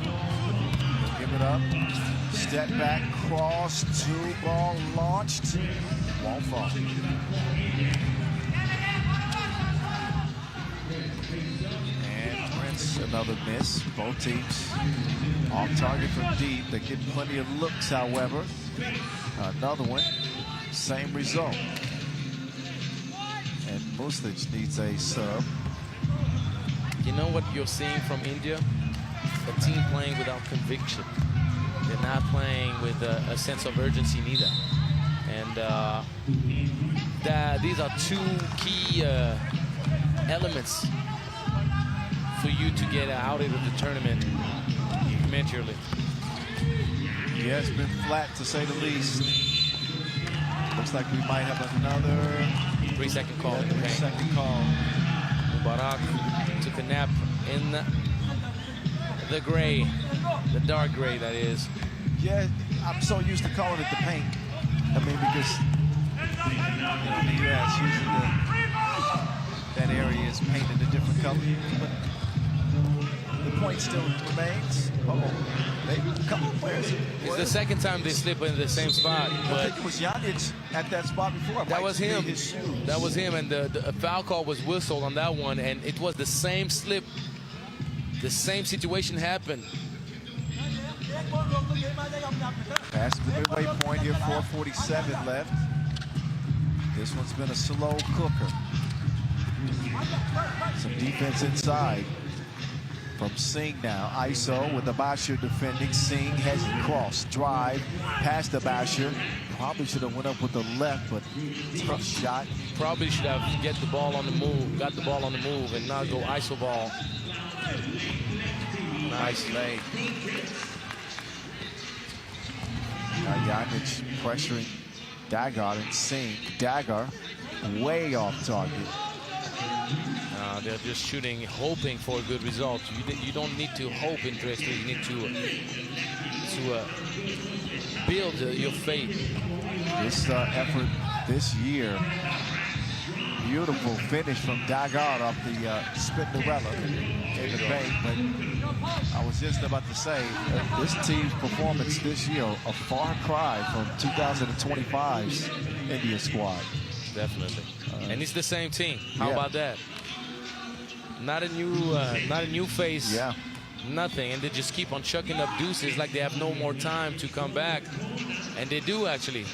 Give it up. Step back, cross, 2-ball launched. Won't fall. And Prince, another miss. Both teams off target from deep. They get plenty of looks, however. Another one. Same result. And Muslic needs a sub. You know what you're seeing from India? A team playing without conviction. They're not playing with a sense of urgency neither. And these are 2 key elements for you to get out of the tournament momentarily. Yeah, it's been flat to say the least. Looks like we might have another 3-second call. 3-second call. Mubarak took a nap in the gray, the dark gray, that is. Yeah, I'm so used to calling it the paint. I mean, because in the U.S., usually that area is painted a different color. But the point still remains. A couple of players. It's the second time they slip in the same spot. But I think it was Yagic at that spot before. That was him. His shoes. That was him, and the foul call was whistled on that one, and it was the same slip. The same situation happened. Past the midway point here, 4:47 left. This one's been a slow cooker. Some defense inside from Singh now. ISO with the Basher defending. Singh has it cross, drive, past the Basher. Probably should have went up with the left, but tough shot. Probably should have got the ball on the move, and not go ISO ball. Nice lay. Yagic pressuring Dagger and Singh. Dagger way off target. They're just shooting, hoping for a good result. You don't need to hope in 3x3. You need to build your faith. This effort this year, Beautiful finish from Dagard off the Spinderella in the bank. But I was just about to say, this team's performance this year, a far cry from 2025's India squad. Definitely. And it's the same team. How Yeah. about that? Not a new face. Yeah. Nothing. And they just keep on chucking up deuces like they have no more time to come back. And they do, actually.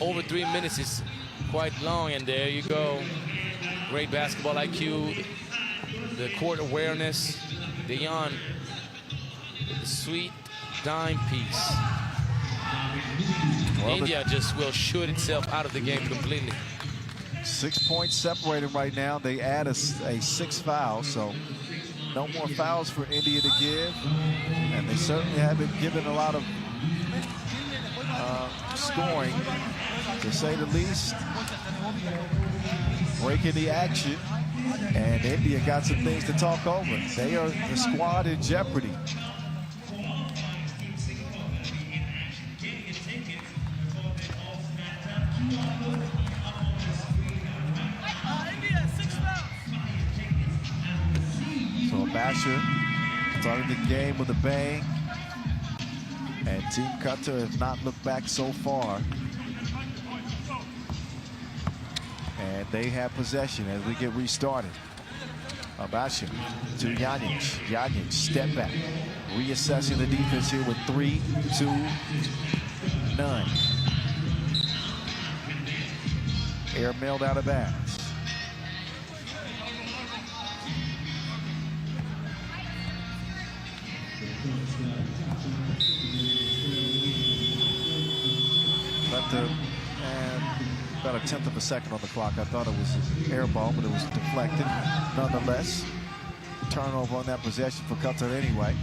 Over 3 minutes is quite long. And there you go. Great basketball IQ. The court awareness. Dejan with the sweet dime piece. Well, India just will shoot itself out of the game completely. 6 points separated right now. They add a 6th foul, so no more fouls for India to give. And they certainly haven't given a lot of scoring, to say the least. Breaking the action. And India got some things to talk over. They are the squad in jeopardy. So Basher started the game with a bang. And Team Qatar has not looked back so far. And they have possession as we get restarted. Abasha to Janic. Janic, step back. Reassessing the defense here with 3, 2, none. Air mailed out of bounds. About a 1/10 of a second on the clock. I thought it was an air ball, but it was deflected. Nonetheless, turnover on that possession for Qatar anyway.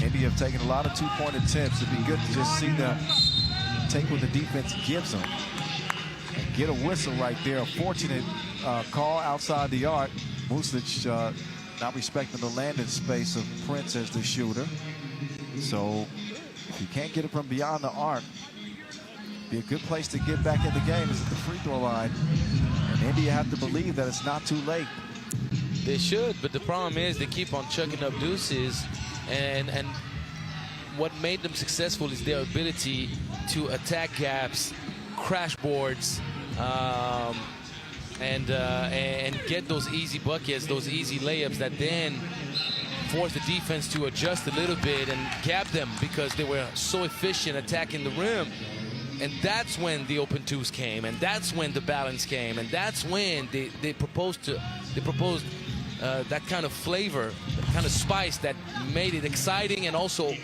India have taken a lot of two-point attempts. It'd be good to just see them take what the defense gives them and get a whistle right there. A fortunate call outside the arc. Music not respecting the landing space of Prince as the shooter. So if you can't get it from beyond the arc, be a good place to get back in the game is at the free throw line. And India have to believe that it's not too late. They should, but the problem is they keep on chucking up deuces, and what made them successful is their ability to attack gaps, crash boards, and get those easy buckets, those easy layups that then force the defense to adjust a little bit and gap them because they were so efficient attacking the rim. And that's when the open twos came, and that's when the balance came, and that's when they proposed that kind of flavor, that kind of spice that made it exciting and also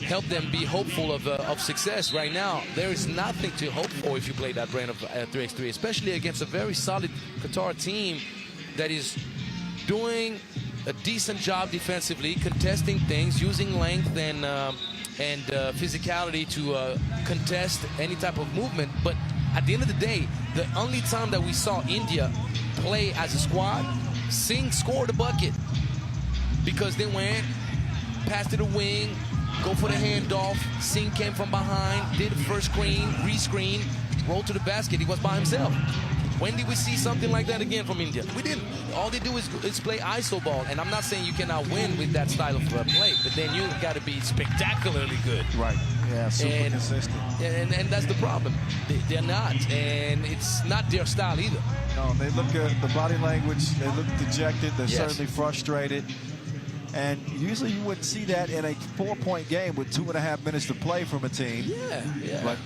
helped them be hopeful of success. Right now, there is nothing to hope for if you play that brand of 3x3, especially against a very solid Qatar team that is doing a decent job defensively, contesting things, using length and physicality to contest any type of movement. But at the end of the day, the only time that we saw India play as a squad, Singh scored a bucket because they went, passed to the wing, go for the handoff. Singh came from behind, did the first screen, re-screen, rolled to the basket. He was by himself. When did we see something like that again from India? We didn't. All they do is play ISO ball. And I'm not saying you cannot win with that style of play, but then you got to be spectacularly good. Right. Yeah, super consistent. And that's the problem. They're not. And it's not their style either. No, they look at the body language. They look dejected. They're Yes. certainly frustrated. And usually you wouldn't see that in a 4-point game with 2.5 minutes to play from a team. Yeah. But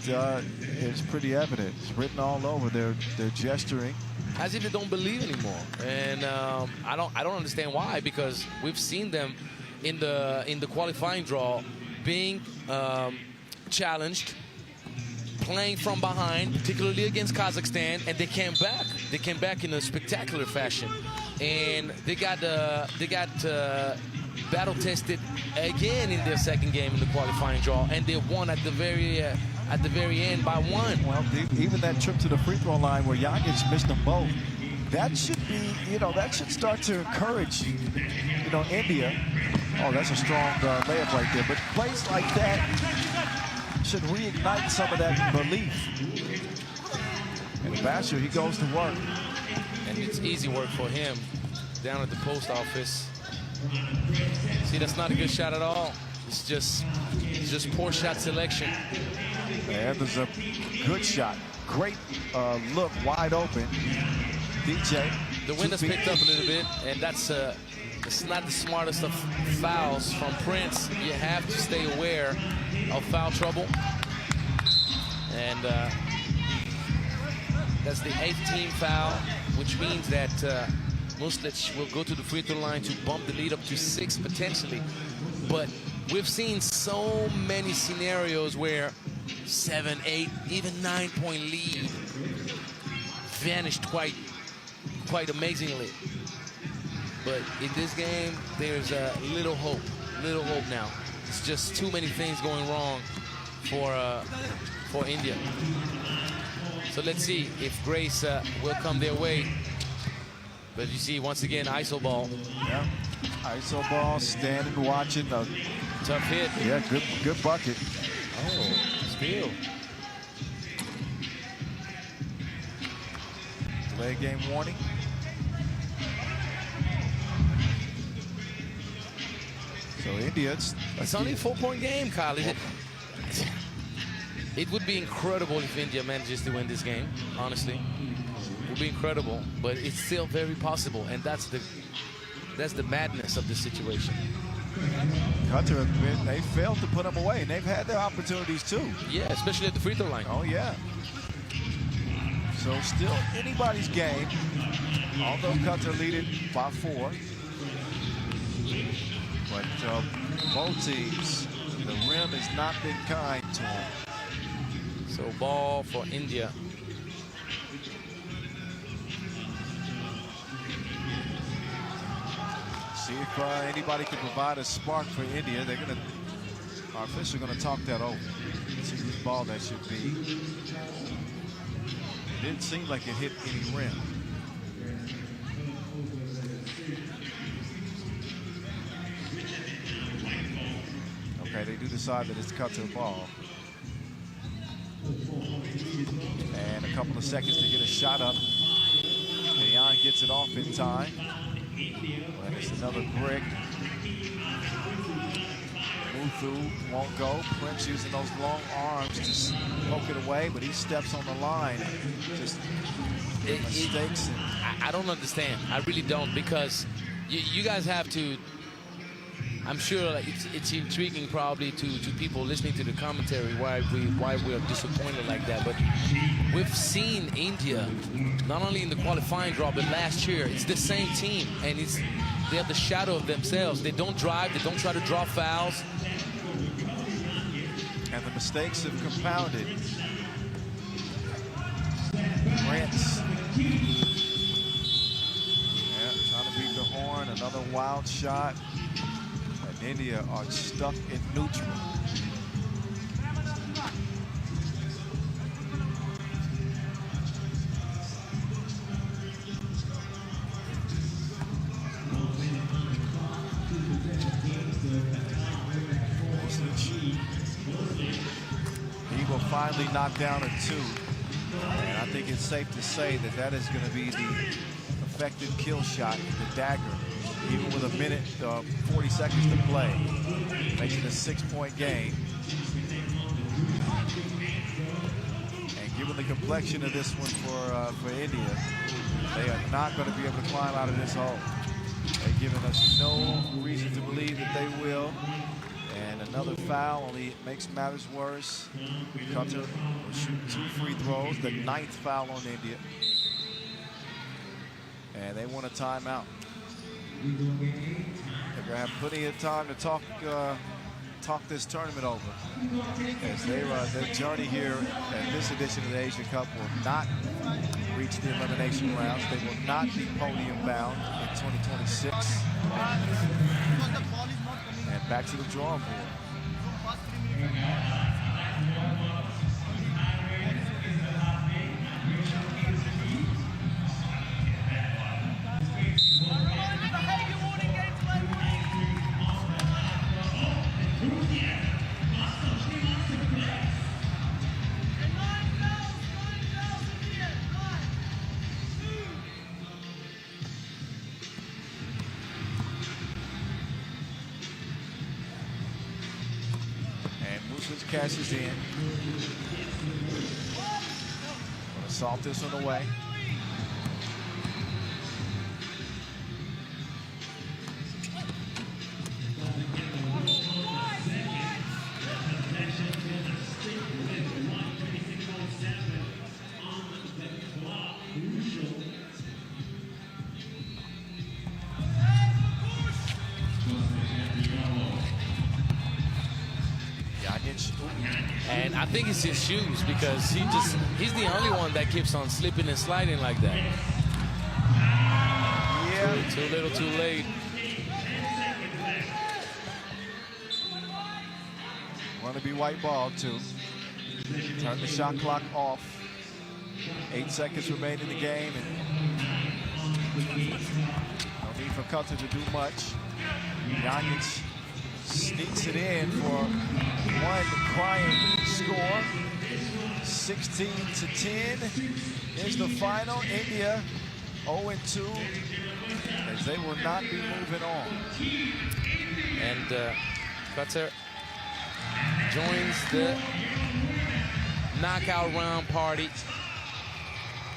it's pretty evident. It's written all over. They're gesturing. As if they don't believe anymore. And I don't understand why, because we've seen them in the qualifying draw being challenged, playing from behind, particularly against Kazakhstan, and they came back. They came back in a spectacular fashion, and they got battle tested again in their second game in the qualifying draw, and they won at the very end by 1. Well, even that trip to the free throw line where Jagic missed them both, that should be, that should start to encourage, India. Oh, that's a strong layup right there. But plays like that should reignite some of that belief. And Basher, he goes to work. And it's easy work for him down at the post office. See, that's not a good shot at all. It's just poor shot selection. And there's a good shot. Great look, wide open. DJ. The wind has picked up a little bit, and that's it's not the smartest of fouls from Prince. You have to stay aware of foul trouble. And that's the 8th team foul, which means that Muslic will go to the free throw line to bump the lead up to 6 potentially. But we've seen so many scenarios where 7, 8, even 9-point lead vanished quite amazingly. But in this game, there's a little hope now. It's just too many things going wrong for India. So let's see if Grace will come their way. But you see, once again, ISO ball. Yeah, ISO ball, standing, watching. Tough hit. Yeah, good bucket. Oh, steal. Delay game warning. So India, it's only a 4-point game, Kyle. It would be incredible if India manages to win this game, honestly. It would be incredible, but it's still very possible, and that's the madness of the situation. Qatar, they failed to put them away, and they've had their opportunities too. Yeah, especially at the free throw line. Oh, yeah. So still anybody's game, although Qatar lead it by 4. But both teams, the rim has not been kind to them. So ball for India. See if anybody can provide a spark for India. Our officials are gonna talk that over. See whose ball that should be. It didn't seem like it hit any rim. Okay, they do decide that it's Qatar ball. And a couple of seconds to get a shot up. Kayan gets it off in time. But it's another brick. Muthu won't go. Prince using those long arms to poke it away, but he steps on the line. Just mistakes. I don't understand. I really don't, because you guys have to. I'm sure it's intriguing probably to people listening to the commentary why we're disappointed like that. But we've seen India not only in the qualifying draw, but last year it's the same team, and they have the shadow of themselves. They don't drive, they don't try to draw fouls, and the mistakes have compounded. Prince, trying to beat the horn. Another wild shot. India are stuck in neutral. He will finally knock down a 2. And I think it's safe to say that that is going to be the effective kill shot, the dagger. Even with a minute, 40 seconds to play, makes it a 6-point game. And given the complexion of this one for India, they are not going to be able to climb out of this hole. They've given us no reason to believe that they will. And another foul only makes matters worse. Qatar will shoot 2 free throws, the 9th foul on India. And they want a timeout. They're gonna have plenty of time to talk this tournament over, as their journey here at this edition of the Asia Cup will not reach the elimination rounds. They will not be podium bound in 2026. And back to the drawing board. cashes in. Assault this one away. And I think it's his shoes, because he's the only one that keeps on slipping and sliding like that. Yeah. Too little, too late. Want to be white ball too. Turn the shot clock off. 8 seconds remain in the game, and no need for Qatar to do much. Giannis sneaks it in for one crying score. 16-10 is the final. India 0-2, as they will not be moving on. And Qatar joins the knockout round party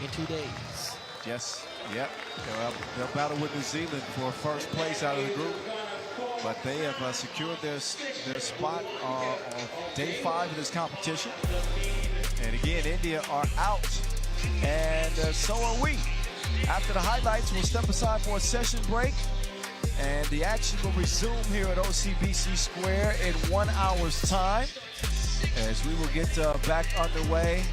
in 2 days. Yes, yep. They'll battle with New Zealand for first place out of the group, but they have secured their spot on day 5 of this competition. And again, India are out, and so are we. After the highlights, we'll step aside for a session break, and the action will resume here at OCBC Square in 1 hour's time, as we will get back underway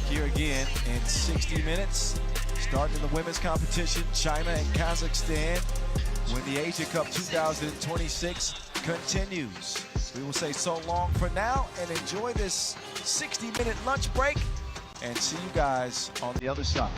here again in 60 minutes. Starting in the women's competition, China and Kazakhstan, when the Asia Cup 2026 continues. We will say so long for now and enjoy this 60-minute lunch break, and see you guys on the other side.